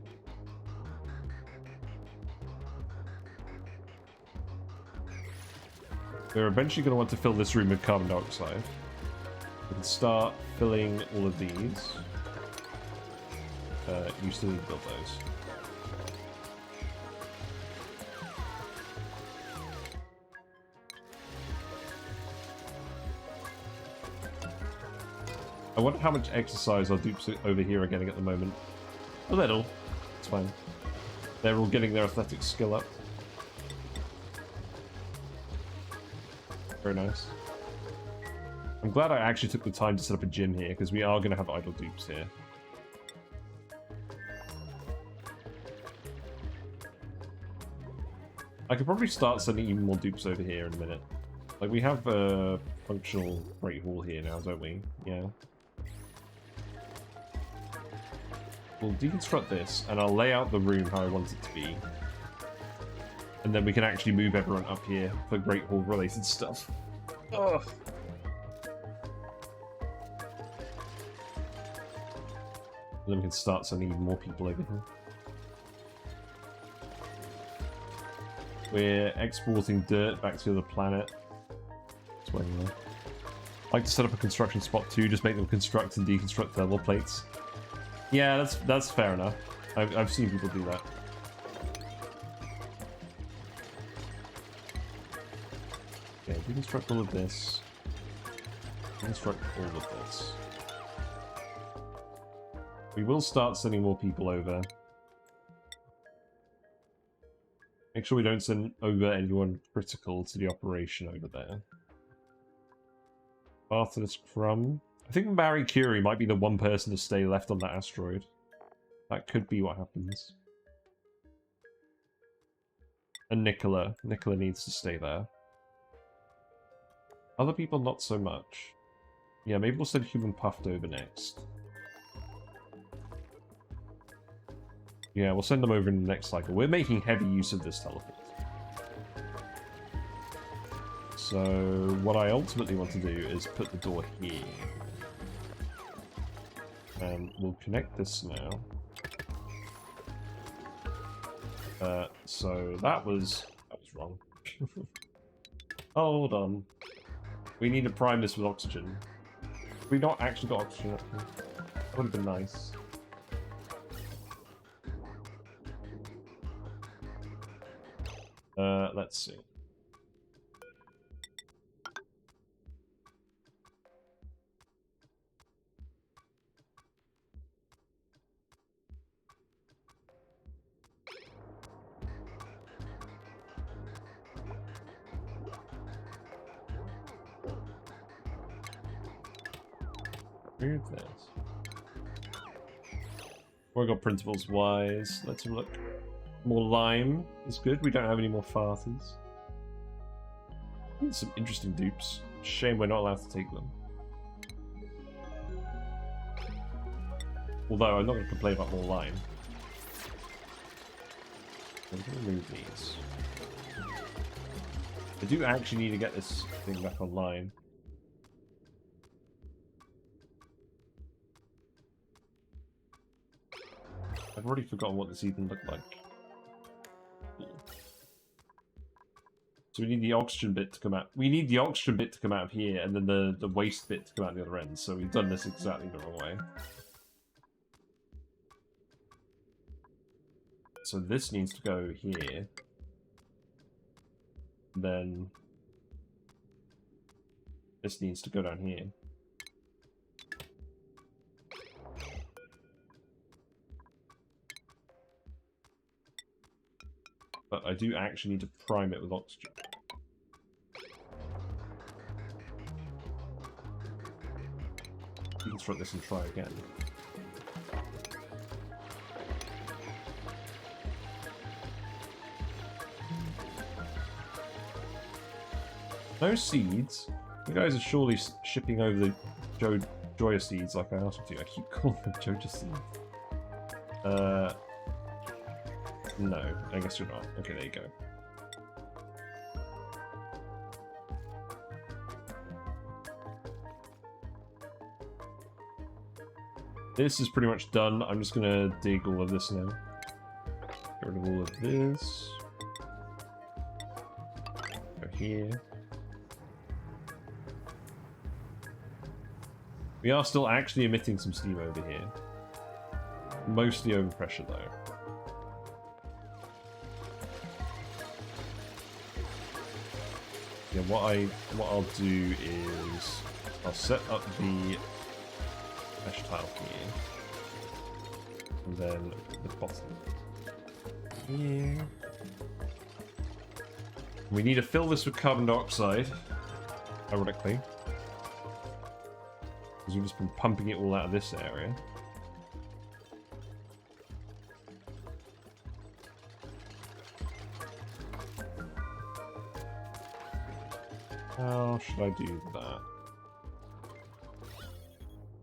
We're eventually going to want to fill this room with carbon dioxide. We can start filling all of these. You still need to build those. I wonder how much exercise our dupes over here are getting at the moment. A little. It's fine. They're all getting their athletic skill up. Very nice. I'm glad I actually took the time to set up a gym here, because we are going to have idle dupes here. I could probably start sending even more dupes over here in a minute. Like, we have a functional Great Hall here now, don't we? Yeah. We'll deconstruct this, and I'll lay out the room how I want it to be. And then we can actually move everyone up here for Great Hall related stuff. Ugh. And then we can start sending even more people over here. We're exporting dirt back to the planet. That's where we are. I like to set up a construction spot too, just make them construct and deconstruct thermal plates. Yeah, that's fair enough. I've seen people do that. Okay, deconstruct all of this. Deconstruct all of this. We will start sending more people over. Make sure we don't send over anyone critical to the operation over there. Arthur's Crumb. I think Marie Curie might be the one person to stay left on that asteroid. That could be what happens. And Nicola. Nicola needs to stay there. Other people, not so much. Yeah, maybe we'll send Human Puffed over next. Yeah, we'll send them over in the next cycle. We're making heavy use of this teleport. So, what I ultimately want to do is put the door here. And we'll connect this now. So that was wrong. Hold on. We need to prime this with oxygen. We not actually got oxygen up here. That would have been nice. Let's see. Move this. We got principles wise. Let's have a look. More lime is good. We don't have any more farters. Some interesting dupes. Shame we're not allowed to take them. Although I'm not going to complain about more lime. I'm going to remove these. I do actually need to get this thing back online. I've already forgotten what this even looked like. So we need the oxygen bit to come out. We need the oxygen bit to come out of here, and then the waste bit to come out the other end. So we've done this exactly the wrong way. So this needs to go here. Then this needs to go down here. But I do actually need to prime it with oxygen. Deconstruct this and try again. No seeds? You guys are surely shipping over the Joya seeds like I asked you to. I keep calling them Joja seeds. No, I guess you're not. Okay, there you go. This is pretty much done. I'm just gonna dig all of this now. Get rid of all of this. Go here. We are still actually emitting some steam over here. Mostly overpressure though. Yeah, what I'll do is I'll set up the mesh tile here, and then the bottom here. We need to fill this with carbon dioxide, ironically, because we've just been pumping it all out of this area. How should I do that?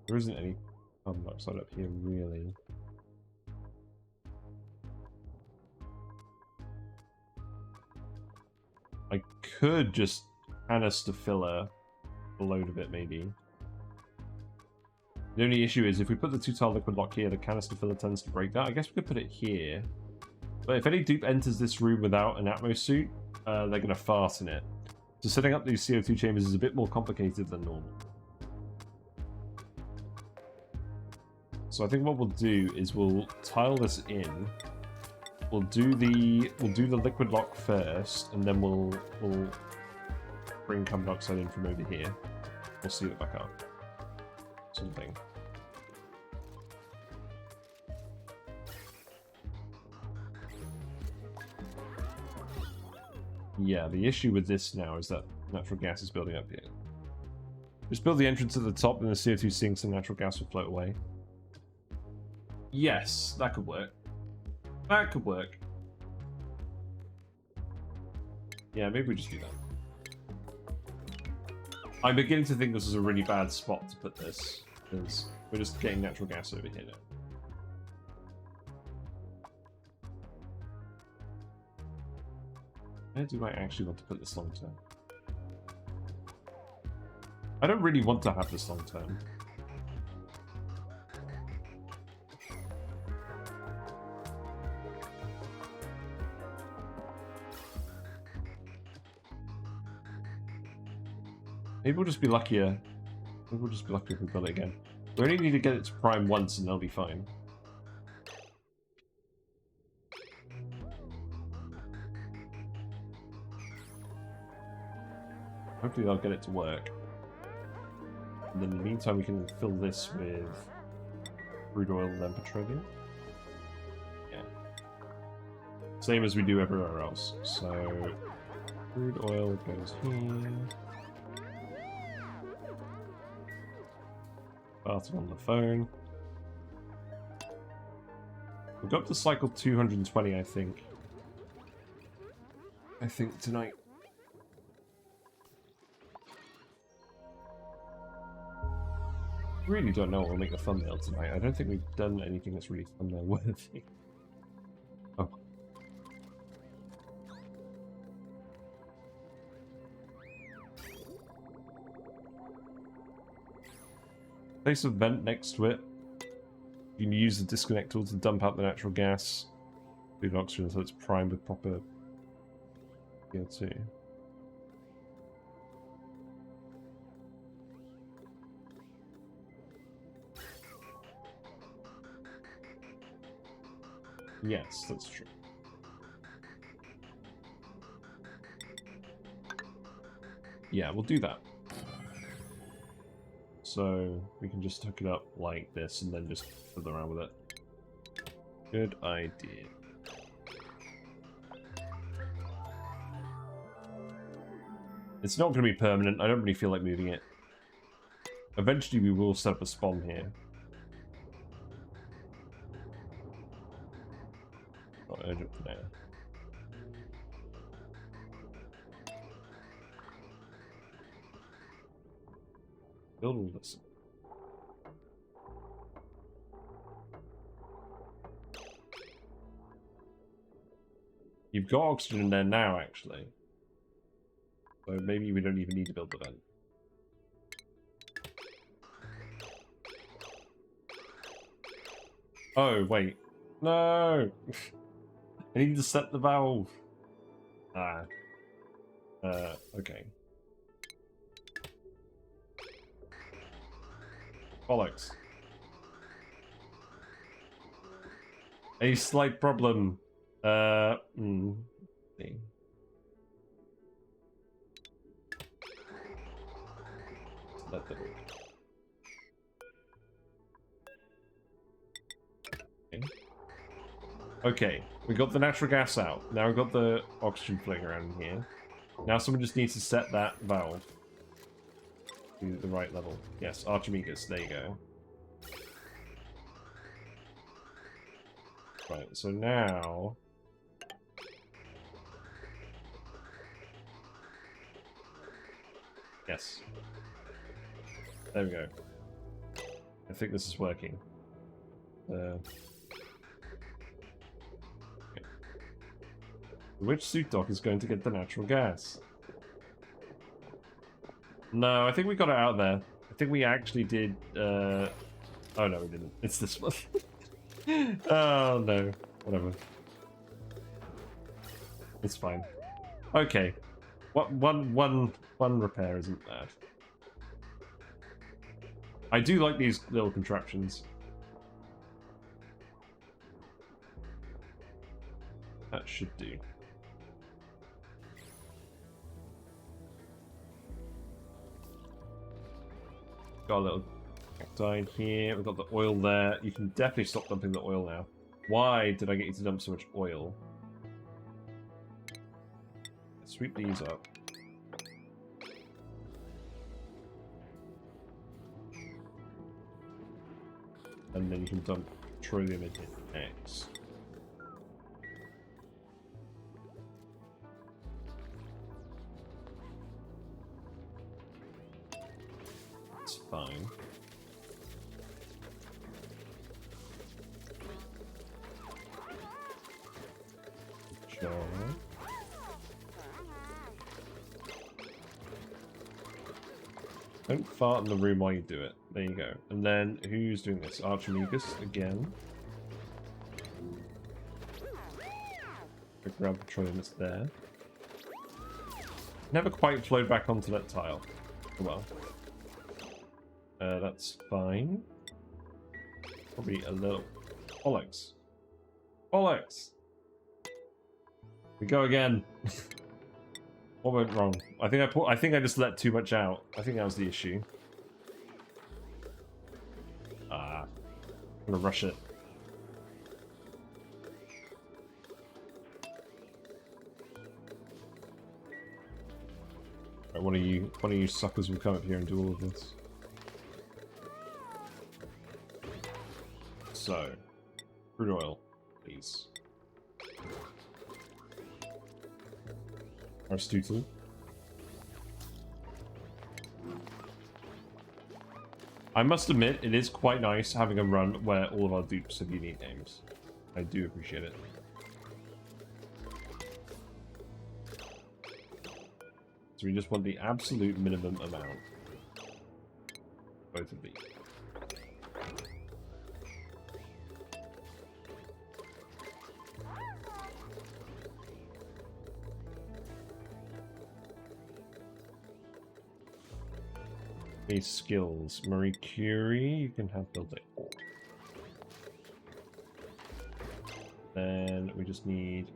There isn't any carbon dioxide up here, really. I could just canister filler a load of it, maybe. The only issue is if we put the 2-tile liquid lock here, the canister filler tends to break that. I guess we could put it here. But if any dupe enters this room without an Atmos suit, they're going to fart in it. So setting up these CO2 chambers is a bit more complicated than normal. So I think what we'll do is we'll tile this in. We'll do the liquid lock first, and then we'll bring carbon dioxide in from over here. We'll seal it back up. Something. Yeah, the issue with this now is that natural gas is building up here. Just build the entrance at the top, and the CO2 sinks and natural gas will float away. Yes, that could work. That could work. Yeah, maybe we just do that. I'm beginning to think this is a really bad spot to put this, because we're just getting natural gas over here now. Where do I actually want to put this long term? I don't really want to have this long term. Maybe we'll just be luckier. Maybe we'll just be lucky if we build it again. We only need to get it to prime once and they'll be fine. Hopefully they'll get it to work. And then in the meantime we can fill this with crude oil and then petroleum. Yeah. Same as we do everywhere else. So crude oil goes here. Barton on the phone. We've got to cycle 220, I think. Tonight. Really don't know what will make a thumbnail tonight. I don't think we've done anything that's really thumbnail worthy. Oh. Place a vent next to it. You can use the disconnect tool to dump out the natural gas. Leave oxygen so it's primed with proper CO2. Yes, that's true. Yeah, we'll do that. So we can just hook it up like this and then just fiddle around with it. Good idea. It's not going to be permanent. I don't really feel like moving it. Eventually we will set up a spawn here. Not urgent for now. Build all this. You've got oxygen in there now, actually. So maybe we don't even need to build the vent. Oh, wait. No! I need to set the valve. Ah. Okay. Bollocks. A slight problem. See. Let that be. Okay, we got the natural gas out. Now we've got the oxygen floating around in here. Now someone just needs to set that valve to the right level. Yes, Archimedes, there you go. Right, so now... Yes. There we go. I think this is working. Which suit dock is going to get the natural gas? No, I think we got it out there. I think we actually did, Oh no, we didn't. It's this one. Oh no. Whatever. It's fine. Okay. One repair isn't bad. I do like these little contraptions. That should do. Got a little cacti here. We've got the oil there. You can definitely stop dumping the oil now. Why did I get you to dump so much oil? Sweep these up. And then you can dump petroleum into X. It's fine. Sure. Don't fart in the room while you do it. There you go. And then, who's doing this? Archimedes again. Grab petroleum that's there. Never quite flowed back onto that tile. Oh well. That's fine. Probably a little... Bollocks. Bollocks! We go again. What went wrong? I think I just let too much out. I think that was the issue. I'm gonna rush it. Right, one of you suckers will come up here and do all of this. So, crude oil, please. Aristotle. I must admit, it is quite nice having a run where all of our dupes have unique names. I do appreciate it. So we just want the absolute minimum amount. Both of these. These skills. Marie Curie, you can have build it. Then we just need...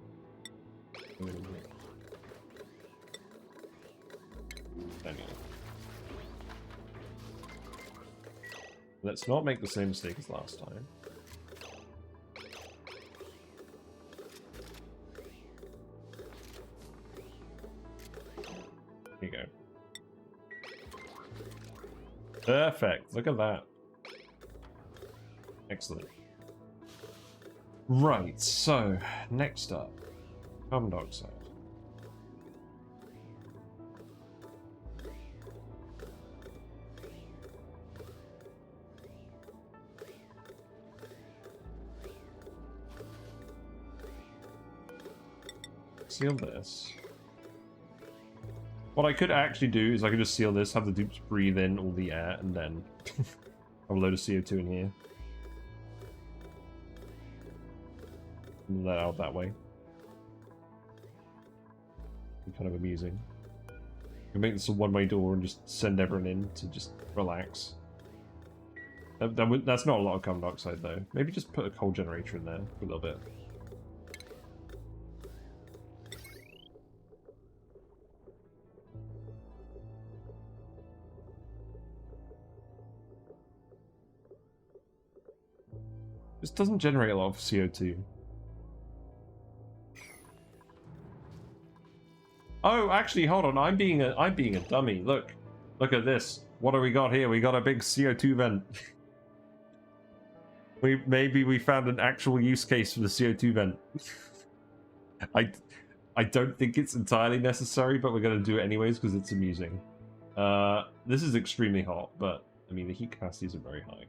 Let's not make the same mistake as last time. Here you go. Perfect. Look at that. Excellent. Right, so next up, carbon dioxide. Seal this. What I could actually do is I could just seal this, have the dupes breathe in all the air, and then have a load of CO2 in here. let out that way. Be kind of amusing. We can make this a one-way door and just send everyone in to just relax. That's not a lot of carbon dioxide though. Maybe just put a coal generator in there for a little bit. This doesn't generate a lot of CO2. Oh, actually, hold on. I'm being a dummy. Look at this. What do we got here? We got a big CO2 vent. Maybe we found an actual use case for the CO2 vent. I don't think it's entirely necessary, but we're going to do it anyways because it's amusing. This is extremely hot, but I mean the heat capacity isn't very high.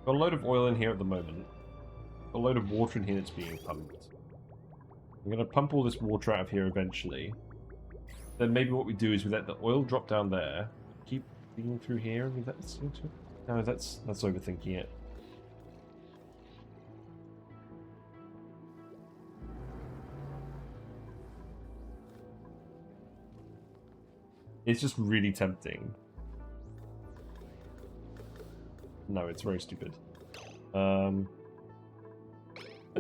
Got a load of oil in here at the moment. A load of water in here that's being pumped. I'm going to pump all this water out of here eventually. Then maybe what we do is we let the oil drop down there. Keep feeding through here and we let this into it. No, that's overthinking it. It's just really tempting. No, it's very stupid. There's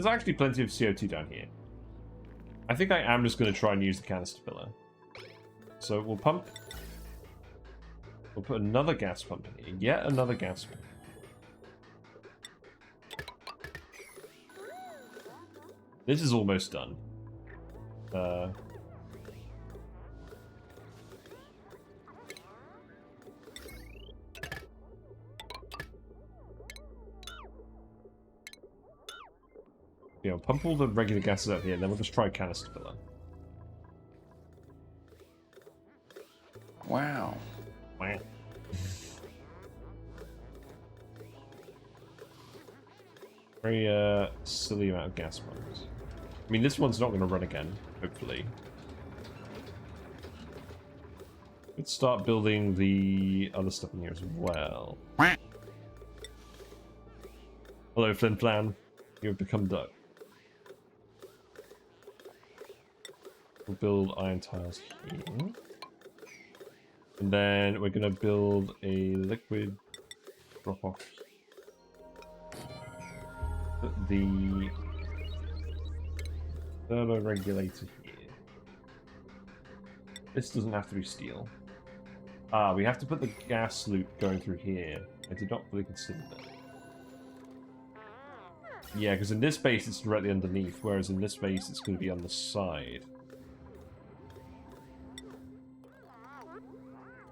actually plenty of CO2 down here. I think I am just going to try and use the canister filler. So we'll pump. We'll put another gas pump in here. Yet another gas pump. This is almost done. Yeah, we'll pump all the regular gases out here, and then we'll just try canister filler. Wow. Wow. Very silly amount of gas pumps. I mean, this one's not going to run again, hopefully. Let's start building the other stuff in here as well. Hello, Flin Flan. You have become duck. We'll build iron tiles here. And then we're going to build a liquid drop-off. Put the thermo regulator here. This doesn't have to be steel. Ah, we have to put the gas loop going through here. I did not fully consider that. Yeah, because in this base it's directly underneath, whereas in this base it's going to be on the side.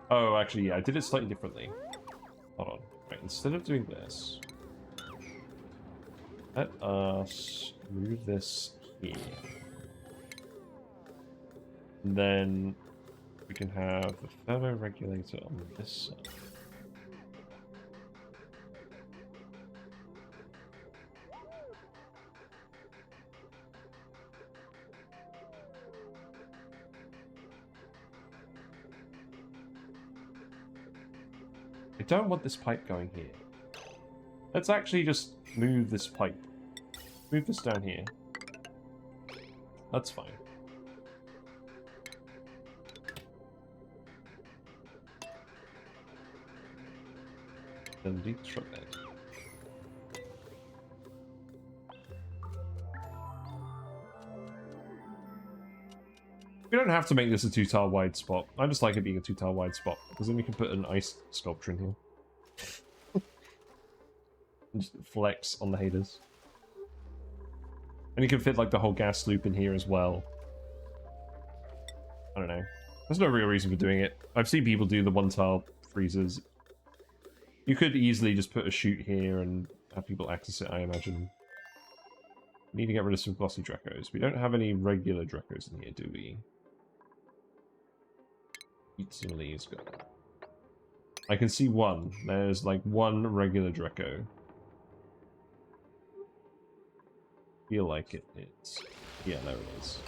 Oh, actually, yeah, I did it slightly differently. Hold on. Right, instead of doing this, let us move this here. And then we can have the thermoregulator on this side. I don't want this pipe going here. Let's actually just move this pipe. Move this down here. That's fine. Then deconstruct that. We don't have to make this a 2-tile wide spot. I just like it being a 2-tile wide spot, because then we can put an ice sculpture in here. And just flex on the haters. And you can fit like the whole gas loop in here as well. I don't know. There's no real reason for doing it. I've seen people do the 1-tile freezers. You could easily just put a chute here and have people access it, I imagine. We need to get rid of some glossy Dracos. We don't have any regular Dracos in here, do we? Eat some of these. Go. I can see one. There's like one regular Draco. feel like it is. Yeah, there it is.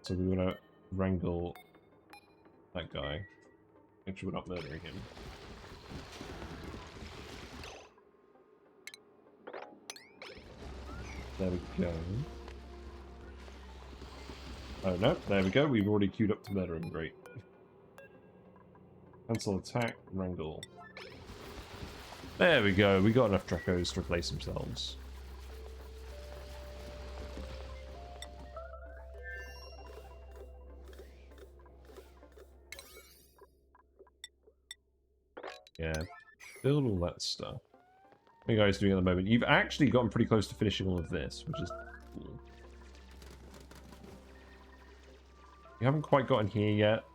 So we want to wrangle that guy. Make sure we're not murdering him. There we go. Oh no, there we go. We've already queued up to murder him. Great. Cancel attack, wrangle. There we go. We got enough Dracos to replace themselves. Yeah, build all that stuff. What are you guys doing at the moment? You've actually gotten pretty close to finishing all of this, which is cool. You haven't quite gotten here yet.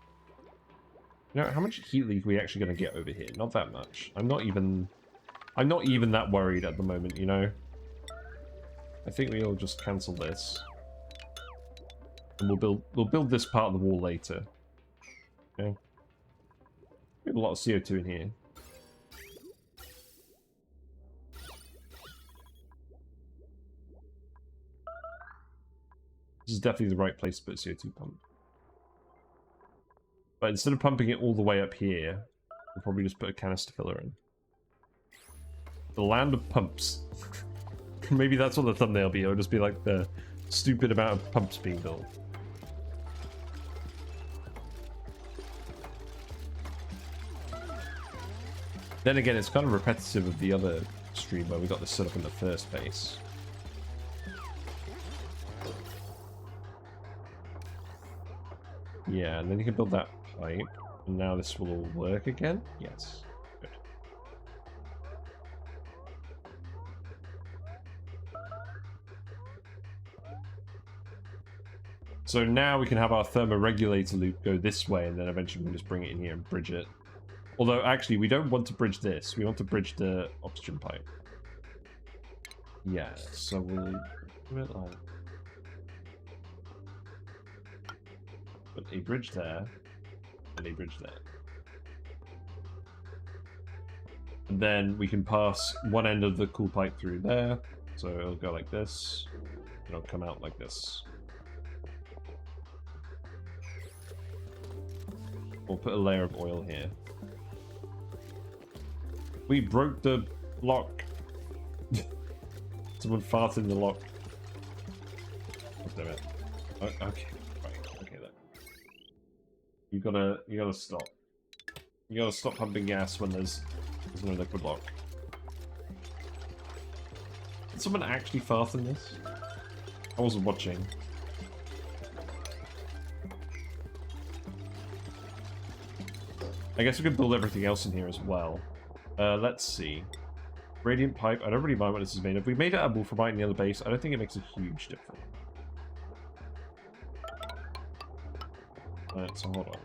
You know, how much heat leak are we actually going to get over here? Not that much. I'm not even that worried at the moment, you know? I think we'll just cancel this. And we'll build this part of the wall later. Okay. We have a lot of CO2 in here. This is definitely the right place to put a CO2 pump. But instead of pumping it all the way up here, we'll probably just put a canister filler in. The land of pumps. Maybe that's what the thumbnail will be. It'll just be like the stupid amount of pumps being built. Then again, it's kind of repetitive of the other stream where we got this set up in the first place. Yeah, and then you can build that pipe. And now this will all work again? Yes. Good. So now we can have our thermoregulator loop go this way, and then eventually we'll just bring it in here and bridge it. Although, actually, we don't want to bridge this. We want to bridge the oxygen pipe. Yeah, so we'll do it like... Put a bridge there, and a bridge there. And then we can pass one end of the cool pipe through there. So it'll go like this, and it'll come out like this. We'll put a layer of oil here. We broke the lock. Someone farted in the lock. Oh, damn it. Oh, okay, right, okay then. You gotta stop. You gotta stop pumping gas when there's no liquid lock. Did someone actually fart in this? I wasn't watching. I guess we could build everything else in here as well. Let's see. Radiant pipe. I don't really mind what this is made of. We made it out of wolframite near the base. I don't think it makes a huge difference. Alright, so hold on.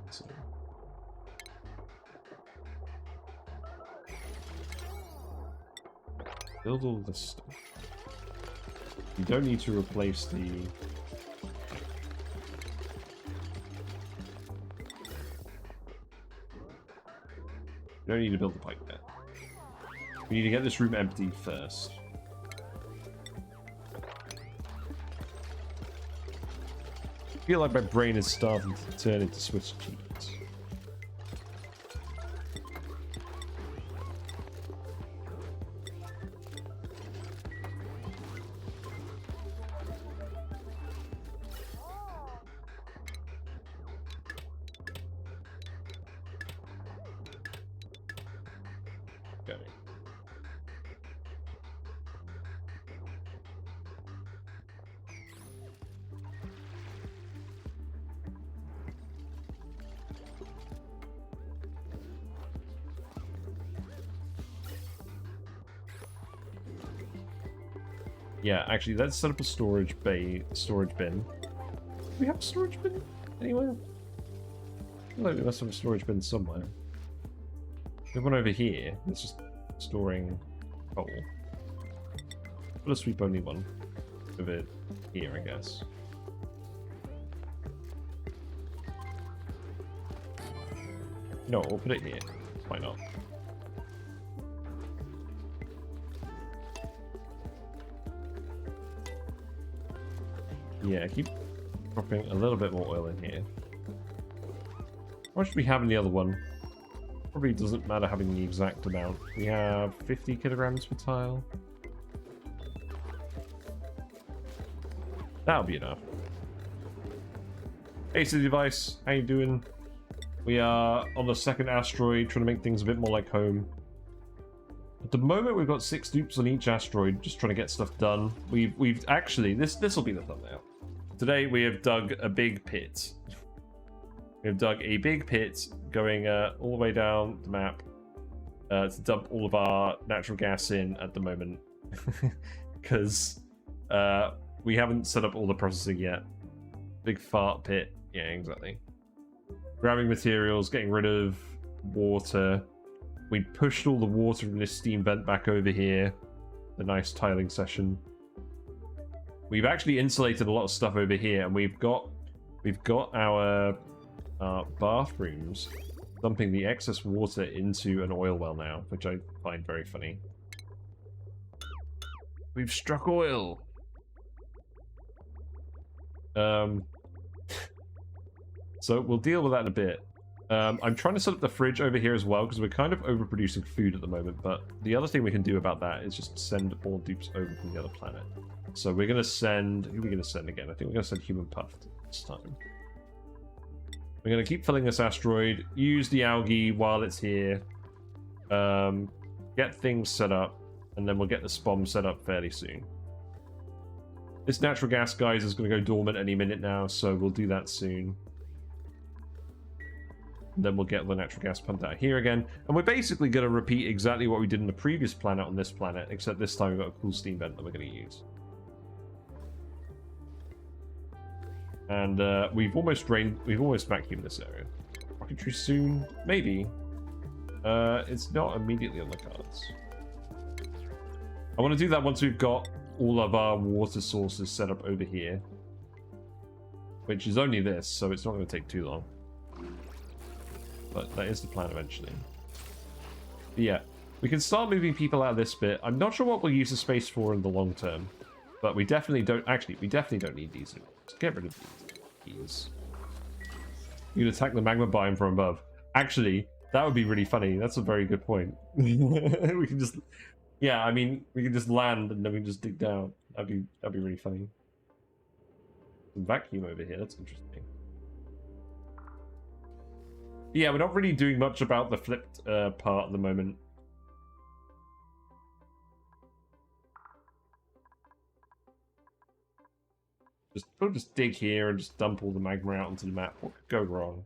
Let's see. Build all this stuff. You don't need to replace the... You don't need to build the pipe yet. We need to get this room empty first. I feel like my brain is starting to turn into Swiss cheese. Okay. Yeah, actually, let's set up a storage bin. Do we have a storage bin anywhere? I feel like we must have a storage bin somewhere. There's one over here. It's just storing coal. Put a sweep only one over here, I guess. No, we'll put it here. Why not? Yeah, keep dropping a little bit more oil in here. How much do we have in the other one? Probably doesn't matter having the exact amount. We have 50 kilograms per tile. That'll be enough. Hey, City Device, how you doing? We are on the second asteroid, trying to make things a bit more like home. At the moment, we've got 6 dupes on each asteroid, just trying to get stuff done. We've actually, this will be the thumbnail. Today, we have dug a big pit. We have dug a big pit going all the way down the map to dump all of our natural gas in at the moment. Because we haven't set up all the processing yet. Big fart pit. Yeah, exactly. Grabbing materials, getting rid of water. We pushed all the water from this steam vent back over here. The nice tiling session. We've actually insulated a lot of stuff over here, and we've got our bathrooms dumping the excess water into an oil well now, which I find very funny. We've struck oil. So we'll deal with that in a bit. I'm trying to set up the fridge over here as well, because we're kind of overproducing food at the moment, but the other thing we can do about that is just send all dupes over from the other planet. So we're going to send... Who are we going to send again? I think we're going to send Human Puff this time. We're going to keep filling this asteroid, use the algae while it's here, get things set up, and then we'll get the SPOM set up fairly soon. This natural gas, guys, is going to go dormant any minute now, so we'll do that soon. And then we'll get the natural gas pumped out here again. And we're basically going to repeat exactly what we did in the previous planet on this planet, except this time we've got a cool steam vent that we're going to use. And we've almost vacuumed this area. Rocketry soon? Maybe. It's not immediately on the cards. I want to do that once we've got all of our water sources set up over here. Which is only this, so it's not going to take too long. But that is the plan eventually. But yeah, we can start moving people out of this bit. I'm not sure what we'll use the space for in the long term. But we definitely don't... Actually, we definitely don't need these. Let's get rid of these. You can attack the magma biome from above. Actually, that would be really funny. That's a very good point. We can just... Yeah, I mean, we can just land and then we can just dig down. That'd be really funny. Some vacuum over here. That's interesting. Yeah, we're not really doing much about the flipped part at the moment. We'll just dig here and just dump all the magma out onto the map. What could go wrong?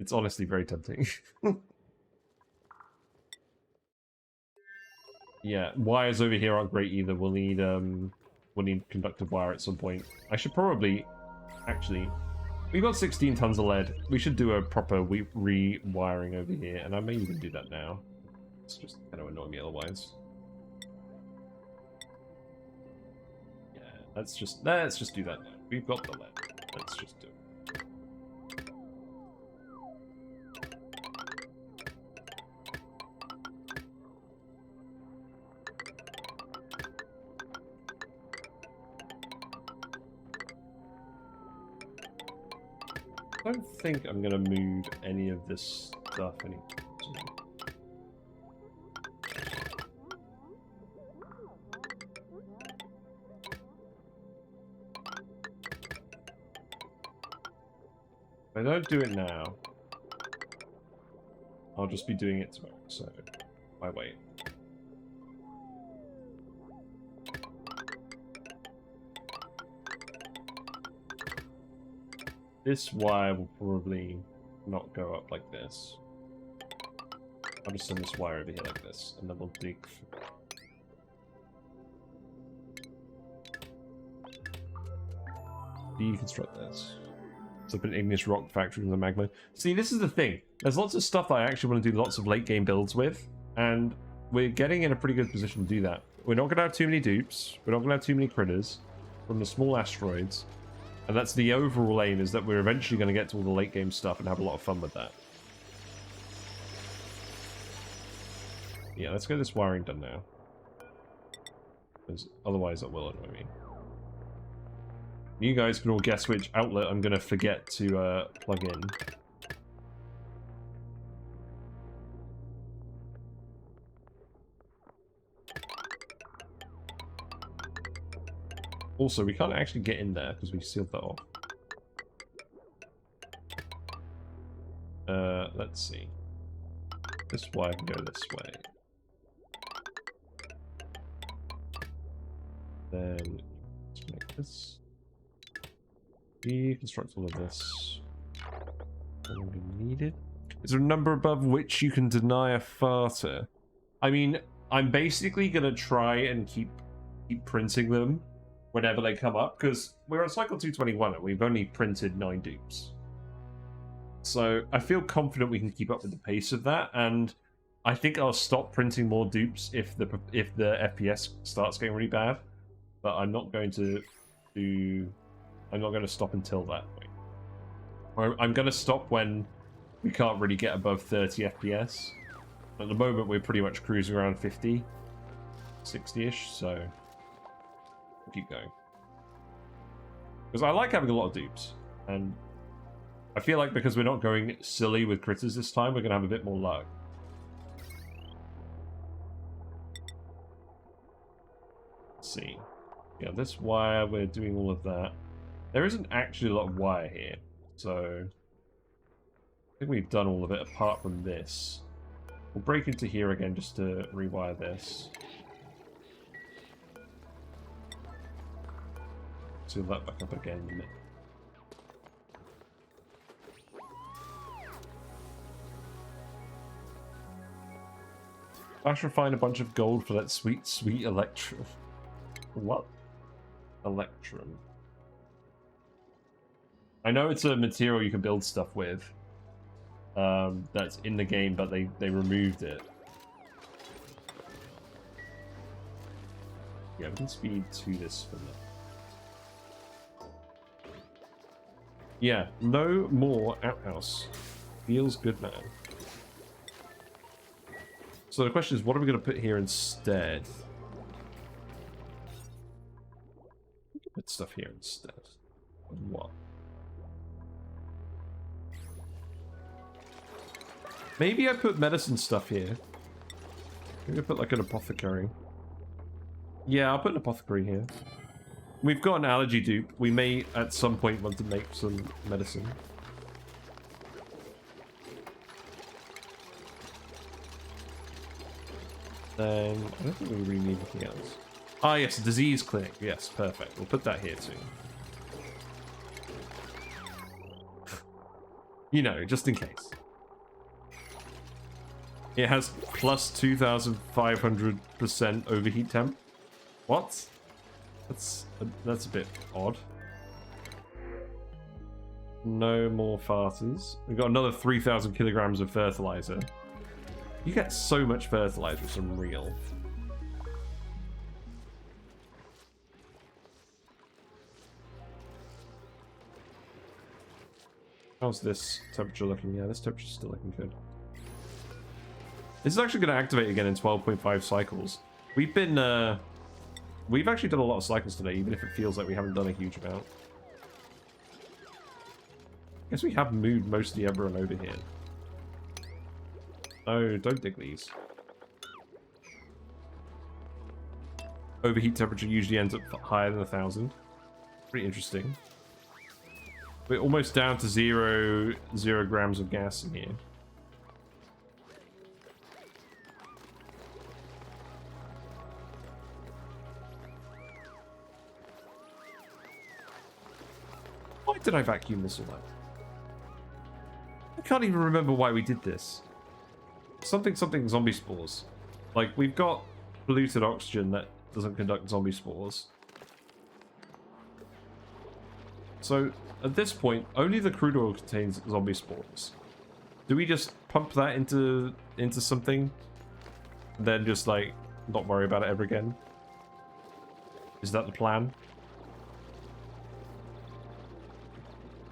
It's honestly very tempting. Yeah, wires over here aren't great either. We'll need conductive wire at some point. I should probably... Actually, we've got 16 tons of lead. We should do a proper rewiring over here, and I may even do that now. It's just kind of annoying me otherwise. Let's just do that now. We've got the lead. Let's just do it. I don't think I'm gonna move any of this stuff anymore. If I don't do it now, I'll just be doing it tomorrow, so why wait? This wire will probably not go up like this. I'll just send this wire over here like this, and then we'll dig. Deconstruct this. It's up an igneous rock factory from the magma. See, this is the thing. There's lots of stuff that I actually want to do lots of late game builds with, and we're getting in a pretty good position to do that. We're not going to have too many dupes. We're not going to have too many critters from the small asteroids. And that's the overall aim, is that we're eventually going to get to all the late game stuff and have a lot of fun with that. Yeah, let's get this wiring done now. Because otherwise that will annoy me. You guys can all guess which outlet I'm going to forget to plug in. Also, we can't actually get in there because we sealed that off. Let's see. This wire can go this way. Then let's make this. Deconstruct all of this. Don't be needed. Is there a number above which you can deny a farter? I mean, I'm basically gonna try and keep printing them whenever they come up, because we're on cycle 221 and we've only printed 9 dupes. So I feel confident we can keep up with the pace of that, and I think I'll stop printing more dupes if the FPS starts getting really bad. But I'm not going to stop until that point. I'm going to stop when we can't really get above 30 FPS. At the moment, we're pretty much cruising around 50, 60-ish, so we'll keep going. Because I like having a lot of dupes, and I feel like because we're not going silly with critters this time, we're going to have a bit more luck. Let's see. Yeah, this wire, we're doing all of that. There isn't actually a lot of wire here, so I think we've done all of it apart from this. We'll break into here again just to rewire this. Seal that back up again. I should refine a bunch of gold for that sweet, sweet electrum. What? Electrum. I know it's a material you can build stuff with. That's in the game, but they removed it. Yeah, we can speed to this for now. Yeah, no more outhouse. Feels good, man. So the question is, what are we going to put here instead? We can put stuff here instead. What? Maybe I put medicine stuff here. Maybe I put like an apothecary. Yeah, I'll put an apothecary here. We've got an allergy dupe. We may at some point want to make some medicine. Then I don't think we really need anything else. Ah, yes, disease clinic. Yes, perfect. We'll put that here too. You know, just in case. It has plus 2,500% overheat temp. What? That's a bit odd. No more farters. We've got another 3,000 kilograms of fertilizer. You get so much fertilizer, it's unreal. How's this temperature looking? Yeah, this temperature's still looking good. This is actually going to activate again in 12.5 cycles. We've actually done a lot of cycles today, even if it feels like we haven't done a huge amount. I guess we have moved most of the Eberron over here. Oh, don't dig these. Overheat temperature usually ends up higher than 1,000. Pretty interesting. We're almost down to zero grams of gas in here. Why did I vacuum this all out? I can't even remember why we did this. Something zombie spores. Like, we've got polluted oxygen that doesn't conduct zombie spores. So, at this point, only the crude oil contains zombie spores. Do we just pump that into something? And then just, like, not worry about it ever again? Is that the plan?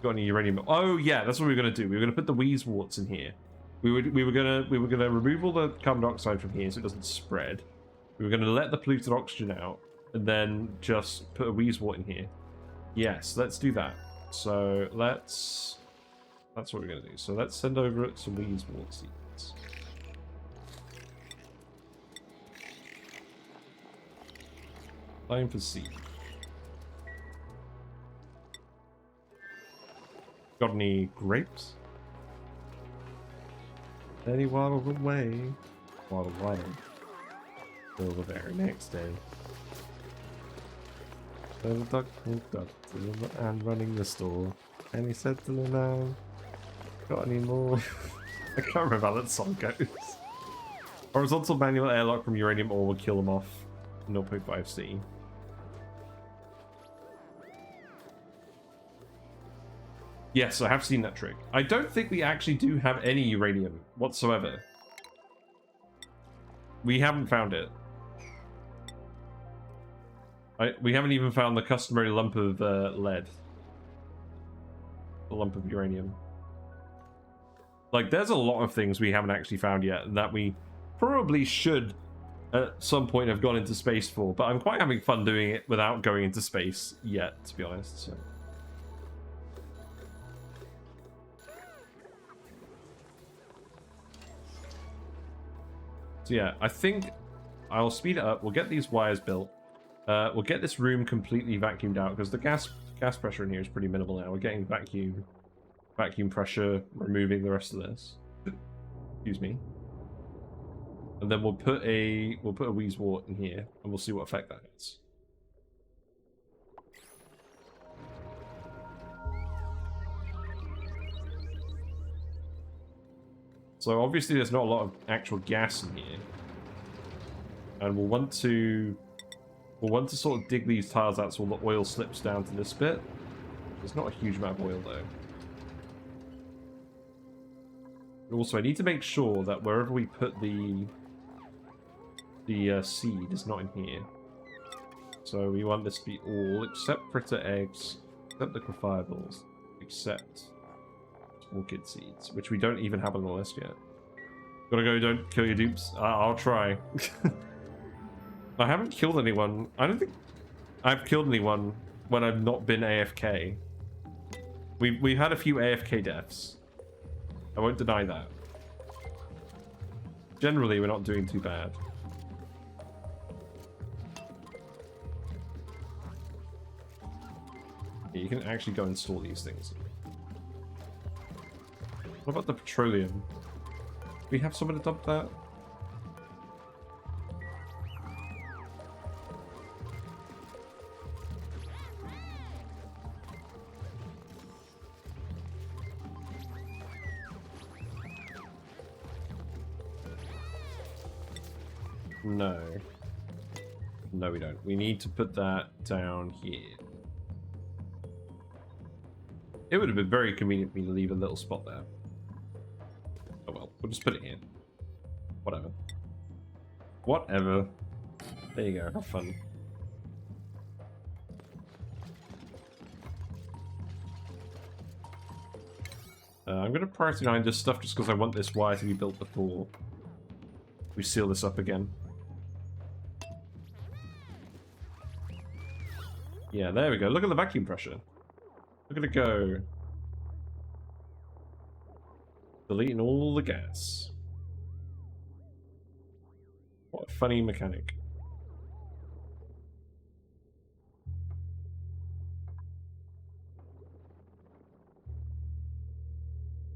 Got any uranium? Oh yeah, that's what we were gonna do. We were gonna put the wheezeworts in here. We were gonna remove all the carbon dioxide from here so it doesn't spread. We were gonna let the polluted oxygen out, and then just put a wheezewort in here. Yes, let's do that. So that's what we're gonna do. So let's send over some of these wart seeds. Time for seed. Got any grapes? Any waddle away. Waddle. Till the very next day. The duck walked up to the man running the store, and he said to the man, "Got any more?" I can't remember how that song goes. Horizontal manual airlock from uranium ore will kill them off. 0.5C. Yes, I have seen that trick. I don't think we actually do have any uranium whatsoever. We haven't found it. We haven't even found the customary lump of lead. A lump of uranium. Like, there's a lot of things we haven't actually found yet that we probably should at some point have gone into space for, but I'm quite having fun doing it without going into space yet, to be honest. So yeah, I think I'll speed it up. We'll get these wires built. We'll get this room completely vacuumed out because the gas pressure in here is pretty minimal now. We're getting vacuum pressure, removing the rest of this. Excuse me. And then we'll put a wheeze wart in here, and we'll see what effect that has. So obviously there's not a lot of actual gas in here, and we'll want to sort of dig these tiles out so all the oil slips down to this bit. There's not a huge amount of oil though. Also, I need to make sure that wherever we put the seed is not in here. So we want this to be all except fritter eggs, except liquefiables, except Sporechid seeds, which we don't even have on the list yet. Gotta go, don't kill your dupes. I'll try. I haven't killed anyone. I don't think I've killed anyone when I've not been AFK. We've had a few AFK deaths. I won't deny that. Generally, we're not doing too bad. Yeah, you can actually go and store these things. What about the petroleum? Do we have someone to dump that? No. No, we don't. We need to put that down here. It would have been very convenient for me to leave a little spot there. Oh well, we'll just put it here. Whatever. Whatever. There you go, have fun. I'm going to prioritize this stuff just because I want this wire to be built before we seal this up again. Yeah, there we go. Look at the vacuum pressure. Look at it go. Deleting all the gas. What a funny mechanic.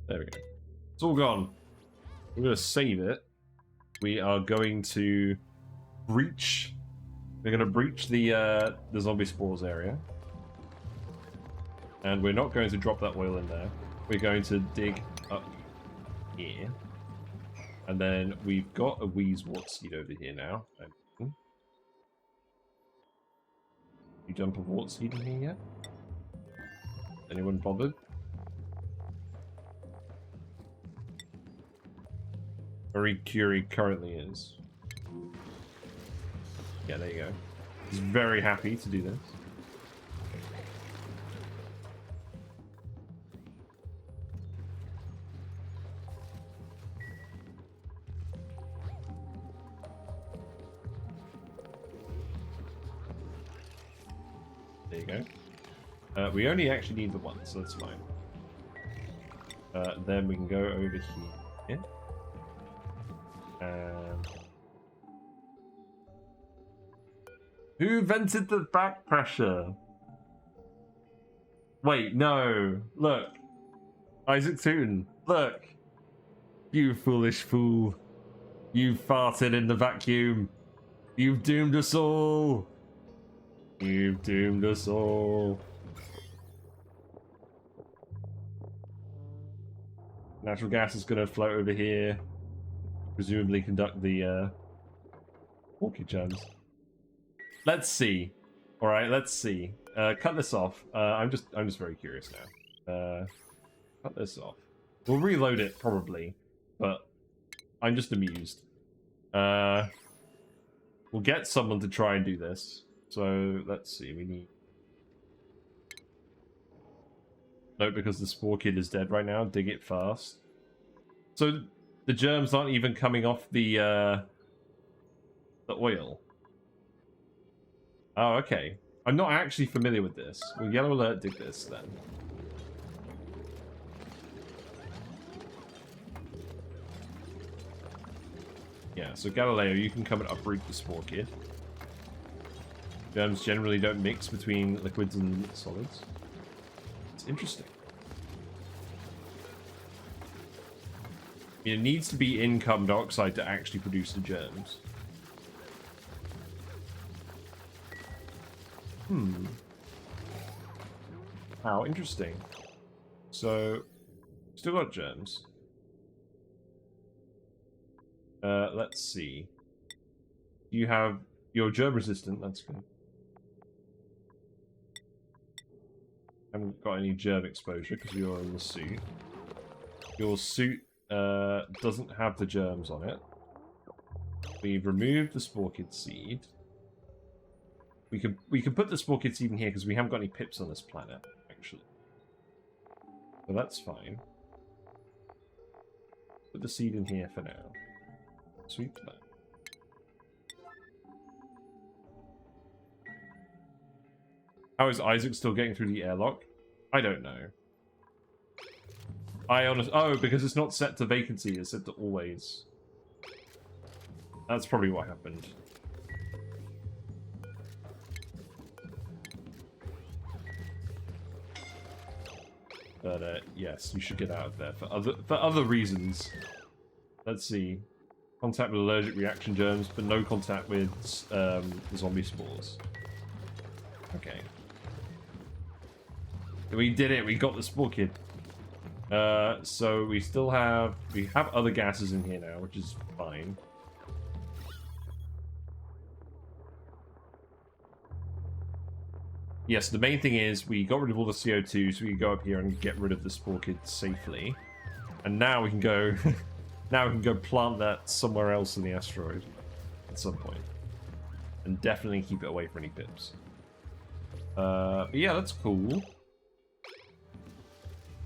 There we go. It's all gone. We're going to save it. We are going to breach. We're going to breach the zombie spores area. And we're not going to drop that oil in there. We're going to dig up here. And then we've got a wheeze wart seed over here now. You dump a wart seed in here yet? Anyone bothered? Marie Curie currently is. Yeah, there you go. He's very happy to do this. There you go. We only actually need the one, so that's fine. Then we can go over here. And... Who vented the back pressure? Wait, no. Look. Isaac Toon. Look. You foolish fool. You farted in the vacuum. You've doomed us all. You've doomed us all. Natural gas is going to float over here. Presumably conduct the walkie germs. Let's see. All right, let's see. Cut this off. I'm just very curious now. Cut this off. We'll reload it probably, but I'm just amused. We'll get someone to try and do this. So let's see. We need. No, because the Sporechid is dead right now. Dig it fast. So the germs aren't even coming off the oil. Oh, okay. I'm not actually familiar with this. Will Yellow Alert dig this then? Yeah, so Galileo, you can come and uproot the Sporechid. Germs generally don't mix between liquids and solids. It's interesting. It needs to be in carbon dioxide to actually produce the germs. How interesting. So, still got germs. Let's see. You have... You're germ resistant, that's good. Haven't got any germ exposure because you're in the suit. Your suit doesn't have the germs on it. We've removed the Sporechid seed. We can put the Sporechid seed in here because we haven't got any pips on this planet, actually. So that's fine. Put the seed in here for now. Sweep that. How is Isaac still getting through the airlock? I don't know. Oh, because it's not set to vacancy, it's set to always. That's probably what happened. But yes, you should get out of there for other reasons. Let's see. Contact with allergic reaction germs, but no contact with the zombie spores. Okay. We did it. We got the Sporechid. So we have other gases in here now, which is fine. Yes, the main thing is we got rid of all the CO2, so we can go up here and get rid of the Sporechid safely. And now we can go now we can go plant that somewhere else in the asteroid at some point. And definitely keep it away from any pips. But yeah, that's cool.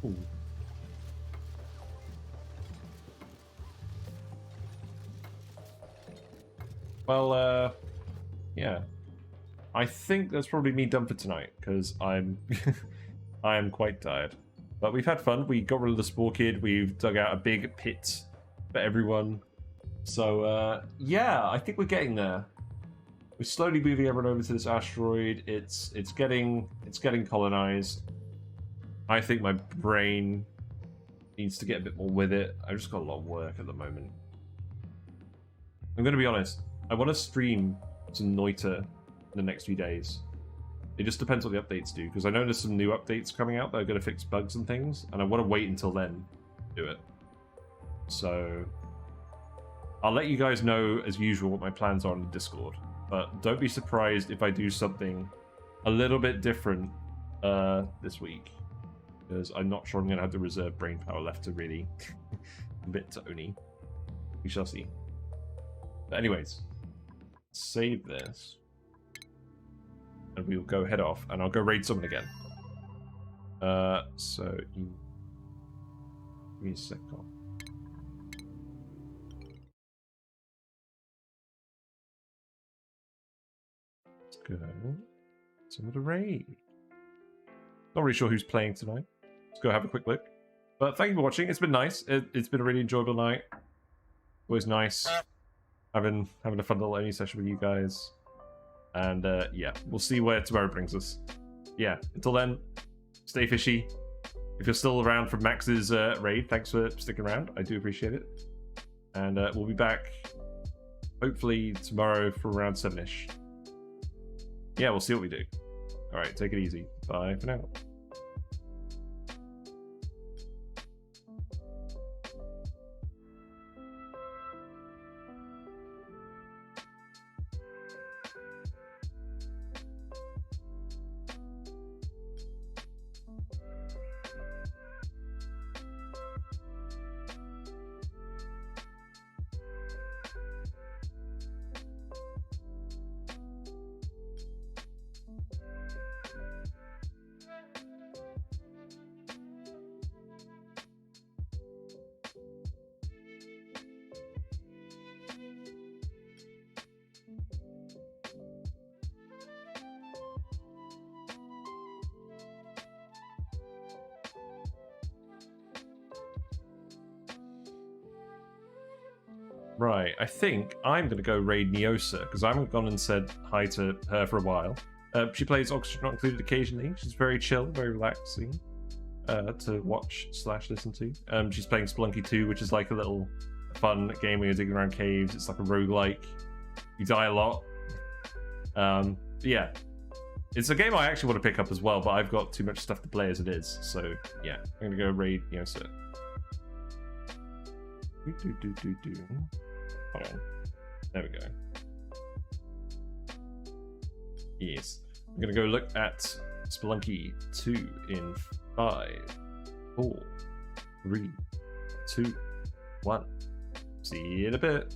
Ooh. Well, yeah. I think that's probably me done for tonight, because I'm I am quite tired. But we've had fun. We got rid of the Sporechid. We've dug out a big pit for everyone. So, yeah, I think we're getting there. We're slowly moving everyone over to this asteroid. It's getting colonized. I think my brain needs to get a bit more with it. I've just got a lot of work at the moment. I'm going to be honest. I want to stream some Noita in the next few days. It just depends what the updates do, because I know there's some new updates coming out that are going to fix bugs and things, and I want to wait until then to do it. So I'll let you guys know, as usual, what my plans are on the Discord. But don't be surprised if I do something a little bit different this week, because I'm not sure I'm going to have the reserve brain power left to really commit to Oni. We shall see. But anyways, save this. And we'll go head off, and I'll go raid someone again. So... Give me a second. Let's go. Some of the raid. Not really sure who's playing tonight. Let's go have a quick look. But thank you for watching. It's been nice. It's been a really enjoyable night. Always nice having a fun little ONI session with you guys. And yeah, we'll see where tomorrow brings us. Yeah, until then, stay fishy. If you're still around from Max's raid, thanks for sticking around. I do appreciate it. And we'll be back hopefully tomorrow for around 7-ish. Yeah, we'll see what we do. All right, take it easy. Bye for now. Right, I think I'm going to go raid Neosa, because I haven't gone and said hi to her for a while. She plays Oxygen Not Included occasionally. She's very chill, very relaxing to watch / listen to. She's playing Spelunky 2, which is like a little fun game where you're digging around caves. It's like a roguelike. You die a lot. Yeah. It's a game I actually want to pick up as well, but I've got too much stuff to play as it is. So, yeah, I'm going to go raid Neosa. Hold on. There we go. Yes. I'm going to go look at Spelunky 2 in 5, 4, 3, 2, 1. See you in a bit.